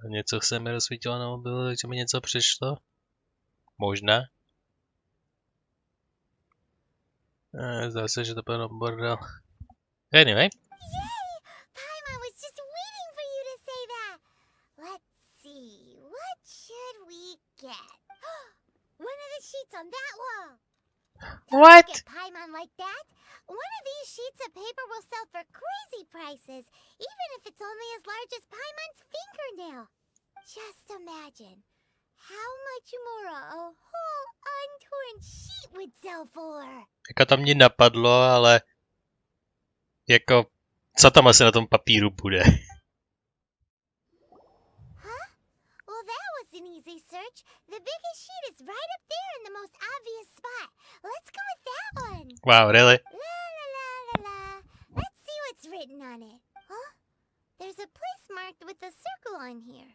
Něco se mi rozsvítilo na mobilu, že mi něco přišlo? Možná. Zdá se, že to byl jenom bordel. Anyway. Paimon was just waiting for you to say that. Let's see, what should we get? One of the sheets on that wall. What? Don't get Paimon like that. One of these sheets of paper will sell for crazy prices, even if it's only as large as Paimon's fingernail. Just imagine how much more a whole untorn sheet would sell for. Jako to mě napadlo, ale jako co tam asi na tom papíru bude? Well, that was an easy search. The biggest sheet is right up there in the most obvious spot. Let's go with that one. Wow, really? La la la la la. Let's see what's written on it. Huh? There's a place marked with a circle on here.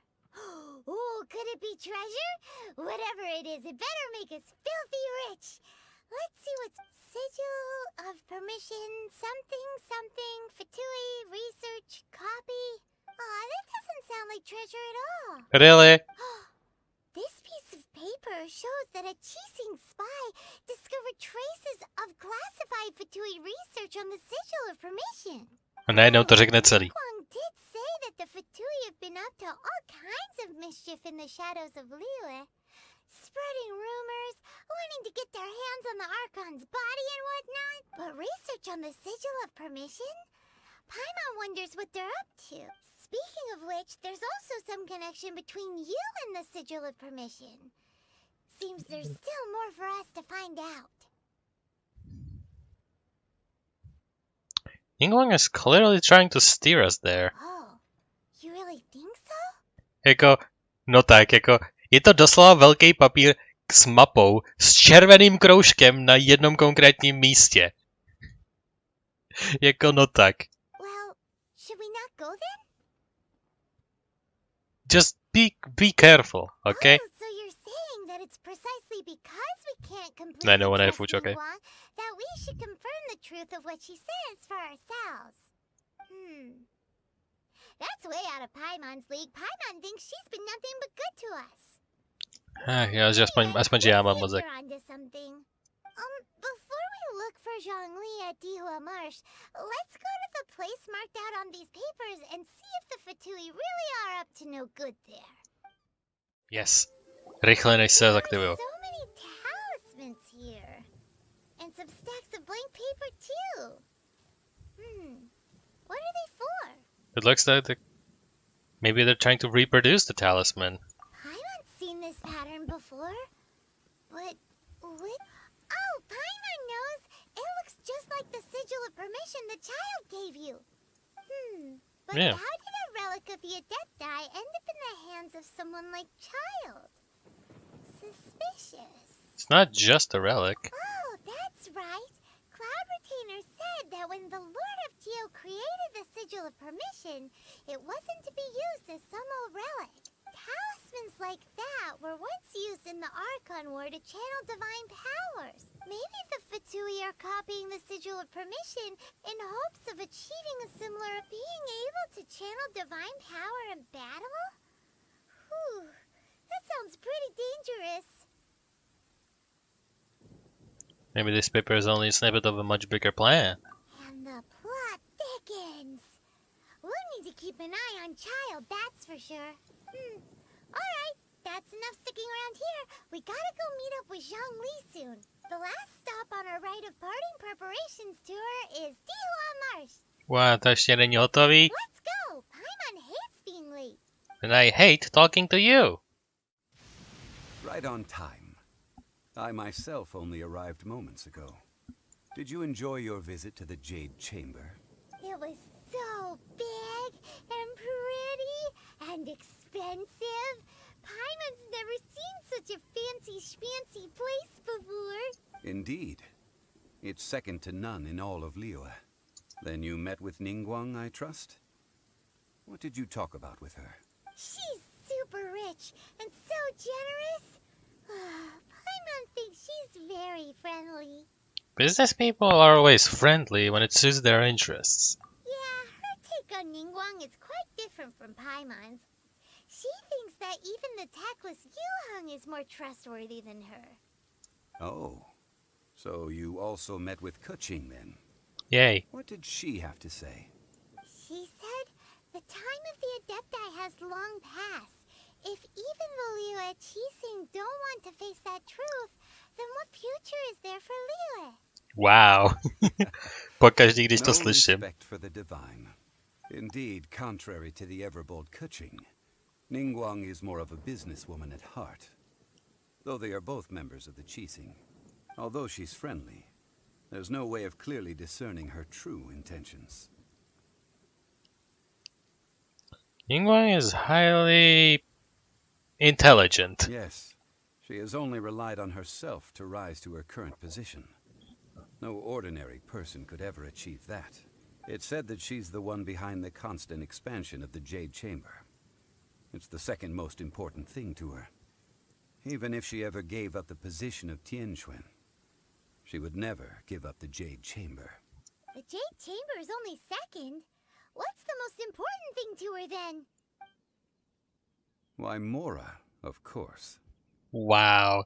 Oh, could it be treasure? Whatever it is, it better make us filthy rich. Let's see what's sigil of permission, something, something, Fatui, research, copy. Aw, that doesn't sound like treasure at all. Really? This piece of paper shows that a Qixing spy discovered traces of classified Fatui research on the sigil of permission. A najednou to řekne celý. Ningguang did say that the Fatui have been up to all kinds of mischief in the shadows of Liyue, spreading rumors, wanting to get their hands on the Archon's body and whatnot. But research on the sigil of permission? Paimon wonders what they're up to. Speaking of which, there's also some connection between you and the sigil of permission. Seems there's still more for us to find out. Ningguang is clearly trying to steer us there. Oh, you really think so? Jako, no tak, jako, je to doslova velký papír s mapou, s červeným kroužkem na jednom konkrétním místě. Jako, no tak. Well, should we not go then? Just be careful, okay? Oh, so you're saying that it's precisely because we can't completely Ne, no, ona je trust fuč, okay. Ningguang that we should confirm the truth of what she says for ourselves. That's way out of Paimon's league. Paimon thinks she's been nothing but good to us. Já, že aspoň že já mám mozek. You're onto something. Before we look for Zhongli at Dihua Marsh, let's go to the place marked out on these papers and see if the Fatui really are up to no good there. Yes. Rychle, než se zaktivují. So many talismans here. And some stacks of blank paper too. What are they for? It looks like maybe they're trying to reproduce the talisman. Paimon's seen this pattern before. But what? Oh, Paimon knows. It looks just like the sigil of permission the child gave you. But Yeah. how did a relic of the Adepti end up in the hands of someone like Child? Suspicious. It's not just a relic. Oh, that's right. Cloud Retainer said that when the Lord of Geo created the Sigil of Permission, it wasn't to be used as some old relic. Talismans like that were once used in the Archon War to channel divine powers. Maybe the Fatui are copying the Sigil of Permission in hopes of achieving a similar being able to channel divine power in battle? Whew, that sounds pretty dangerous. Maybe this paper is only a snippet of a much bigger plan. And the plot thickens. We'll need to keep an eye on Child, that's for sure. Alright, that's enough sticking around here. We gotta go meet up with Zhongli soon. The last stop on our rite of parting preparations tour is Dihua Marsh. Wow, to ještě není hotový. Let's go! Paimon hates being late. And I hate talking to you. Right on time. I myself only arrived moments ago. Did you enjoy your visit to the Jade Chamber? It was so big and pretty and expensive. Paimon's never seen such a fancy schmancy place before. Indeed. It's second to none in all of Liyue. Then you met with Ningguang, I trust? What did you talk about with her? She's super rich and so generous. Paimon thinks she's very friendly. Business people are always friendly when it suits their interests. Yeah, her take on Ningguang is quite different from Paimon's. She thinks that even the tactless Yuheng is more trustworthy than her. Oh. So you also met with Keqing then? Yay. What did she have to say? She said the time of the Adepti has long passed. If even the Liyue Qixing don't want to face that truth, then what future is there for Liyue? Wow. Pokaždý, když to No slyším. respect for the divine. Indeed, contrary to the ever-bold Keqing, Ningguang is more of a businesswoman at heart. Though they are both members of the Qixing, although she's friendly, there's no way of clearly discerning her true intentions. Ningguang is highly intelligent. Yes, she has only relied on herself to rise to her current position. No ordinary person could ever achieve that. It's said that she's the one behind the constant expansion of the Jade Chamber. It's the second most important thing to her. Even if she ever gave up the position of Tianquan, she would never give up the Jade Chamber. The Jade Chamber is only second. What's the most important thing to her then? Why, Mora, of course. Wow.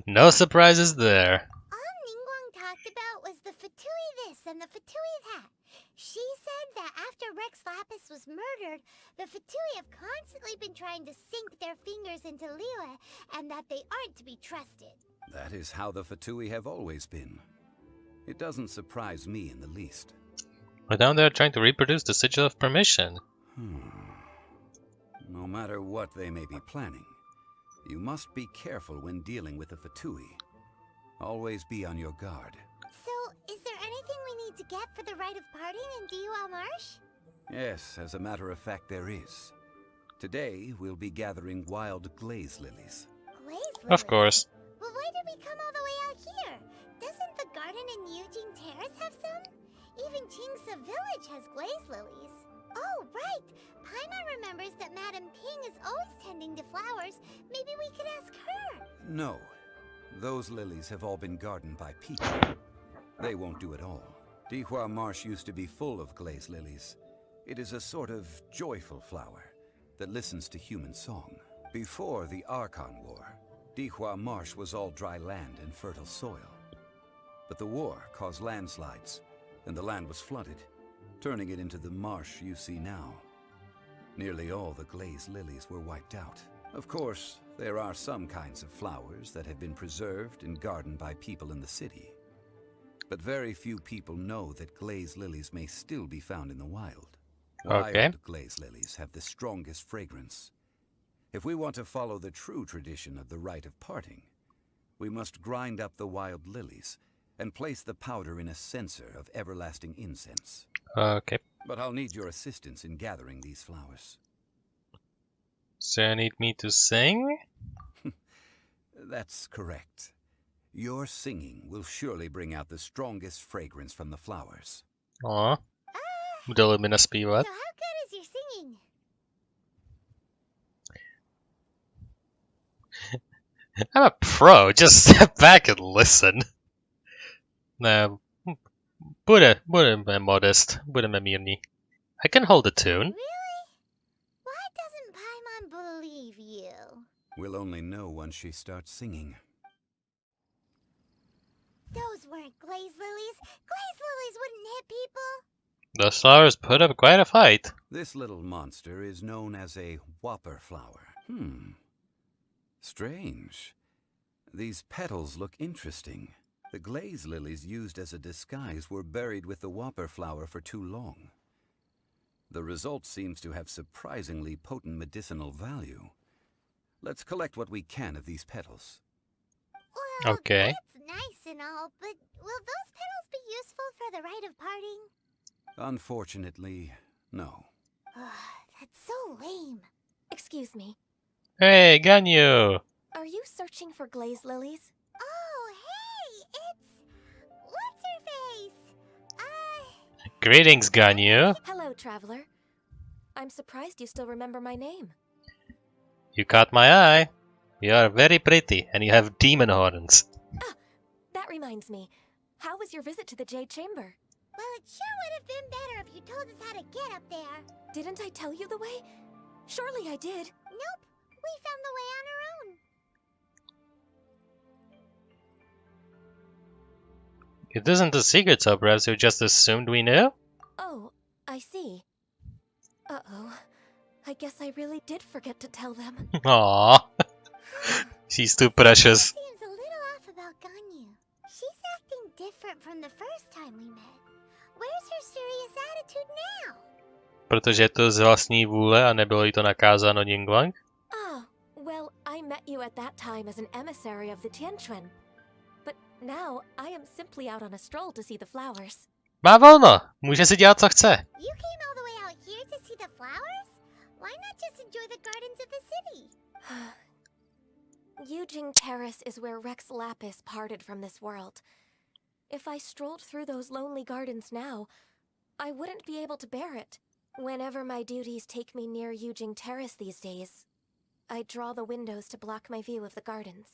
No surprises there. All Ningguang talked about was the Fatui this and the Fatui that. She said that after Rex Lapis was murdered, the Fatui have constantly been trying to sink their fingers into Liyue, and that they aren't to be trusted. That is how the Fatui have always been. It doesn't surprise me in the least. But now they're trying to reproduce the Sigil of Permission. No matter what they may be planning, you must be careful when dealing with the Fatui. Always be on your guard. So, is there anything we need to get for the rite of parting in Dihua Marsh? Yes, as a matter of fact, there is. Today, we'll be gathering wild glaze lilies. Glaze lilies? Of course. Well, why did we come all the way out here? Doesn't the garden in Yujing Terrace have some? Even Qingsa Village has glaze lilies. Oh, right! Paimon remembers that Madame Ping is always tending to flowers. Maybe we could ask her. No. Those lilies have all been gardened by people. They won't do it all. Dihua Marsh used to be full of glaze lilies. It is a sort of joyful flower that listens to human song. Before the Archon War, Dihua Marsh was all dry land and fertile soil. But the war caused landslides, and the land was flooded, turning it into the marsh you see now. Nearly all the glazed lilies were wiped out. Of course, there are some kinds of flowers that have been preserved and gardened by people in the city. But very few people know that glazed lilies may still be found in the wild. Wild glazed lilies have the strongest fragrance. If we want to follow the true tradition of the rite of parting, we must grind up the wild lilies and place the powder in a censer of everlasting incense. Okay. But I'll need your assistance in gathering these flowers. So you need me to sing? That's correct. Your singing will surely bring out the strongest fragrance from the flowers. Aw. Bude Lumina zpívat? So how good is your singing? I'm a pro. Just step back and listen. No. Budeme modest. Budeme mírní. I can hold a tune. Really? Why doesn't Paimon believe you? We'll only know once she starts singing. Those weren't glazed lilies. Glazed lilies wouldn't hit people. The flowers put up quite a fight. This little monster is known as a whopper flower. Strange. These petals look interesting. The glazed lilies used as a disguise were buried with the whopper flower for too long. The result seems to have surprisingly potent medicinal value. Let's collect what we can of these petals. Well, okay. That's nice and all, but will those petals be useful for the rite of parting? Unfortunately, no. That's so lame. Excuse me. Hey, Ganyu! Are you searching for glazed lilies? Oh, hey, it's... What's her face? Greetings, Ganyu. Hello, traveler. I'm surprised you still remember my name. You caught my eye. You are very pretty, and you have demon horns. Ah, that reminds me. How was your visit to the Jade Chamber? Well, it sure would have been better if you told us how to get up there. Didn't I tell you the way? Surely I did. Nope, we found the way on our own. It isn't a secret, so perhaps you just assumed we knew? Oh, I see. Uh-oh. I guess I really did forget to tell them. Aww. She's too precious. Seems a little off about Ganyu. She's acting different from the first time we met. Where's her serious attitude now? Protože je to z vlastní vůle a nebylo jí to nakázáno Ningguang? Ah, well, I met you at that time as an emissary of the Tianquan. But now I am simply out on a stroll to see the flowers. Má volno, může si dělat, co chce. You came all the way out here to see the flowers? Why not just enjoy the gardens of the city? Yujing Terrace is where Rex Lapis parted from this world. If I strolled through those lonely gardens now, I wouldn't be able to bear it. Whenever my duties take me near Yujing Terrace these days, I draw the windows to block my view of the gardens.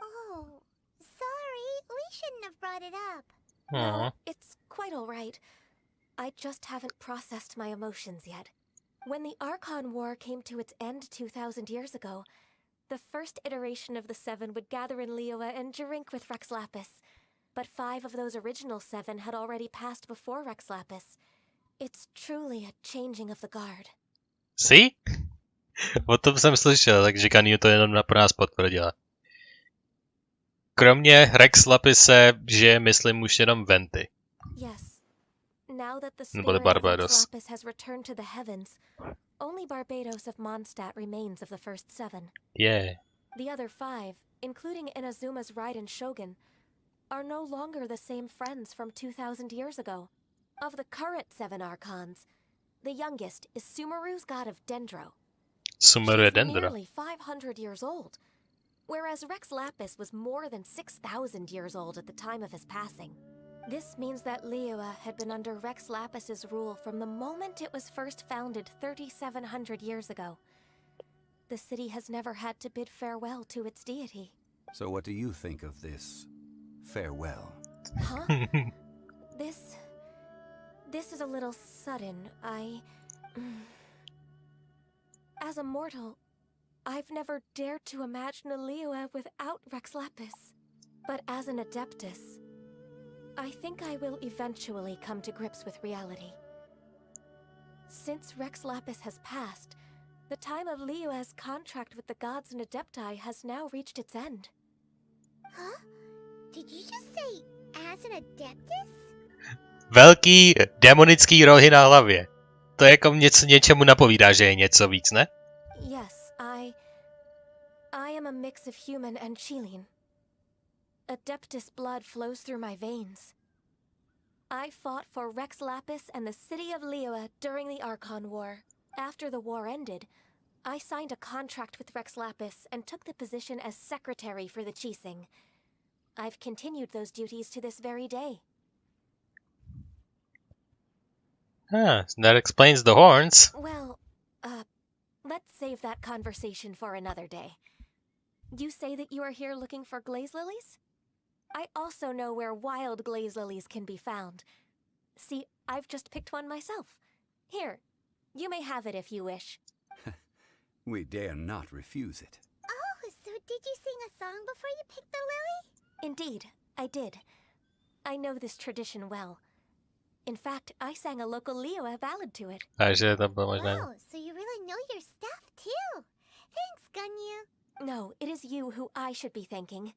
Oh, sorry, we shouldn't have brought it up. No, it's quite all right. I just haven't processed my emotions yet. When the Archon War came to its end 2,000 years ago, the first iteration of the Seven would gather in Liyue and drink with Rex Lapis. But 5 of those original 7 had already passed before Rex Lapis. It's truly a changing of the guard. See? O tom jsem slyšel, takže Ganyu to jenom pro nás potvrdila. Kromě Rex Lapise žije, myslím, už jenom Venty. Yes. Now that the Nebo spirit of Barbados. Rex Lapis has returned to the heavens, only Barbados of Mondstadt remains of the first 7. Yeah. The other 5, including Inazuma's Raiden Shogun, are no longer the same friends from 2,000 years ago. Of the current 7 Archons, the youngest is Sumeru's god of Dendro. Sumeru She's Dendro. nearly 500 years old, whereas Rex Lapis was more than 6,000 years old at the time of his passing. This means that Liyue had been under Rex Lapis's rule from the moment it was first founded 3,700 years ago. The city has never had to bid farewell to its deity. So what do you think of this farewell? Huh? This is a little sudden. As a mortal, I've never dared to imagine a Liyue without Rex Lapis. But as an Adeptus, I think I will eventually come to grips with reality. Since Rex Lapis has passed, the time of Liyue's contract with the gods and Adepti has now reached its end. Huh? Did you just say as an Adeptus? Velký demonický rohy na hlavě. To jako něčemu napovídá, že je něco víc, ne? Yes, I am a mix of human and Chilean. Adeptus blood flows through my veins. I fought for Rex Lapis and the city of Liyue during the Archon War. After the war ended, I signed a contract with Rex Lapis and took the position as secretary for the Qixing. I've continued those duties to this very day. That explains the horns. Well, let's save that conversation for another day. You say that you are here looking for glaze lilies? I also know where wild glaze lilies can be found. See, I've just picked one myself. Here, you may have it if you wish. We dare not refuse it. Oh, so did you sing a song before you picked the lily? Indeed, I did. I know this tradition well. In fact, I sang a local Liyue ballad to it. Takže to bylo možné. Wow, so you really know your stuff too. Thanks, Gunyu. No, it is you who I should be thanking.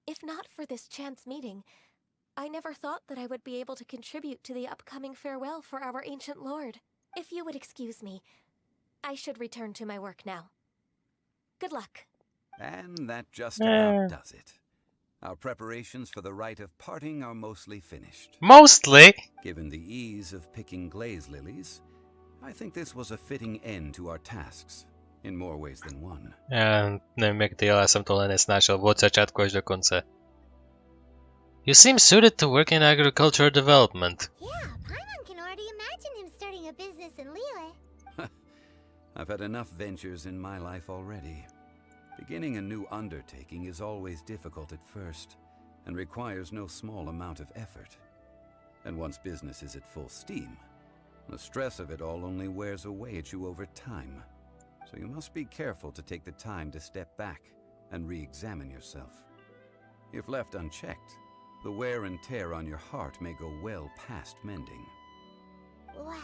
If not for this chance meeting, I never thought that I would be able to contribute to the upcoming farewell for our ancient lord. If you would excuse me, I should return to my work now. Good luck. And that just about does it. Our preparations for the rite of parting are mostly finished. Mostly? Given the ease of picking glaze lilies, I think this was a fitting end to our tasks, in more ways than one. Já nevím jak ty, ale já jsem tohle nesnášel od začátku až do konce. You seem suited to work in agricultural development. Yeah, Paimon can already imagine him starting a business in Liyue. I've had enough ventures in my life already. Beginning a new undertaking is always difficult at first, and requires no small amount of effort. And once business is at full steam, the stress of it all only wears away at you over time. So you must be careful to take the time to step back and re-examine yourself. If left unchecked, the wear and tear on your heart may go well past mending. Wow.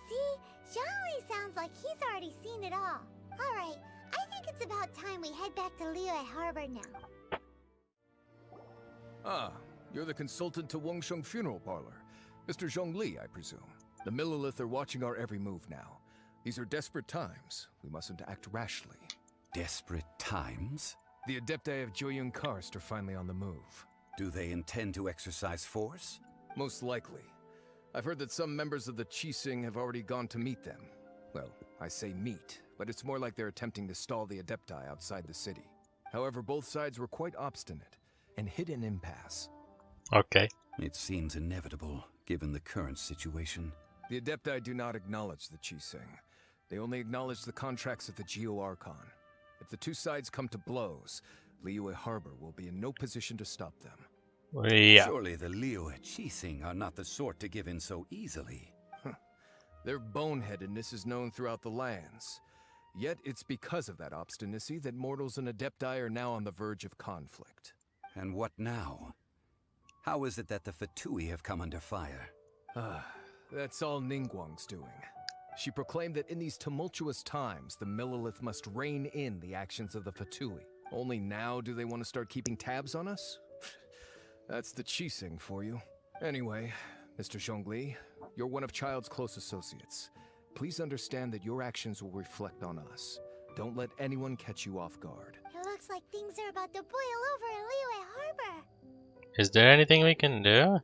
See? Zhongli sounds like he's already seen it all. Alright, I think it's about time we head back to Liyue Harbor now. Ah, you're the consultant to Wangsheng Funeral Parlor. Mr. Zhongli, I presume. The Monoliths are watching our every move now. These are desperate times. We mustn't act rashly. Desperate times? The Adepti of Joyun Karst are finally on the move. Do they intend to exercise force? Most likely. I've heard that some members of the Qixing have already gone to meet them. Well, I say meet, but it's more like they're attempting to stall the Adepti outside the city. However, both sides were quite obstinate and hit an impasse. Okay. It seems inevitable, given the current situation. The Adepti do not acknowledge the Qixing. They only acknowledge the contracts of the Liyue Archon. If the two sides come to blows, Liyue Harbor will be in no position to stop them. Yeah. Surely the Liyue Qixing are not the sort to give in so easily. Their boneheadedness is known throughout the lands. Yet it's because of that obstinacy that mortals and Adepti are now on the verge of conflict. And what now? How is it that the Fatui have come under fire? That's all Ningguang's doing. She proclaimed that in these tumultuous times, the Monolith must rein in the actions of the Fatui. Only now do they want to start keeping tabs on us? That's the Qixing for you. Anyway, Mr. Zhongli, you're one of Child's close associates. Please understand that your actions will reflect on us. Don't let anyone catch you off guard. It looks like things are about to boil over in Liyue Harbor. Is there anything we can do?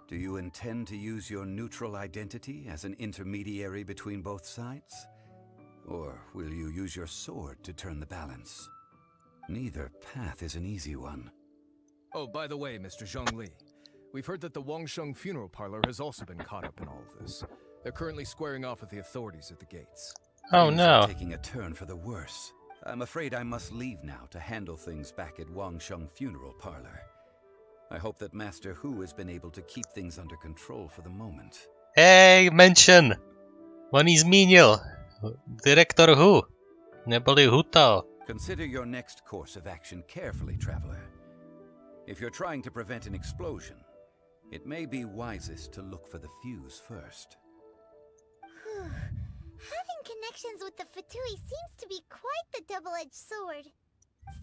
Do you intend to use your neutral identity as an intermediary between both sides? Or will you use your sword to turn the balance? Neither path is an easy one. Oh, by the way, Mr. Zhongli, we've heard that the Wangsheng Funeral Parlor has also been caught up in all of this. They're currently squaring off with the authorities at the gates. Oh Things no. are taking a turn for the worse. I'm afraid I must leave now to handle things back at Wangsheng Funeral Parlor. I hope that Master Hu has been able to keep things under control for the moment. Hey, mention! On jí zmínil. Direktor Hu. Neboli hutal. Consider your next course of action carefully, traveler. If you're trying to prevent an explosion, it may be wisest to look for the fuse first. Having connections with the Fatui seems to be quite the double-edged sword.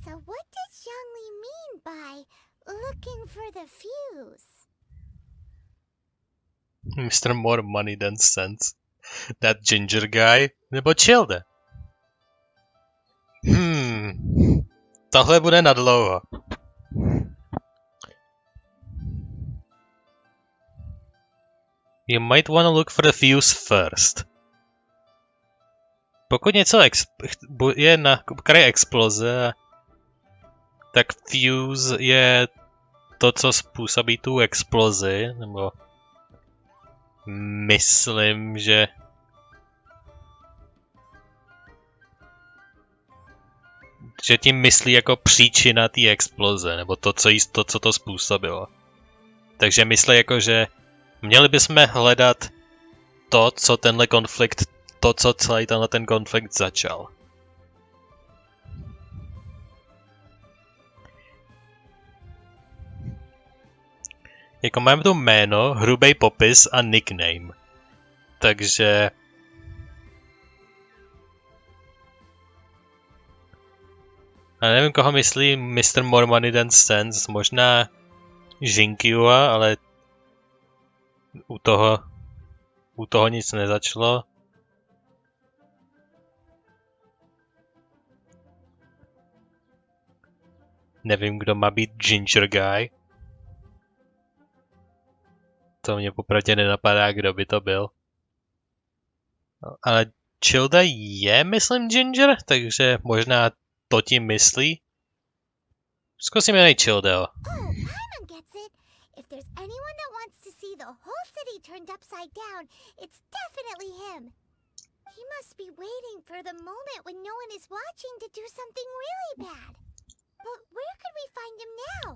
So what does Zhongli mean by looking for the fuse? Mr. More Money Than Sense. That ginger guy? Nebo Childe? Tohle bude na dlouho. You might want to look for the fuse first. Pokud něco je na kraji exploze, tak fuse je to, co způsobí tu explozi, nebo myslím, že tím myslí jako příčina té exploze, nebo to, co to způsobilo. Takže myslí jako, že měli bychom hledat to, co tenhle konflikt, to, co celý ten konflikt začal. Jako máme tu jméno, hrubý popis a nickname. Takže já nevím, koho myslí Mr. More Money Than Sense, možná Jinkyua, ale u toho nic nezačalo. Nevím, kdo má být Ginger Guy. To mě popravdě nenapadá, kdo by to byl. Ale Childa je, myslím, Ginger, takže možná to tím myslí. Zkusíme najít Childeo. Paimon gets it. If there's anyone that wants to see the whole city turned upside down, it's definitely him. He must be waiting for the moment when no one is watching to do something really bad. But where could we find him now?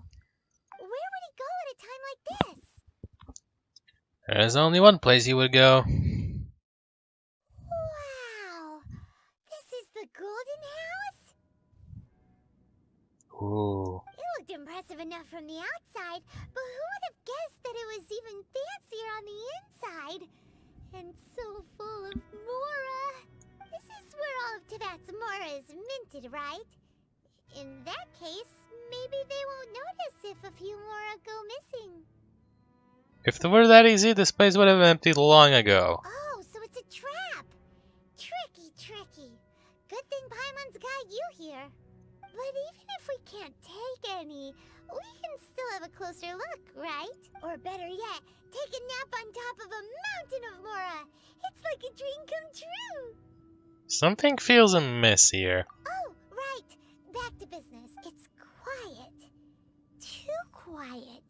Where would he go at a time like this? There's only one place he would go. Wow! This is the Golden House? Ooh. It looked impressive enough from the outside, but who would have guessed that it was even fancier on the inside? And so full of Mora. This is where all of Tibet's Mora is minted, right? In that case, maybe they won't notice if a few Mora go missing. If it were that easy, this place would have emptied long ago. Oh, so it's a trap! Tricky. Good thing Paimon's got you here. But even if we can't take any, we can still have a closer look, right? Or better yet, take a nap on top of a mountain of Mora. It's like a dream come true. Something feels amiss here. Oh, right. Back to business. It's quiet. Too quiet.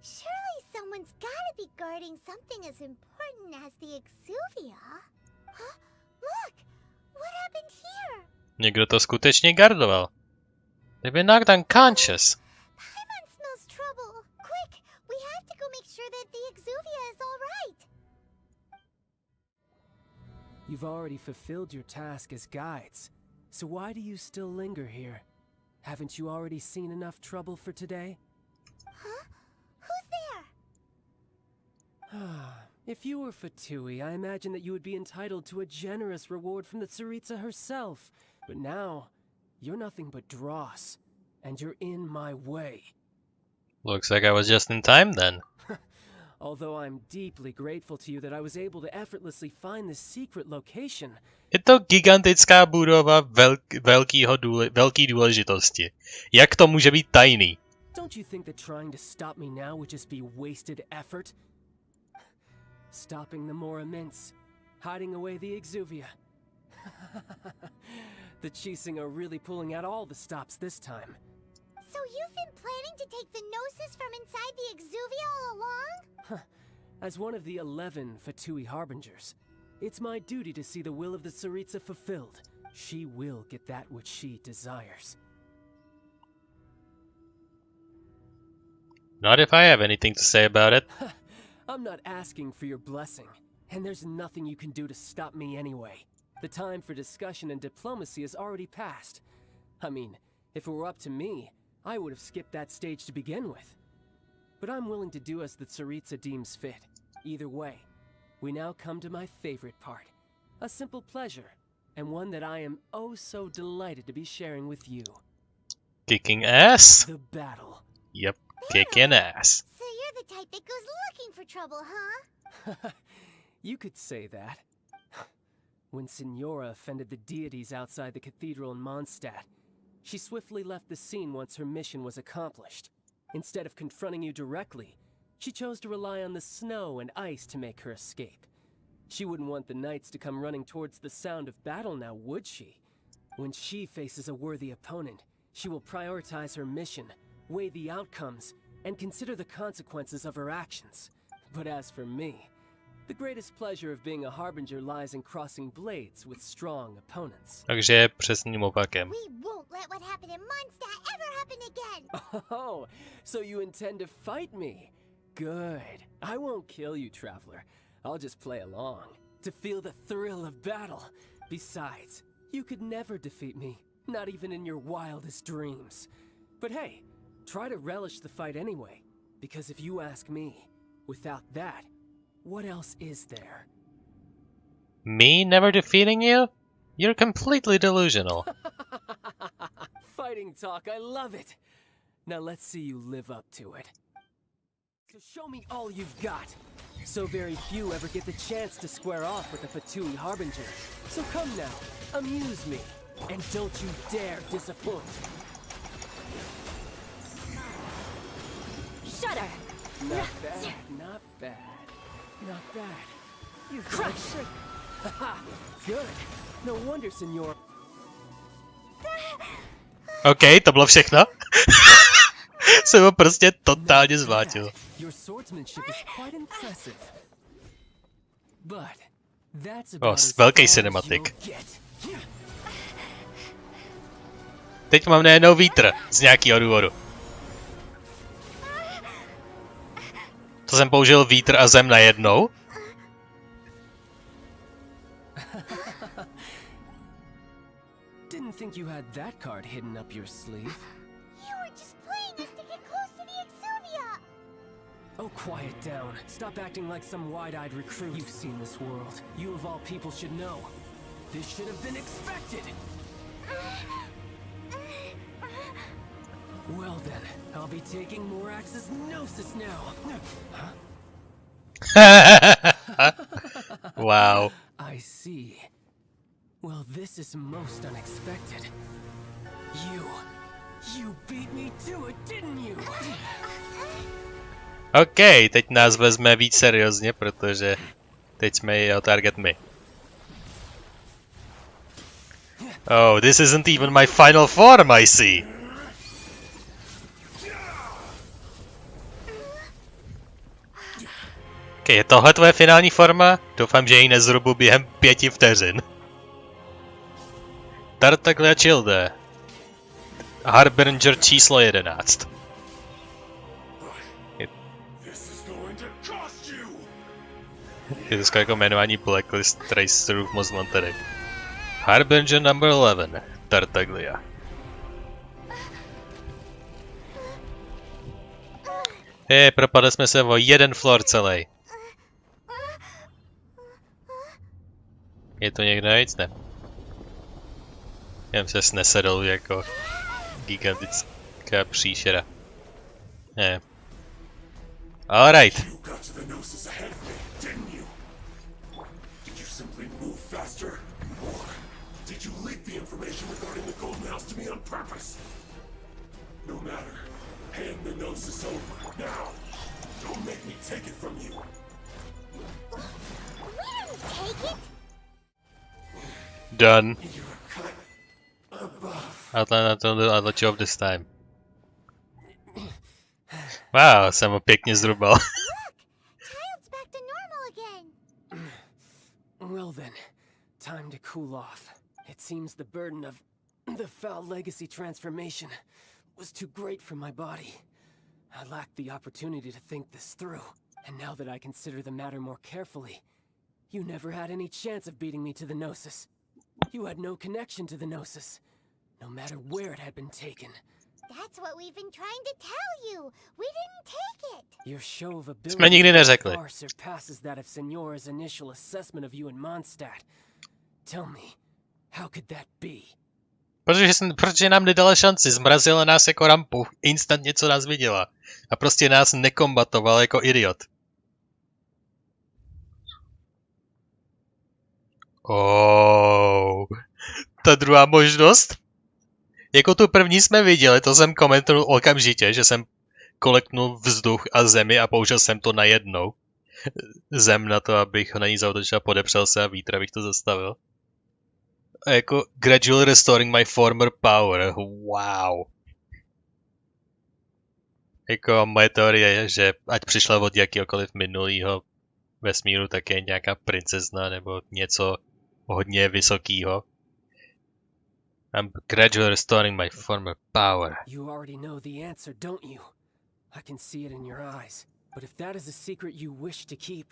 Surely someone's gotta be guarding something as important as the Exuvia. Huh? Look! What happened here? Někdo to skutečně gardoval. They've been knocked unconscious. Paimon smells trouble. Quick! We have to go make sure that the Exuvia is alright. You've already fulfilled your task as guides, so why do you still linger here? Haven't you already seen enough trouble for today? Huh? Who's there? If you were Fatui, I imagine that you would be entitled to a generous reward from the Tsaritsa herself. But now, you're nothing but dross, and you're in my way. Looks like I was just in time then. Although I'm deeply grateful to you that I was able to effortlessly find this secret location. Je to gigantická budova velký důležitosti. Jak to může být tajný? Don't you think that trying to stop me now would just be wasted effort? Stopping the Mora Mints, hiding away the Exuvia. The Chising are really pulling out all the stops this time. So you've been planning to take the Gnosis from inside the Exuvia all along? As one of the 11 Fatui Harbingers, it's my duty to see the will of the Tsaritsa fulfilled. She will get that which she desires. Not if I have anything to say about it. I'm not asking for your blessing, and there's nothing you can do to stop me anyway. The time for discussion and diplomacy has already passed. I mean, if it were up to me, I would have skipped that stage to begin with. But I'm willing to do as the Tsaritsa deems fit. Either way, we now come to my favorite part. A simple pleasure, and one that I am oh so delighted to be sharing with you. Kicking ass? The battle. Yep, kicking ass. So you're the type that goes looking for trouble, huh? You could say that. When Signora offended the deities outside the cathedral in Mondstadt, she swiftly left the scene once her mission was accomplished. Instead of confronting you directly, she chose to rely on the snow and ice to make her escape. She wouldn't want the knights to come running towards the sound of battle now, would she? When she faces a worthy opponent, she will prioritize her mission, weigh the outcomes, and consider the consequences of her actions. But as for me, the greatest pleasure of being a harbinger lies in crossing blades with strong opponents. Takže je přesným opakem. We won't let what happened in Mondstadt ever happen again! Oh, so you intend to fight me? Good. I won't kill you, Traveler. I'll just play along, to feel the thrill of battle. Besides, you could never defeat me, not even in your wildest dreams. But hey, try to relish the fight anyway, because if you ask me, without that, what else is there? Me never defeating you? You're completely delusional. Fighting talk, I love it. Now let's see you live up to it. So show me all you've got. So very few ever get the chance to square off with the Fatui Harbinger. So come now, amuse me, and don't you dare disappoint. Shudder! Not bad, not bad, not bad. You've got shit. Haha, good. No wonder, Senor. OK, to bylo všechno. Jsem ho prostě totálně zvátil. Your swordsmanship is quite impressive. But that's Oh, about velký cinematik. Teď mám najednou vítr z nějakého důvodu. To jsem použil vítr a zem najednou? Didn't think you had that card hidden up your sleeve. You were just playing us to get close to the Exuvia! Oh, quiet down. Stop acting like some wide-eyed recruit. You've seen this world. You of all people should know. This should have been expected. Well then, I'll be taking Morax's Gnosis now. Huh? Wow. I see. Well, this is most unexpected. You beat me to it, didn't you? OK, teď nás vezme víc seriózně, protože teď jsme jeho target my. Oh, this isn't even my final form, I see. OK, je tohle tvoje finální forma? Doufám, že ji nezrubu během 5 vteřin. Tartaglia Childe. Harbinger číslo 11. Je to jako jmenování Blacklist Tracerů v Most Wanted. Harbinger number 11. Tartaglia. Propadli jsme se o jeden floor celý. Je to někdo navíc? Ne. Jen se snesedl jako gigantická příšera. Ne. Alright. Done. I'll let you off this time. Wow, jsem ho pěkně zrubal. Child's back to normal again. Well then, time to cool off. It seems the burden of the foul legacy transformation was too great for my body. I lacked the opportunity to think this through. And now that I consider the matter more carefully, you never had any chance of beating me to the Gnosis. You had no connection to the Gnosis, no matter where it had been taken. That's what we've been trying to tell you. We didn't take it. Your show of Jsme nikdy ability neřekli. far surpasses that of Signora's initial assessment of you in Mondstadt. Tell me, how could that be? Protože nám nedala šanci, zmrazila nás jako rampu, instant něco nás viděla. A prostě nás nekombatoval jako idiot. Ta druhá možnost? Jako tu první jsme viděli, to jsem komentoval okamžitě, že jsem koleknul vzduch a zemi a použil jsem to najednou. Zem na to, abych na ní zaútočil a podepřel se a vítr, abych to zastavil. A jako gradually restoring my former power. Wow. Jako moje teorie je, že ať přišla od jakýhokoliv minulýho vesmíru, tak je nějaká princezna nebo něco hodně vysokýho. I'm gradually restoring my former power. You already know the answer, don't you? I can see it in your eyes. But if that is a secret you wish to keep,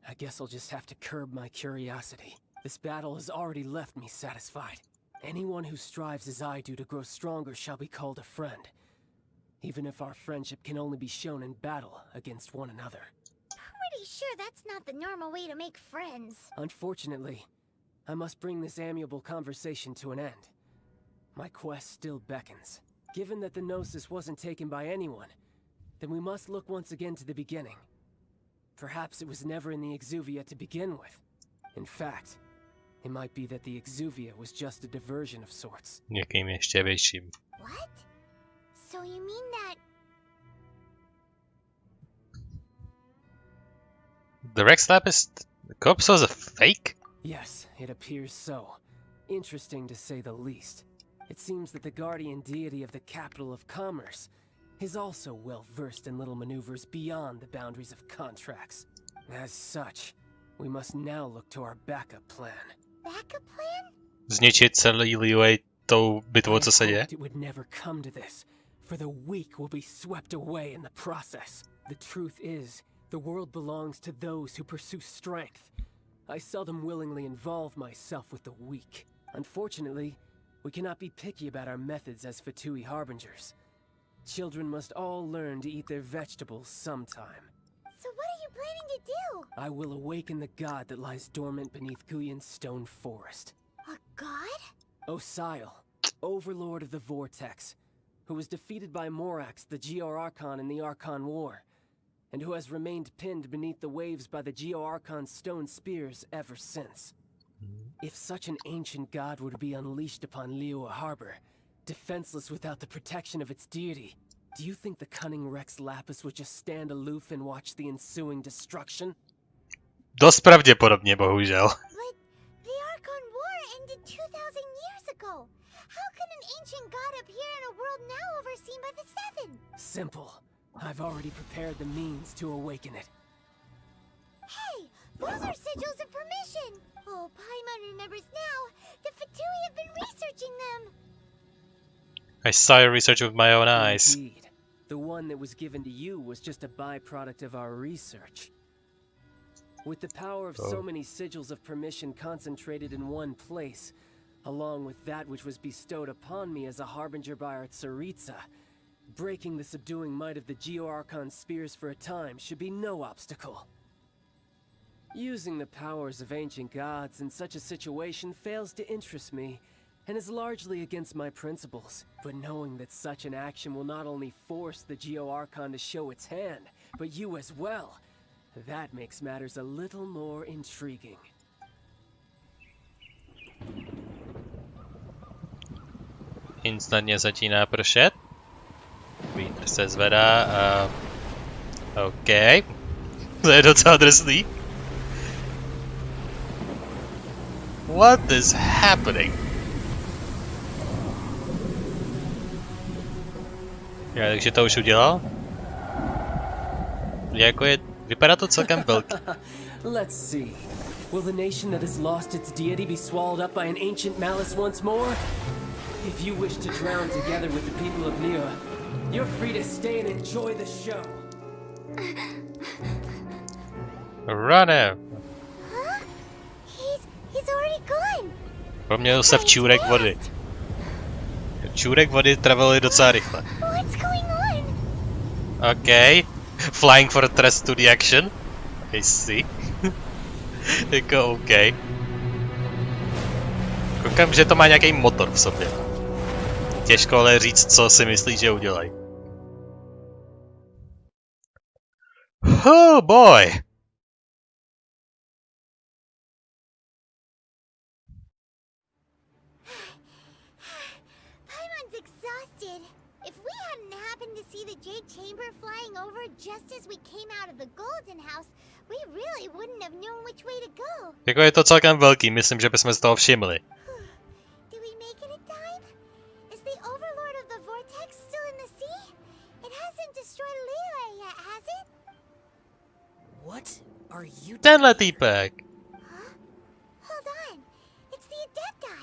I guess I'll just have to curb my curiosity. This battle has already left me satisfied. Anyone who strives as I do to grow stronger shall be called a friend, even if our friendship can only be shown in battle against one another. Pretty sure that's not the normal way to make friends. Unfortunately, I must bring this amiable conversation to an end. My quest still beckons. Given that the Gnosis wasn't taken by anyone, then we must look once again to the beginning. Perhaps it was never in the Exuvia to begin with. In fact, it might be that the Exuvia was just a diversion of sorts. Někým ještě větším. What? So you mean that... The Rex Lapis corpse was a fake? Yes, it appears so. Interesting to say the least. It seems that the guardian deity of the capital of commerce is also well versed in little maneuvers beyond the boundaries of contracts. As such, we must now look to our backup plan. Backup plan? Zničit celý Liyue tou bitvou, co se děje? It would never come to this, for the weak will be swept away in the process. The truth is, the world belongs to those who pursue strength. I seldom willingly involve myself with the weak. Unfortunately, we cannot be picky about our methods as Fatui harbingers. Children must all learn to eat their vegetables sometime. So what are you planning to do? I will awaken the god that lies dormant beneath Guyon's stone forest. A god? Osile, overlord of the Vortex, who was defeated by Morax, the Geo-Archon in the Archon War, and who has remained pinned beneath the waves by the Geo-Archon's stone spears ever since. If such an ancient god were to be unleashed upon Liyue Harbor, defenseless without the protection of its deity, do you think the cunning Rex Lapis would just stand aloof and watch the ensuing destruction? Dost pravděpodobně, bohužel. But the Archon War ended 2,000 years ago. How can an ancient god appear in a world now overseen by the Seven? Simple. I've already prepared the means to awaken it. Hey, those are sigils of permission. Oh, Paimon remembers now. The Fatui have been researching them. I saw your research with my own eyes. Indeed. The one that was given to you was just a byproduct of our research. With the power of so many sigils of permission concentrated in one place, along with that which was bestowed upon me as a harbinger by our Tsaritsa, breaking the subduing might of the Geo-Archon spears for a time should be no obstacle. Using the powers of ancient gods in such a situation fails to interest me, and is largely against my principles. But knowing that such an action will not only force the Geo-Archon to show its hand, but you as well, that makes matters a little more intriguing. Instantně začíná pršet. Vítr se zvedá a... OK. To je docela drsný. What is happening? Já, takže to už udělal? Jako je... Vypadá to celkem velký. Let's see. Will the nation that has lost its deity be swallowed up by an ancient malice once more? If you wish to drown together with the people of Liyue, you're free to stay and enjoy the show. Run him! Huh? He's already gone. Proměnil se v čůrek vody. Čůrek vody traveluje docela rychle. OK. Flying for threat to the action. I see. Jako OK. Koukám, že to má nějaký motor v sobě. Těžko ale říct, co si myslí, že udělají. Oh boy! Paimon's exhausted. If we hadn't happened to see the Jade Chamber flying over just as we came out of the Golden House, we really wouldn't have known which way to go. Jako je to celkem velký, myslím, že bychom z toho všimli. Did we make it in time? Is the Overlord of the Vortex still in the sea? It hasn't destroyed Liyue yet, has it? What are you Tenhle týpek. Hold on. It's the Adepti.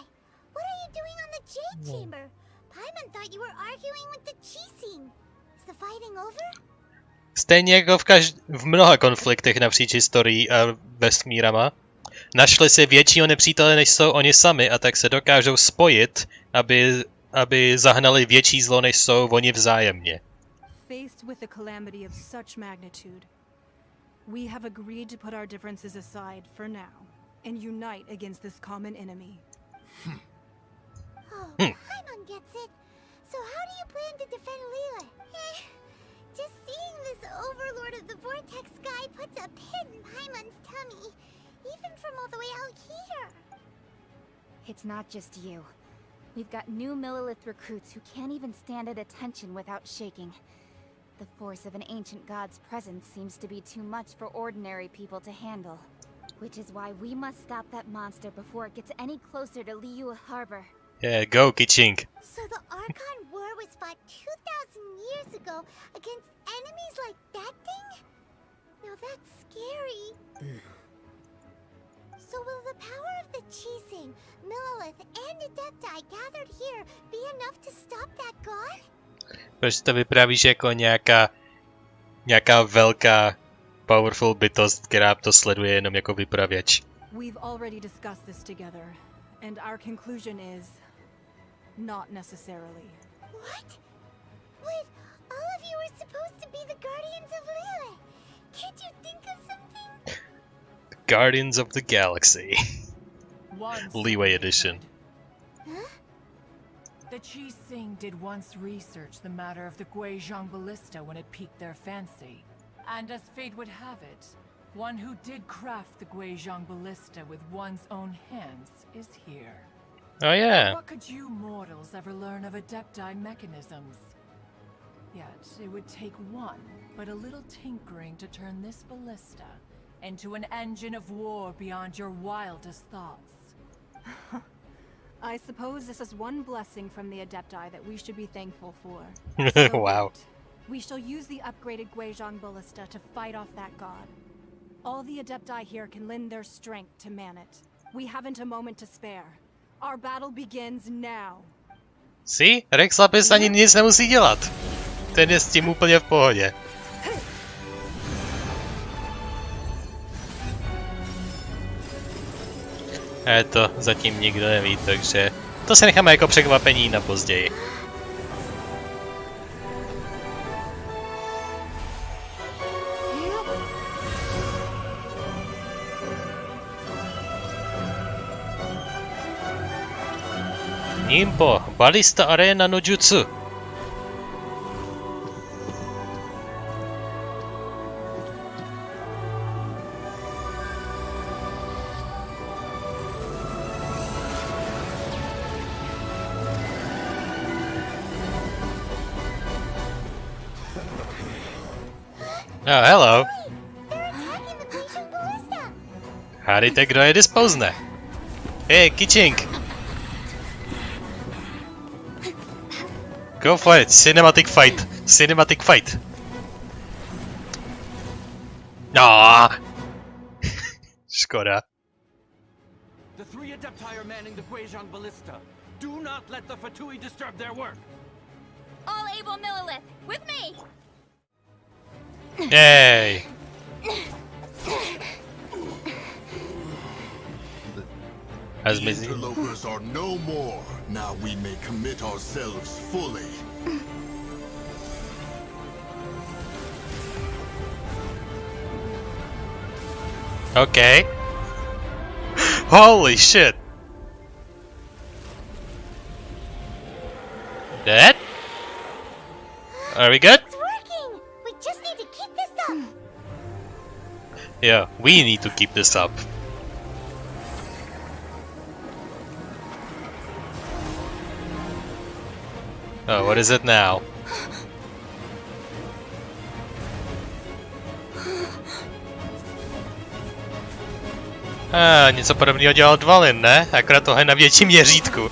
What are you doing on the Jade Chamber? Paimon thought you were arguing with the Chising. Is the fighting over? Stejně jako v mnoha konfliktech napříč historií a vesmírama, našli si většího nepřítele, než jsou oni sami, a tak se dokážou spojit, aby zahnali větší zlo, než jsou oni vzájemně. Faced with a calamity of such magnitude, we have agreed to put our differences aside for now and unite against this common enemy. Oh, Paimon gets it. So how do you plan to defend Liyue? Just seeing this Overlord of the Vortex guy puts a pit in Paimon's tummy, even from all the way out here. It's not just you. We've got new Monolith recruits who can't even stand at attention without shaking. The force of an ancient god's presence seems to be too much for ordinary people to handle. Which is why we must stop that monster before it gets any closer to Liyue Harbor. Yeah, go, Kiching. So the Archon War was fought 2,000 years ago against enemies like that thing? Now that's scary. So will the power of the Chising, Monolith, and Adepti gathered here be enough to stop that god? Proč to vyprávíš jako nějaká velká powerful bytost, která to sleduje jenom jako vypravěč? We've already discussed this together, and our conclusion is not necessarily. What? But all of you are supposed to be the guardians of Liyue. Can't you think of something? Guardians of the Galaxy. Liyue edition. Huh? The Chising did once research the matter of the Guizhong ballista when it piqued their fancy. And as fate would have it, one who did craft the Guizhong ballista with one's own hands is here. Oh yeah. What could you mortals ever learn of Adepti mechanisms? Yet it would take one, but a little tinkering to turn this ballista into an engine of war beyond your wildest thoughts. I suppose this is one blessing from the Adepti that we should be thankful for. Wow. We shall use the upgraded Guizhong ballista to fight off that god. All the Adepti here can lend their strength to man it. We haven't a moment to spare. Our battle begins now. See? Rex Lapis ani nic nemusí dělat. Ten je s tím úplně v pohodě. A to zatím nikdo neví, takže to se necháme jako překvapení na později. Nimbo, balista arena no jutsu. Oh, hello. Hádejte, kdo je dispouzne? Hey, Kiching. Go for it, cinematic fight. Cinematic fight. No. Škoda. The three Adepti are manning the Guizhong ballista. Do not let the Fatui disturb their work. All able Monolith, with me! Yay! A The zmizí. interlopers are no more. Now we may commit ourselves fully. Okay. Holy shit. Dead? Are we good? It's working! We just need to keep this up! Yeah, we need to keep this up. Oh, what is it now? Něco podobného dělal Dvalin, ne? Akorát tohle na větším měřítku.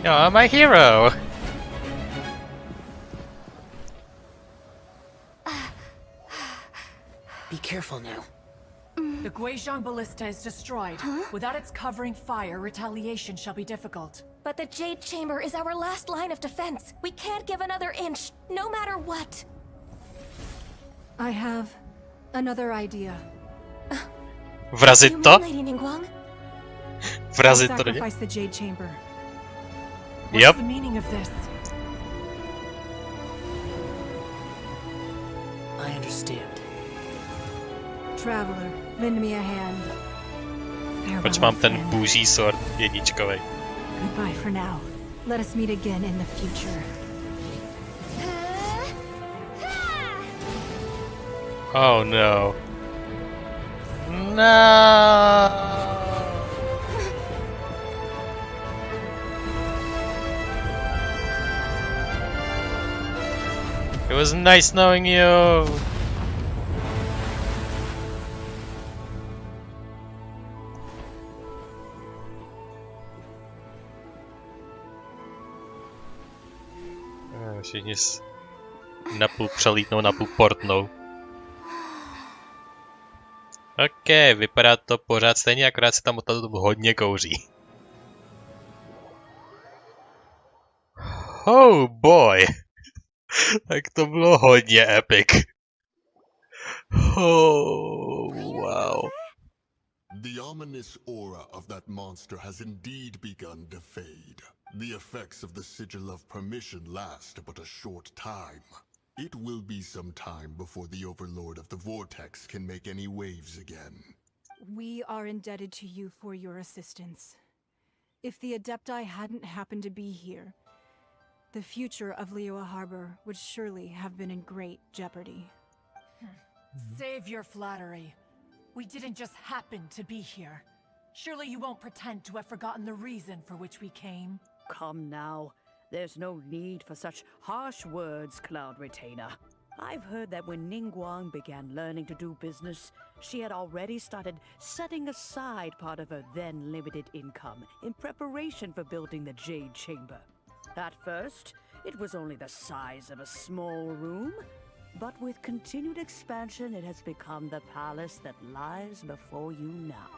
You're my hero! Be careful now. The Guizhong Ballista is destroyed. Without its covering fire, retaliation shall be difficult. But the Jade Chamber is our last line of defense. We can't give another inch, no matter what. I have another idea. Vrazit You mean, to? Lady Ningguang? Vrazit to do ně? Sacrifice the Jade Chamber. Yep. What's the meaning of this? I understand. Traveler, lend me a hand. Proč Farewell, mám ten friend. bůží sword jedničkovej? Goodbye for now. Let us meet again in the future. Oh no. No. It was nice knowing you. Všichni napůl přelítnou, napůl portnou. OK, vypadá to pořád stejně, akorát se tam odtud hodně kouří. Oh boy! Tak to bylo hodně epic. Oh, wow. The ominous aura of that monster has indeed begun to fade. The effects of the Sigil of Permission last but a short time. It will be some time before the Overlord of the Vortex can make any waves again. We are indebted to you for your assistance. If the Adepti hadn't happened to be here, the future of Liyue Harbor would surely have been in great jeopardy. Save your flattery. We didn't just happen to be here. Surely you won't pretend to have forgotten the reason for which we came. Come now. There's no need for such harsh words, Cloud Retainer. I've heard that when Ningguang began learning to do business, she had already started setting aside part of her then limited income in preparation for building the Jade Chamber. At first, it was only the size of a small room, but with continued expansion, it has become the palace that lies before you now.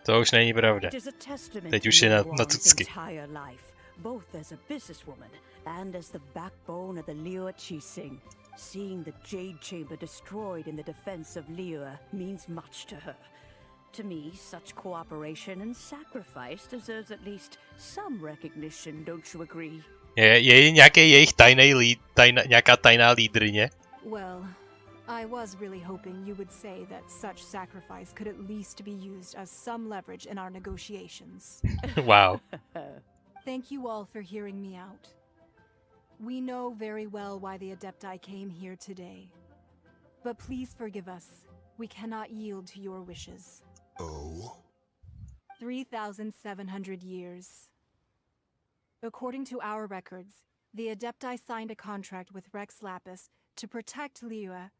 To už není pravda. It is a testament Teď to už je na Ningguang's tucky. entire life, both as a businesswoman and as the backbone of the Liyue Qixing. Seeing the Jade Chamber destroyed in the defense of Liyue means much to her. To me, such cooperation and sacrifice deserves at least some recognition, don't you agree? Je nějaký jejich nějaká tajná lídryně? Well, I was really hoping you would say that such sacrifice could at least be used as some leverage in our negotiations. Wow. Thank you all for hearing me out. We know very well why the Adepti came here today. But please forgive us. We cannot yield to your wishes. Oh? 3,700 years. According to our records, the Adepti signed a contract with Rex Lapis to protect Liyue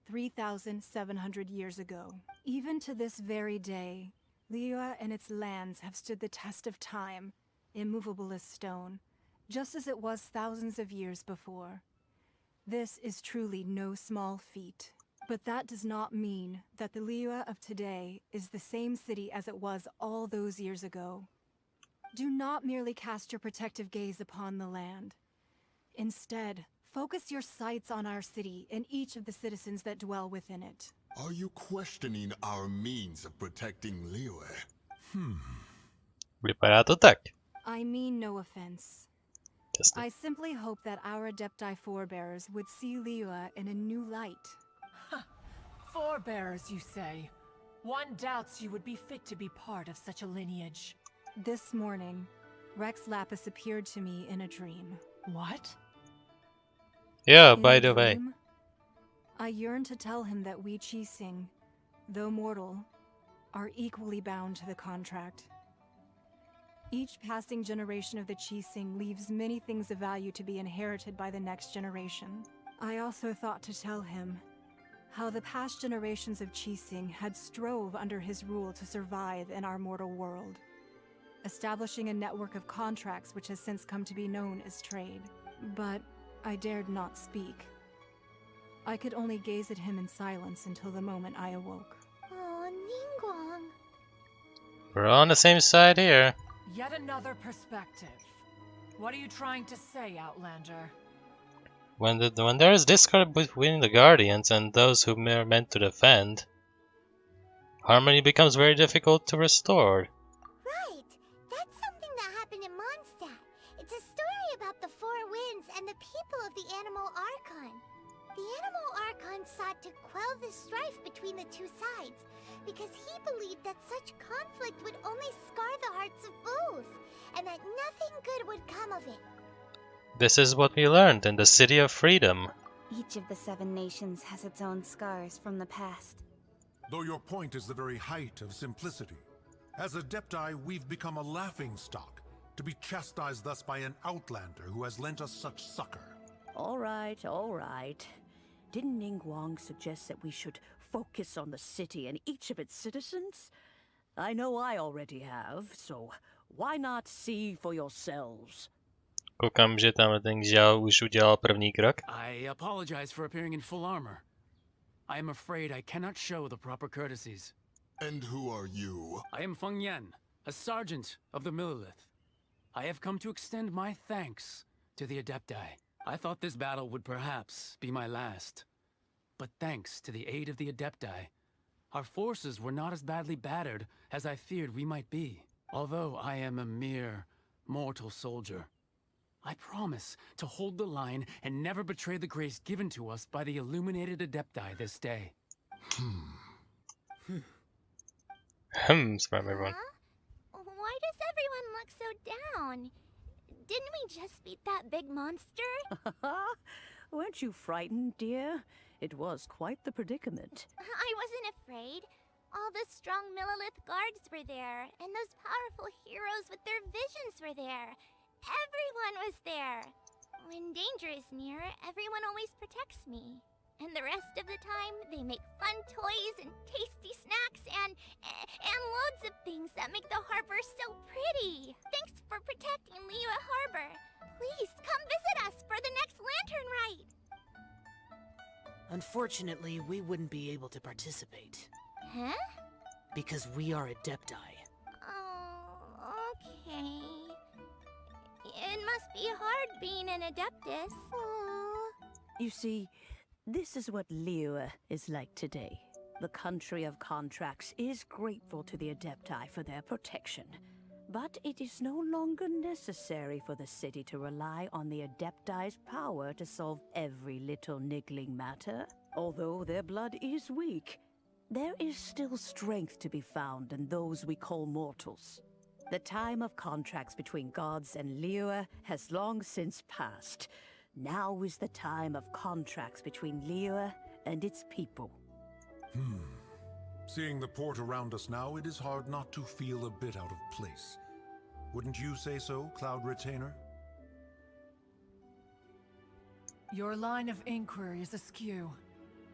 3,700 years ago. Even to this very day, Liyue and its lands have stood the test of time, immovable as stone, just as it was thousands of years before. This is truly no small feat. But that does not mean that the Liyue of today is the same city as it was all those years ago. Do not merely cast your protective gaze upon the land. Instead, focus your sights on our city and each of the citizens that dwell within it. Are you questioning our means of protecting Liyue? Vypadá to tak. I mean no offense. I simply hope that our Adepti forebears would see Liyue in a new light. Forebears, you say? One doubts you would be fit to be part of such a lineage. This morning, Rex Lapis appeared to me in a dream. What? Yeah, In by the the way. dream, I yearned to tell him that we Qixing, though mortal, are equally bound to the contract. Each passing generation of the Qixing leaves many things of value to be inherited by the next generation. I also thought to tell him how the past generations of Qixing had strove under his rule to survive in our mortal world, establishing a network of contracts which has since come to be known as trade. But I dared not speak. I could only gaze at him in silence until the moment I awoke. Oh, Ningguang. We're on the same side here. Yet another perspective. What are you trying to say, Outlander? When there is discord between the Guardians and those who are meant to defend, harmony becomes very difficult to restore. Right. That's something that happened in Mondstadt. It's a story about the Four Winds and the people of the Animal Archon. The Animal Archon sought to quell the strife between the two sides, because he believed that such conflict would only scar the hearts of both, and that nothing good would come of it. This is what we learned in the City of Freedom. Each of the 7 nations has its own scars from the past. Though your point is the very height of simplicity. As Adepti, we've become a laughingstock, to be chastised thus by an outlander who has lent us such succor. All right, all right. Didn't Ningguang suggest that we should focus on the city and each of its citizens? I know I already have, so why not see for yourselves? Koukám, že tam ten žál už udělal první krok. I apologize for appearing in full armor. I am afraid I cannot show the proper courtesies. And who are you? I am Feng Yan, a sergeant of the Monoliths. I have come to extend my thanks to the Adepti. I thought this battle would perhaps be my last. But thanks to the aid of the Adepti, our forces were not as badly battered as I feared we might be. Although I am a mere mortal soldier, I promise to hold the line and never betray the grace given to us by the illuminated Adepti this day. From everyone. Why does everyone look so down? Didn't we just beat that big monster? Weren't you frightened, dear? It was quite the predicament. I wasn't afraid. All the strong Millilith guards were there, and those powerful heroes with their visions were there. Everyone was there. When danger is near, everyone always protects me. And the rest of the time, they make fun toys and tasty snacks and loads of things that make the harbor so pretty. Thanks for protecting Liyue Harbor. Please come visit us for the next lantern rite. Unfortunately, we wouldn't be able to participate. Huh? Because we are Adepti. Oh, okay. It must be hard being an Adeptus. You see, this is what Liyue is like today. The country of contracts is grateful to the Adepti for their protection. But it is no longer necessary for the city to rely on the Adepti's power to solve every little niggling matter. Although their blood is weak, there is still strength to be found in those we call mortals. The time of contracts between gods and Liyue has long since passed. Now is the time of contracts between Liyue and its people. Seeing the port around us now, it is hard not to feel a bit out of place. Wouldn't you say so, Cloud Retainer? Your line of inquiry is askew.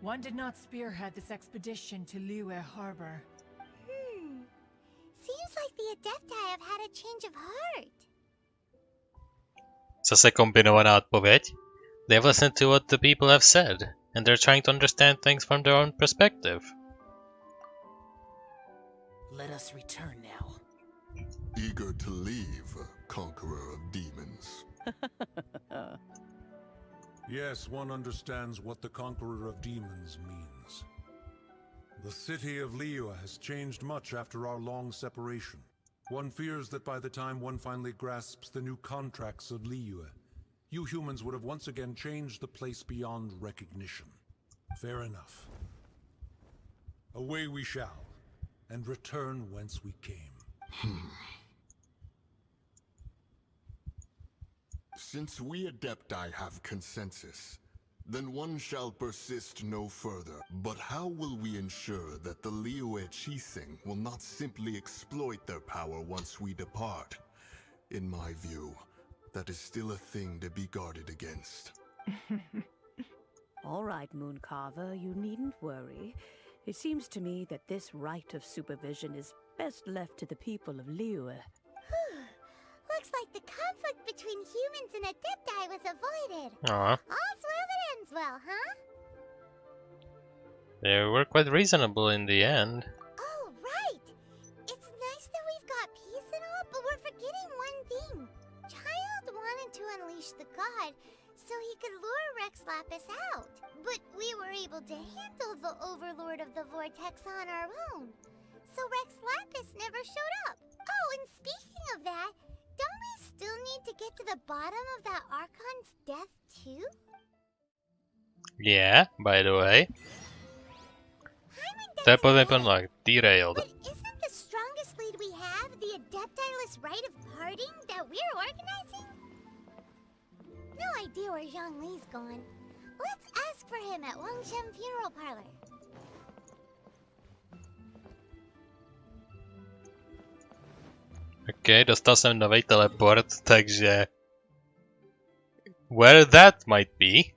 One did not spearhead this expedition to Liyue Harbor. Seems like the Adepti have had a change of heart. Zase kombinovaná odpověď. They've listened to what the people have said. And they're trying to understand things from their own perspective. Let us return now. Eager to leave, conqueror of demons. Yes, one understands what the Conqueror of Demons means. The city of Liyue has changed much after our long separation. One fears that by the time one finally grasps the new contracts of Liyue, you humans would have once again changed the place beyond recognition. Fair enough. Away we shall, and return whence we came. Since we Adepti have consensus, then one shall persist no further. But how will we ensure that the Liyue Chising will not simply exploit their power once we depart? In my view, that is still a thing to be guarded against. All right, Mooncarver, you needn't worry. It seems to me that this right of supervision is best left to the people of Liyue. Looks like the conflict between humans and Adepti was avoided. Aw. All's well that ends well, huh? They were quite reasonable in the end. Oh, right! It's nice that we've got peace and all, but we're forgetting one thing. Child wanted to unleash the god so he could lure Rex Lapis out. But we were able to handle the Overlord of the Vortex on our own. So Rex Lapis never showed up. Oh, and speaking of that, don't we still need to get to the bottom of that Archon's death too? Yeah, by the way. That wasn't unlocked. Derailed. But isn't the strongest lead we have the Adepti-less rite of parting that we're organizing? No idea where Zhongli's gone. Let's ask for him at Wangshem Funeral Parlor. Ok, dostal jsem nový teleport, takže... Where that might be.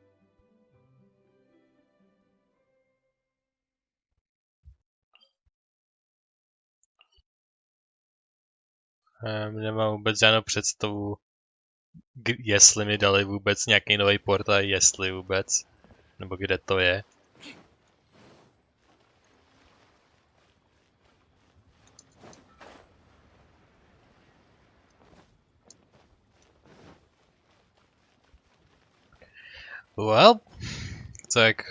Nemám vůbec žádnou představu, jestli mi dali vůbec nějaký nový port a jestli vůbec. Nebo kde to je. Well, tak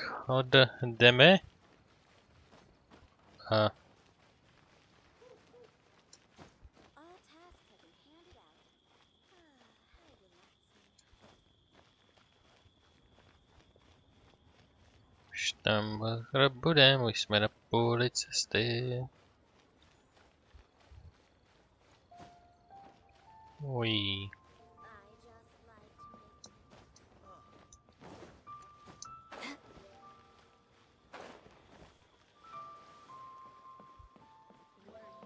jdeme. A už tam budeme, už jsme na půli cesty. Uj.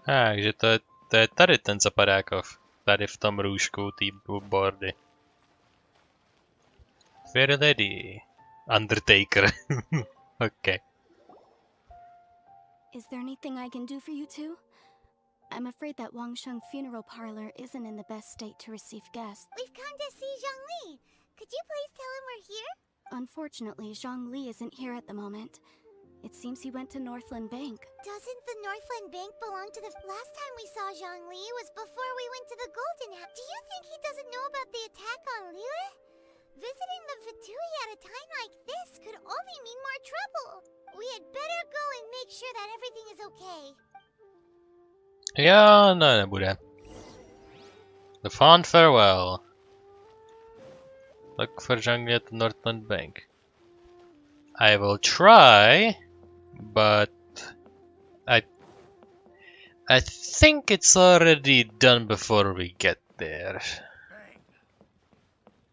Takže to je tady ten zapadákov. Tady v tom růžku tý bordy. Fair Lady. Undertaker. Okay. Is there anything I can do for you two? I'm afraid that Wangsheng Funeral Parlor isn't in the best state to receive guests. We've come to see Zhongli. Could you please tell him we're here? Unfortunately, Zhongli isn't here at the moment. It seems he went to Northland Bank. Doesn't the Northland Bank belong to the... Last time we saw Zhongli was before we went to the Golden House. Do you think he doesn't know about the attack on Liyue? Visiting the Fatui at a time like this could only mean more trouble. We had better go and make sure that everything is okay. Jo, no nebude. The fond farewell. Look for Zhongli at the Northland Bank. I will try, but I think it's already done before we get there.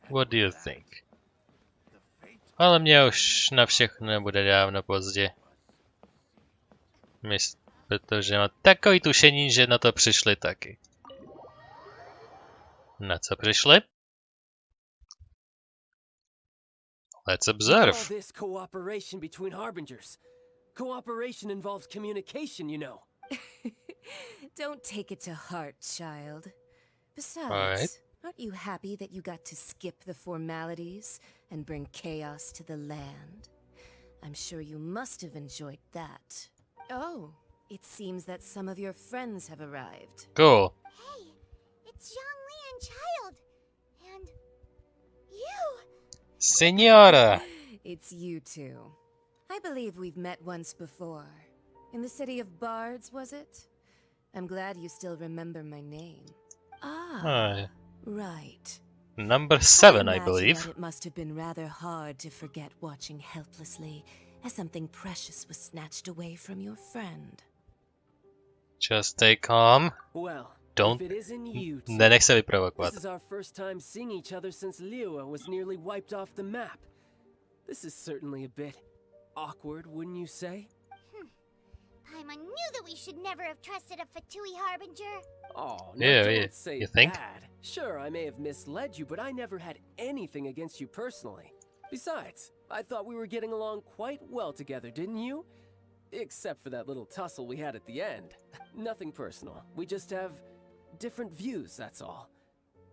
What do you think? Ale mě už na všechno nebude dávno pozdě. Protože mám takový tušení, že na to přišli taky. Na co přišli? Let's observe. All this cooperation between harbingers. Cooperation involves communication, you know. Don't take it to heart, child. Besides, Alright. aren't you happy that you got to skip the formalities and bring chaos to the land? I'm sure you must have enjoyed that. Oh, it seems that some of your friends have arrived. Cool. Hey, it's Zhongli and Child. And you. Senora! It's you two. I believe we've met once before. In the city of Bards, was it? I'm glad you still remember my name. Ah, right. Number 7, I imagine believe. that it must have been rather hard to forget watching helplessly as something precious was snatched away from your friend. Just stay calm. Well, Don't. if it isn't you two, Nenech se vyprovokovat. this is our first time seeing each other since Liyue was nearly wiped off the map. This is certainly a bit awkward, wouldn't you say? Paimon knew that we should never have trusted a Fatui Harbinger. Oh, Yeah, no, yeah. don't say You think? that. Sure, I may have misled you, but I never had anything against you personally. Besides, I thought we were getting along quite well together, didn't you? Except for that little tussle we had at the end. Nothing personal. We just have different views, that's all.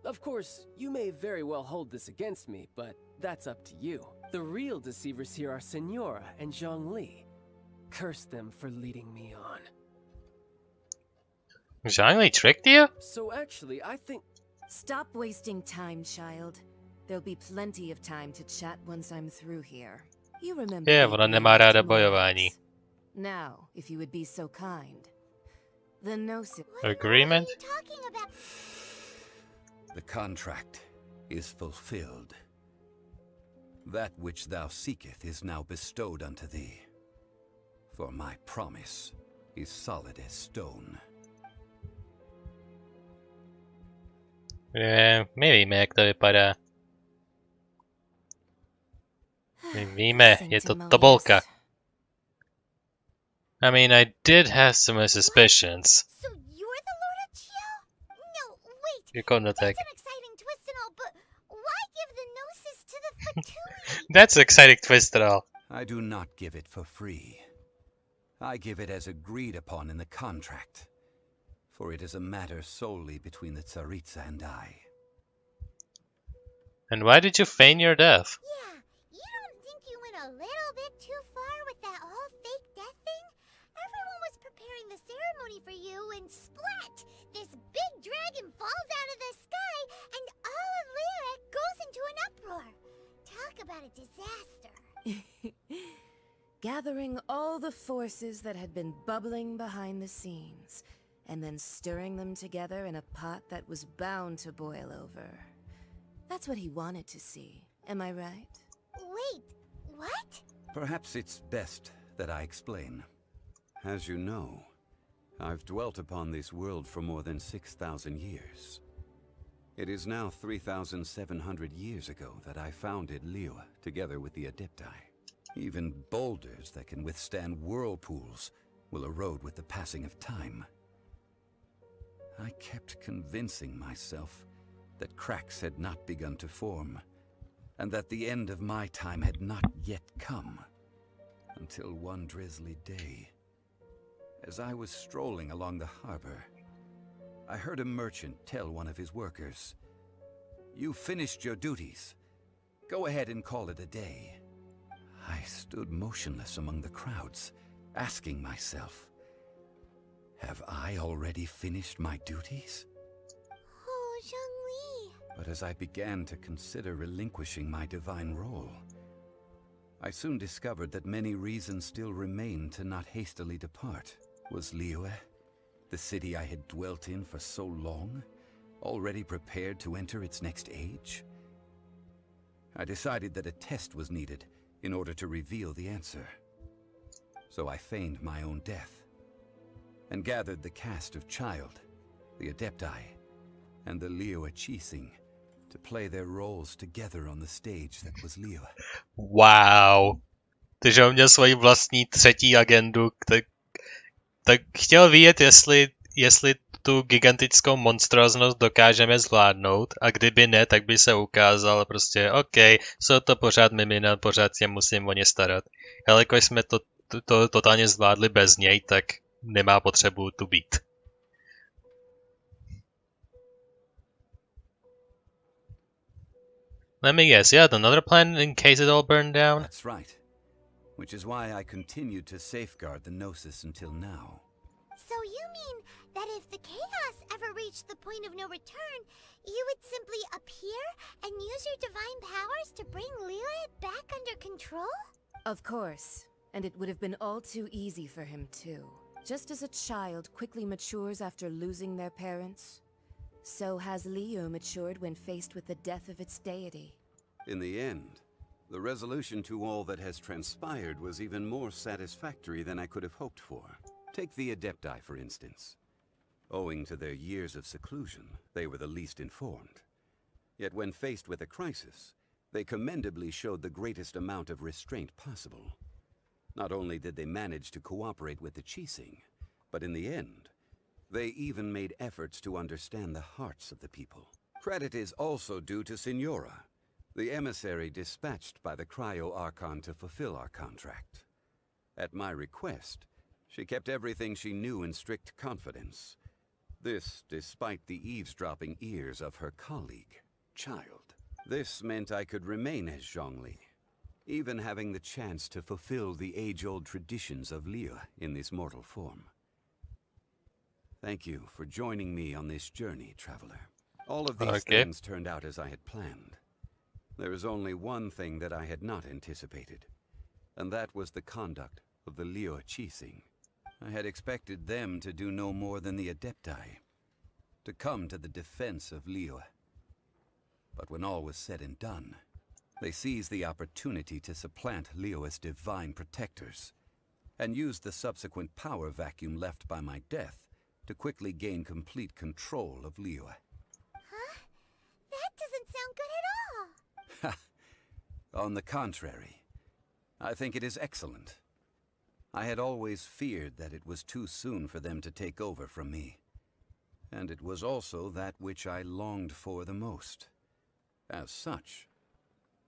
Of course, you may very well hold this against me, but that's up to you. The real deceivers here are Senora and Zhongli. Curse them for leading me on. Zhongli tricked you? So actually, I think... Stop wasting time, child. There'll be plenty of time to chat once I'm through here. You remember... Je, the ona agreement nemá ráda to bojování. Monoliths. Now, if you would be so kind. The Gnosis... Agreement? The contract is fulfilled. That which thou seeketh is now bestowed unto thee. For my promise is solid as stone. My víme, jak to vypadá. My víme, je to tobolka. I mean, I did have some suspicions. So you're the Lord of Chio? No, wait. You're going to take. That's an exciting twist and all, but why give the Gnosis to the Fatui? That's an exciting twist at all. I do not give it for free. I give it as agreed upon in the contract, for it is a matter solely between the Tsaritsa and I. And why did you feign your death? Yeah, you don't think you went a little bit too far with that whole fake death thing? Everyone was preparing the ceremony for you and splat! This big dragon falls out of the sky and all of Liyue goes into an uproar. Talk about a disaster. Gathering all the forces that had been bubbling behind the scenes, and then stirring them together in a pot that was bound to boil over. That's what he wanted to see, am I right? Wait, what? Perhaps it's best that I explain. As you know, I've dwelt upon this world for more than 6,000 years. It is now 3,700 years ago that I founded Liyue together with the Adepti. Even boulders that can withstand whirlpools will erode with the passing of time. I kept convincing myself that cracks had not begun to form, and that the end of my time had not yet come. Until one drizzly day, as I was strolling along the harbor, I heard a merchant tell one of his workers, "You finished your duties. Go ahead and call it a day." I stood motionless among the crowds, asking myself, have I already finished my duties? Oh, Zhongli. But as I began to consider relinquishing my divine role, I soon discovered that many reasons still remained to not hastily depart. Was Liyue, the city I had dwelt in for so long, already prepared to enter its next age? I decided that a test was needed in order to reveal the answer. So I feigned my own death, and gathered the cast of Child, the Adepti, and the Liyue Archon to play their roles together on the stage that was Liyue. Wow. Takže on měl svoji vlastní třetí agendu, tak chtěl vidět, jestli tu gigantickou monstroznost dokážeme zvládnout, a kdyby ne, tak by se ukázal prostě, OK, jsou to pořád mimina, pořád se musím o ně starat. Jelikož jsme to totálně zvládli bez něj, tak nemá potřebu tu být. Let me guess, you had another plan in case it all burned down? That's right. which is why I continued to safeguard the Gnosis until now. So you mean that if the chaos ever reached the point of no return, you would simply appear and use your divine powers to bring Liyue back under control? Of course, and it would have been all too easy for him too. Just as a child quickly matures after losing their parents, so has Liyue matured when faced with the death of its deity. In the end, the resolution to all that has transpired was even more satisfactory than I could have hoped for. Take the Adepti, for instance. Owing to their years of seclusion, they were the least informed. Yet when faced with a crisis, they commendably showed the greatest amount of restraint possible. Not only did they manage to cooperate with the Qixing, but in the end, they even made efforts to understand the hearts of the people. Credit is also due to Signora, the emissary dispatched by the Cryo Archon to fulfill our contract. At my request, she kept everything she knew in strict confidence. This despite the eavesdropping ears of her colleague, Child. This meant I could remain as Zhongli, even having the chance to fulfill the age-old traditions of Liyue in this mortal form. Thank you for joining me on this journey, traveler. All of these things turned out as I had planned. There is only one thing that I had not anticipated, and that was the conduct of the Liyue Qixing. I had expected them to do no more than the Adepti, to come to the defense of Liyue. But when all was said and done, they seized the opportunity to supplant Liyue's divine protectors, and used the subsequent power vacuum left by my death to quickly gain complete control of Liyue. Huh? That doesn't sound good at all! On the contrary, I think it is excellent. I had always feared that it was too soon for them to take over from me, and it was also that which I longed for the most. As such,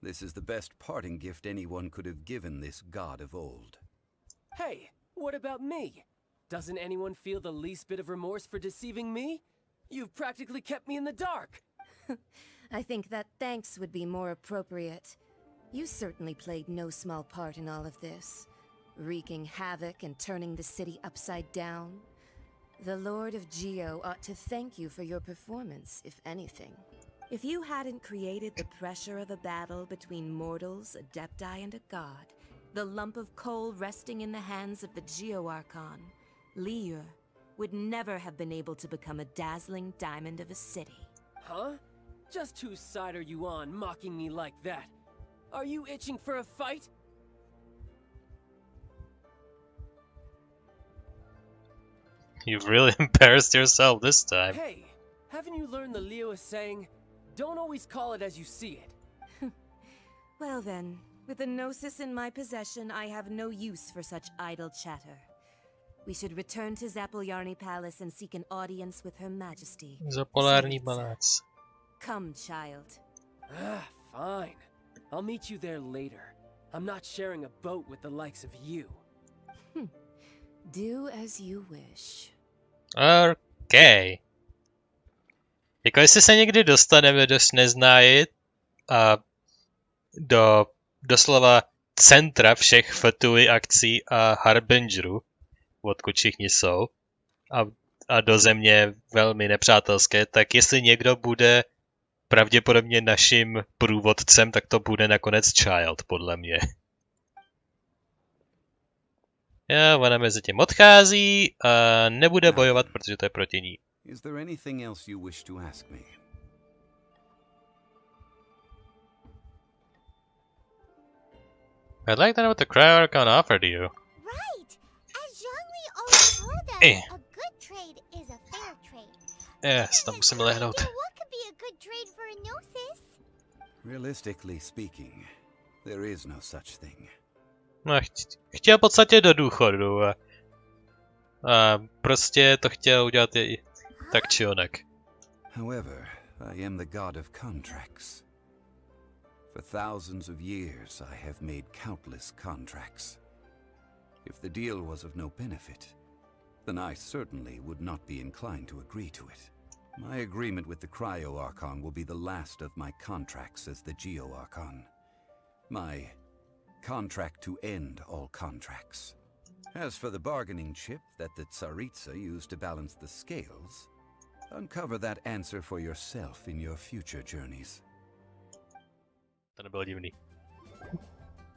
this is the best parting gift anyone could have given this god of old. Hey, what about me? Doesn't anyone feel the least bit of remorse for deceiving me? You've practically kept me in the dark. I think that thanks would be more appropriate. You certainly played no small part in all of this, wreaking havoc and turning the city upside down. The Lord of Geo ought to thank you for your performance, if anything. If you hadn't created the pressure of a battle between mortals, Adepti, and a god, the lump of coal resting in the hands of the Geo Archon, Liyue would never have been able to become a dazzling diamond of a city. Huh? Just whose side are you on, mocking me like that? Are you itching for a fight? You've really embarrassed yourself this time. Hey, haven't you learned the Liyue saying, don't always call it as you see it? Well then, with the Gnosis in my possession, I have no use for such idle chatter. We should return to Zapoljarny Palace and seek an audience with Her Majesty. Zapoljarny Palace. Come, child. Fine. I'll meet you there later. I'm not sharing a boat with the likes of you. Do as you wish. Okay. Jako jestli se někdy dostaneme do Sneznáji a do doslova centra všech Fatui akcí a Harbingerů, odkud všichni jsou, a do země velmi nepřátelské, tak jestli někdo bude pravděpodobně naším průvodcem, tak to bude nakonec Child, podle mě. Já, ona mezi tím odchází a nebude bojovat, protože to je proti ní. Is there anything else you wish to ask me? I'd like to know what the Cryo Archon offered you. Right! As Zhongli always told us, a good trade is a fair trade. Tam musím lehnout. What could be a good trade for a Gnosis? Realistically speaking, there is no such thing. No, chtěl v podstatě do důchodu a prostě to chtěl udělat i tak či onak. However, I am the god of contracts. For thousands of years, I have made countless contracts. If the deal was of no benefit, then I certainly would not be inclined to agree to it. My agreement with the Cryo Archon will be the last of my contracts as the Geo Archon. My contract to end all contracts. As for the bargaining chip that the Tsaritsa used to balance the scales, uncover that answer for yourself in your future journeys. To nebylo divný.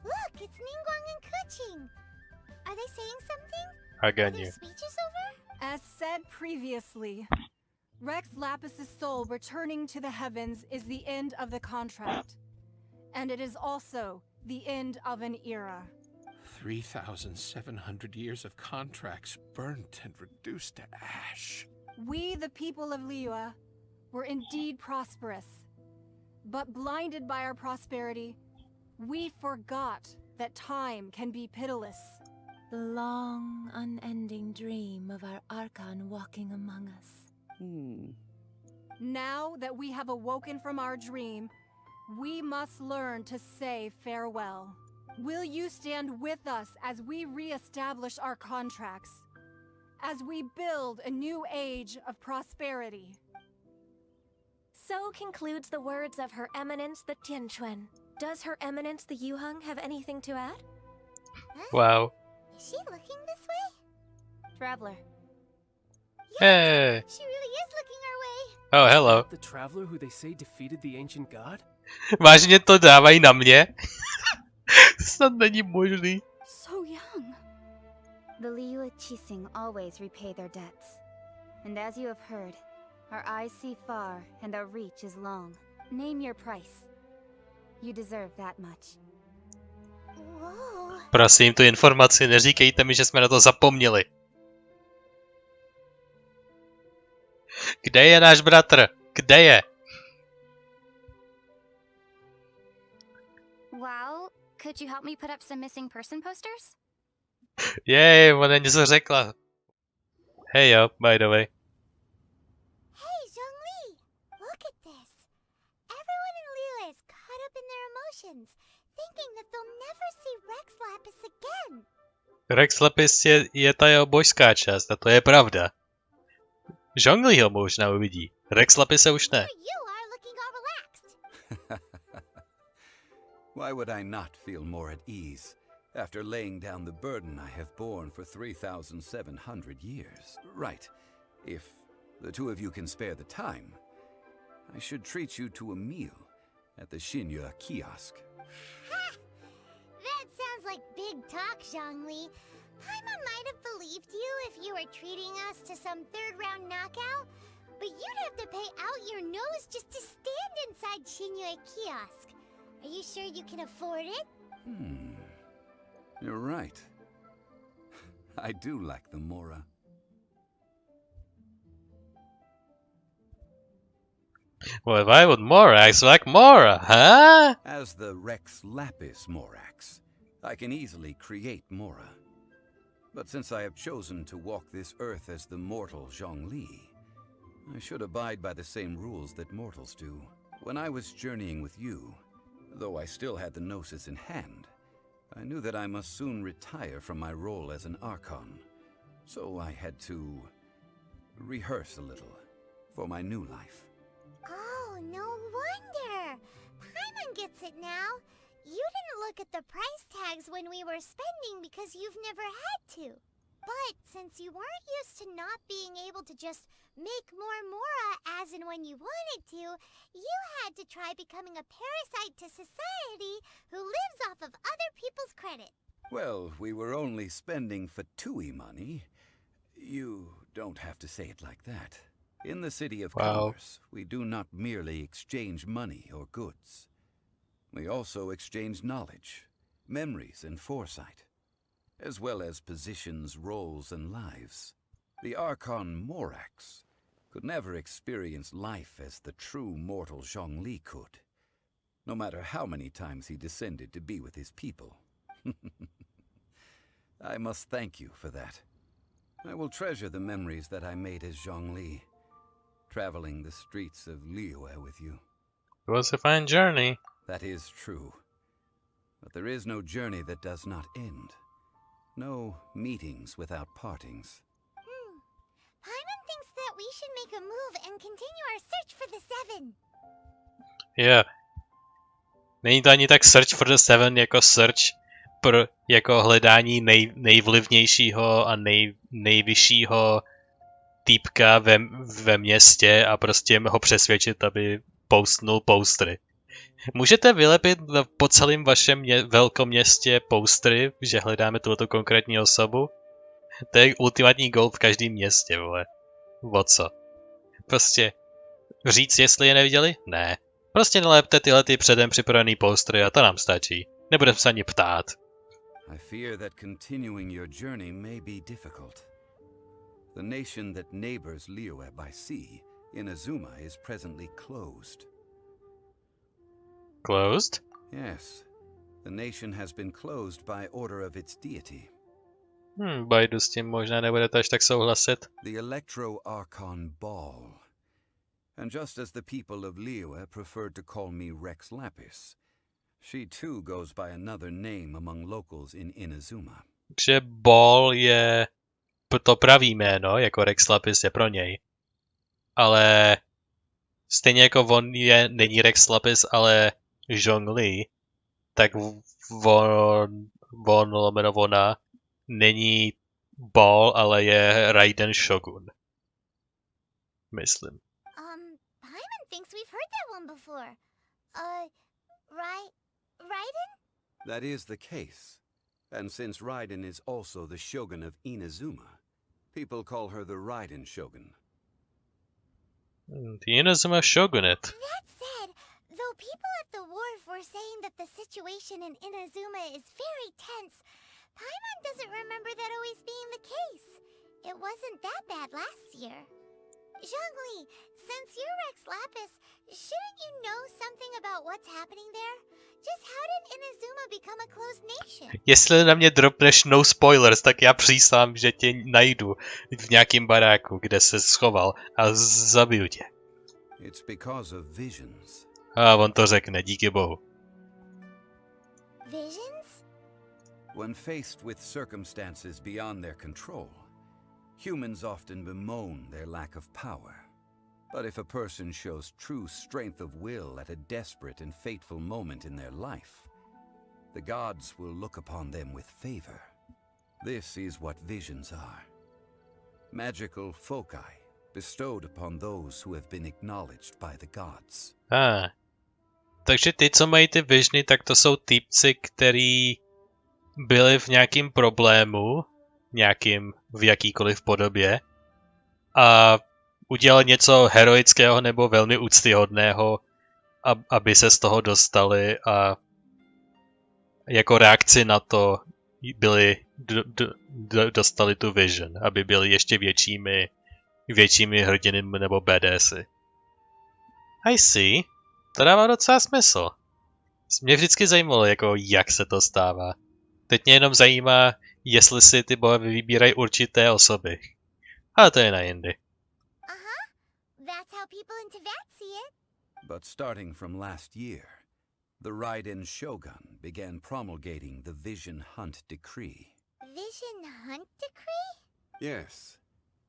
Look, it's Ningguang and Keqing. Are they saying something? Again, Are their you. speeches over? As said previously, Rex Lapis' soul returning to the heavens is the end of the contract. And it is also the end of an era. 3,700 years of contracts burnt and reduced to ash. We, the people of Liyue, were indeed prosperous. But blinded by our prosperity, we forgot that time can be pitiless. The long, unending dream of our Archon walking among us. Now that we have awoken from our dream, we must learn to say farewell. Will you stand with us as we re-establish our contracts? As we build a new age of prosperity? So concludes the words of Her Eminence the Tianquan. Does Her Eminence the Yuheng have anything to add? Wow. Is she looking this way? Traveler. Hey. She really is looking our way. Oh, hello. The traveler who they say defeated the ancient god? Vážně to dávají na mě? Snad není možný. So young. The Liyue Qixing always repay their debts. And as you have heard, our eyes see far and our reach is long. Name your price. You deserve that much. Whoa. Prosím, tu informaci neříkejte mi, že jsme na to zapomněli. Kde je náš bratr? Kde je? Wow, could you help me put up some missing person posters? Jej, ona něco řekla. Hey yo, by the way. Hey, Zhongli! Look at this. Everyone in Liyue is caught up in their emotions, thinking that they'll never see Rex Lapis again. Rex Lapis je ta jeho božská část a to je pravda. Zhongli ho možná uvidí. Rex Lapise už ne. You are looking all relaxed. Why would I not feel more at ease after laying down the burden I have borne for 3,700 years? Right. If the two of you can spare the time, I should treat you to a meal at the Xinyue kiosk. Ha! That sounds like big talk, Zhongli. Paimon might have believed you if you were treating us to some third-round knockout, but you'd have to pay out your nose just to stand inside Xinyue kiosk. Are you sure you can afford it? You're right. I do lack the Mora. Well, why would Morax like Mora, huh? As the Rex Lapis Morax, I can easily create Mora. But since I have chosen to walk this earth as the mortal Zhongli, I should abide by the same rules that mortals do. When I was journeying with you, though I still had the Gnosis in hand, I knew that I must soon retire from my role as an Archon. So I had to rehearse a little for my new life. Oh, no wonder. Paimon gets it now. You didn't look at the price tags when we were spending because you've never had to. But since you weren't used to not being able to just make more Mora as and when you wanted to, you had to try becoming a parasite to society who lives off of other people's credit. Well, we were only spending Fatui money. You don't have to say it like that. In the City of Commerce, we do not merely exchange money or goods. We also exchange knowledge, memories, and foresight, as well as positions, roles, and lives. The Archon Morax could never experience life as the true mortal Zhongli could, no matter how many times he descended to be with his people. I must thank you for that. I will treasure the memories that I made as Zhongli, traveling the streets of Liyue with you. It was a fine journey. That is true. But there is no journey that does not end. No meetings without partings. Paimon thinks that we should make a move and continue our search for the Seven. Yeah. Není to ani tak Search for the Seven jako Search jako hledání nejvlivnějšího a nejvyššího týpka ve městě a prostě ho přesvědčit, aby postnul poustry. Můžete vylepit po celém vašem velkoměstě poustry, že hledáme tuto konkrétní osobu? To je ultimátní goal v každém městě, vole. O co? Prostě říct, jestli je neviděli? Ne. Prostě nalepte tyhle ty předem připravený postry a to nám stačí. Nebudeme se ani ptát. I fear that continuing your journey may be difficult. The nation that neighbors Liyue by sea, Inazuma, is presently closed. Closed? Yes. The nation has been closed by order of its deity. Bajdu s tím možná nebudete až tak souhlasit. The Electro Archon Ball. And just as the people of Liyue preferred to call me Rex Lapis, she too goes by another name among locals in Inazuma. Takže Ball je to pravý jméno, jako Rex Lapis je pro něj. Ale stejně jako on není Rex Lapis, ale Zhongli, tak ona není Ball, ale je Raiden Shogun. Myslím. Paimon thinks we've heard that one before. Raiden? That is the case. And since Raiden is also the Shogun of Inazuma, people call her the Raiden Shogun. The Inazuma Shogunate. That said, though people at the wharf were saying that the situation in Inazuma is very tense, Paimon doesn't remember that always being the case. It wasn't that bad last year. Zhongli, since you're Rex Lapis, shouldn't you know something about what's happening there? Just how did Inazuma become a closed nation? Jestli na mě dropneš no spoilers, tak já přísám, že tě najdu v nějakém baráku, kde se schoval a zabiju tě. It's because of visions. A on to řekne, díky bohu. Visions? When faced with circumstances beyond their control, humans often bemoan their lack of power. But if a person shows true strength of will at a desperate and fateful moment in their life, the gods will look upon them with favor. This is what visions are. Magical foci bestowed upon those who have been acknowledged by the gods. Takže ty, co mají ty visiony, tak to jsou týpci, který byli v nějakým problému, v jakýkoliv podobě, a udělali něco heroického nebo velmi úctyhodného, aby se z toho dostali, a jako reakci na to dostali tu vision, aby byli ještě většími hrdiny nebo badassy. I see. To dává docela smysl. Mě vždycky zajímalo, jako jak se to stává. Teď mě jenom zajímá, jestli si ty bohy vybírají určité osoby. Ale to je na jindy. That's how people in Tibet see it. But starting from last year, the Raiden Shogun began promulgating the Vision Hunt Decree. Vision Hunt Decree? Yes.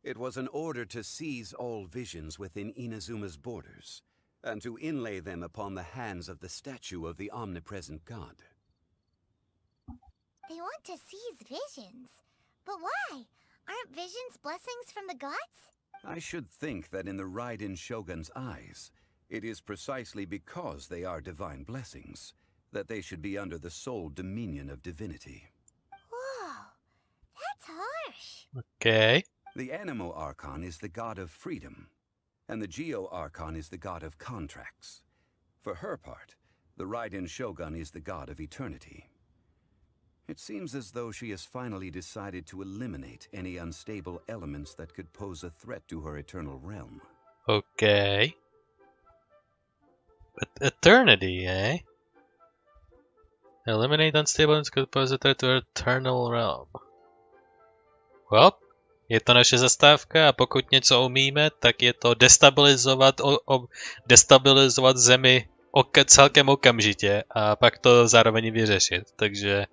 It was an order to seize all visions within Inazuma's borders, and to inlay them upon the hands of the statue of the omnipresent god. They want to seize visions. But why? Aren't visions blessings from the gods? I should think that in the Raiden Shogun's eyes, it is precisely because they are divine blessings that they should be under the sole dominion of divinity. Whoa, that's harsh. Okay. The Animo Archon is the god of freedom, and the Geo Archon is the god of contracts. For her part, the Raiden Shogun is the god of eternity. It seems as though she has finally decided to eliminate any unstable elements that could pose a threat to her eternal realm. Okay. But eternity, eh? Eliminate unstable elements that could pose a threat to her eternal realm. Well, je to naše zastávka a pokud něco umíme, tak je to destabilizovat zemi celkem okamžitě a pak to zároveň vyřešit, takže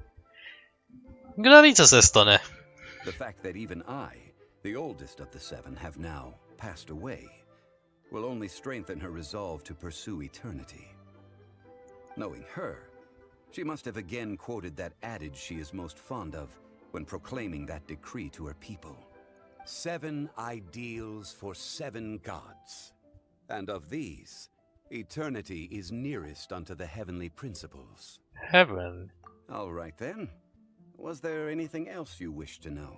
kdo ví, co se stane. The fact that even I, the oldest of the seven, have now passed away, will only strengthen her resolve to pursue eternity. Knowing her, She must have again quoted that adage she is most fond of when proclaiming that decree to her people. 7 ideals for 7 gods. And of these, eternity is nearest unto the heavenly principles. Heaven? All right then. Was there anything else you wish to know?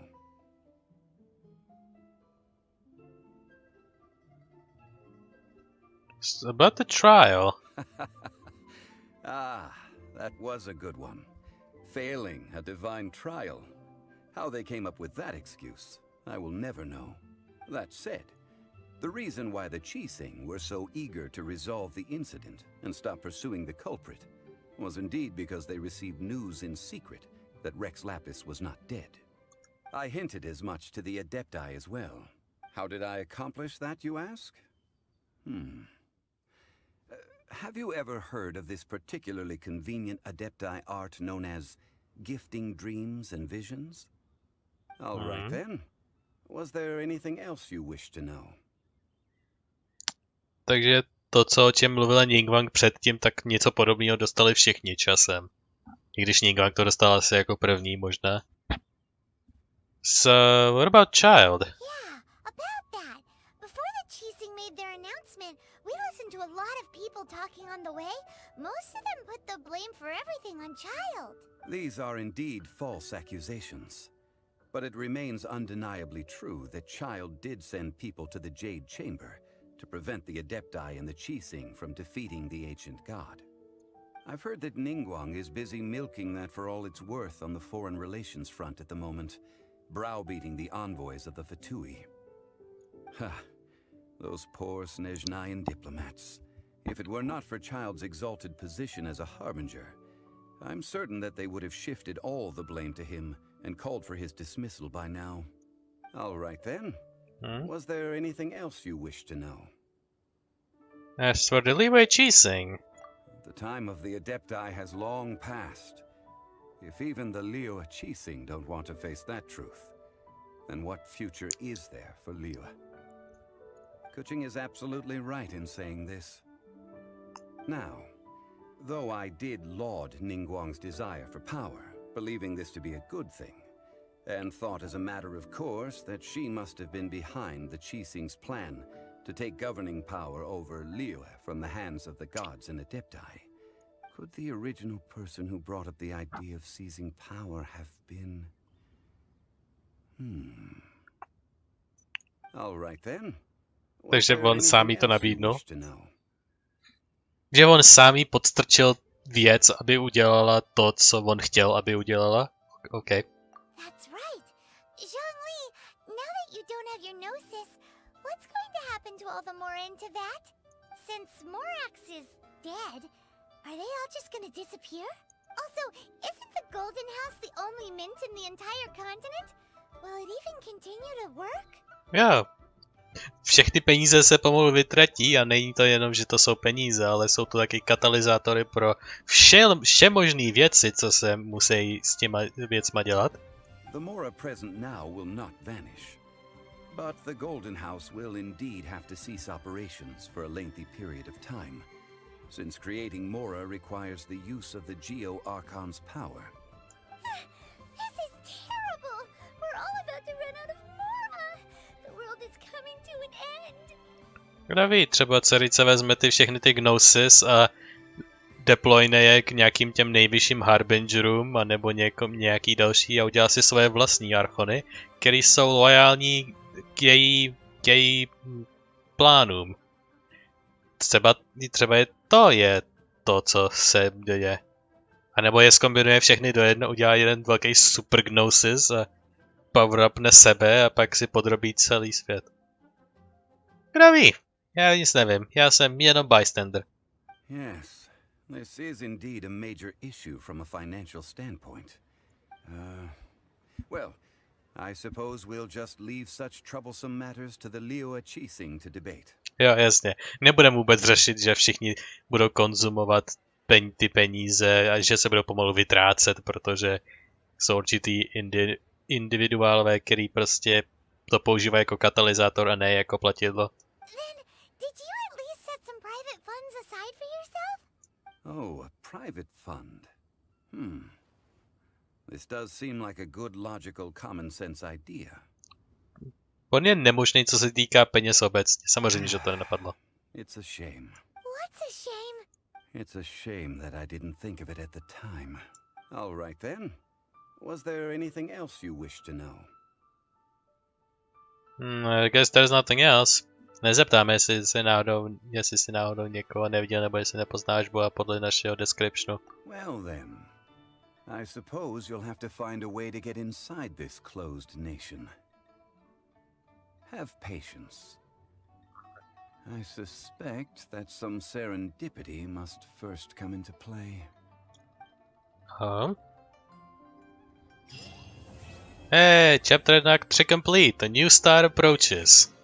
It's about the trial. Ah, that was a good one. Failing a divine trial. How they came up with that excuse, I will never know. That said, the reason why the Qixing were so eager to resolve the incident and stop pursuing the culprit was indeed because they received news in secret that Rex Lapis was not dead. I hinted as much to the Adepti as well. How did I accomplish that, you ask? Have you ever heard of this particularly convenient Adepti art known as gifting dreams and visions? All right then. Was there anything else you wish to know? Takže to, co o čem mluvila Ningguang předtím, tak něco podobného dostali všichni časem. I když Ningguang to dostal asi jako první možná. So, what about Child? Yeah, about that. Before the Qixing made their announcement, we listened to a lot of people talking on the way. Most of them put the blame for everything on Child. These are indeed false accusations. But it remains undeniably true that Child did send people to the Jade Chamber to prevent the Adepti and the Qixing from defeating the ancient god. I've heard that Ningguang is busy milking that for all it's worth on the foreign relations front at the moment, browbeating the envoys of the Fatui. Ha! Those poor Snezhnayan diplomats. If it were not for Child's exalted position as a harbinger, I'm certain that they would have shifted all the blame to him and called for his dismissal by now. All right then. Was there anything else you wish to know? As for the Liyue Qixing. The time of the Adepti has long passed. If even the Liyue Qixing don't want to face that truth, then what future is there for Liyue? Kuching is absolutely right in saying this. Now, though I did laud Ningguang's desire for power, believing this to be a good thing, and thought as a matter of course that she must have been behind the Qixing's plan to take governing power over Liyue from the hands of the gods and Adepti, could the original person who brought up the idea of seizing power have been... All right then. Takže on sám jí to nabídnul. Že on sám jí podstrčil věc, aby udělala to, co on chtěl, aby udělala? OK. That's right. Zhongli, now that you don't have your gnosis, what's going to happen to all the Mora in Teyvat? Since Morax is dead, are they all just going to disappear? Also, isn't the Golden House the only mint in the entire continent? Will it even continue to work? Jo. Všechny peníze se pomalu vytratí a není to jenom, že to jsou peníze, ale jsou to taky katalyzátory pro všemožné věci, co se musí s těma věcma dělat. The Mora present now will not vanish, but the Golden House will indeed have to cease operations for a lengthy period of time, since creating Mora requires the use of the Liyue Archon's power. This is terrible! We're all about to run out of Mora! The world is coming to an end! Kdo ví, třeba Cerice vezme všechny ty gnosis a deployne je k nějakým těm nejvyšším harbingerům anebo nějaký další a udělá si svoje vlastní archony, které jsou loajální k její plánům. Třeba je to, co se děje. A nebo je zkombinuje všechny do jednoho, udělá jeden velký super gnosis a power-upne sebe a pak si podrobí celý svět. Kdo ví? Já nic nevím, já jsem jenom bystander. Yes, this is indeed a major issue from a financial standpoint. Well, I suppose we'll just leave such troublesome matters to the Liyue Qixing to debate. Jo, jasně. Nebudeme vůbec řešit, že všichni budou konzumovat ty peníze a že se budou pomalu vytrácet, protože jsou určitý individuálové, který prostě to používají jako katalyzátor a ne jako platidlo. Did you at least set some private funds aside for yourself? Oh, a private fund. This does seem like a good logical common sense idea. On je nemožný, co se týká peněz obecně. Samozřejmě, že to nenapadlo. It's a shame. What's a shame? It's a shame that I didn't think of it at the time. All right then. Was there anything else you wish to know? I guess there's nothing else. Nezeptáme, jestli si náhodou někoho neviděl, nebo jestli nepoznáš Boha podle našeho descriptionu. Well then. I suppose you'll have to find a way to get inside this closed nation. Have patience. I suspect that some serendipity must first come into play. Huh? Hey, chapter and act 3 complete. A new star approaches.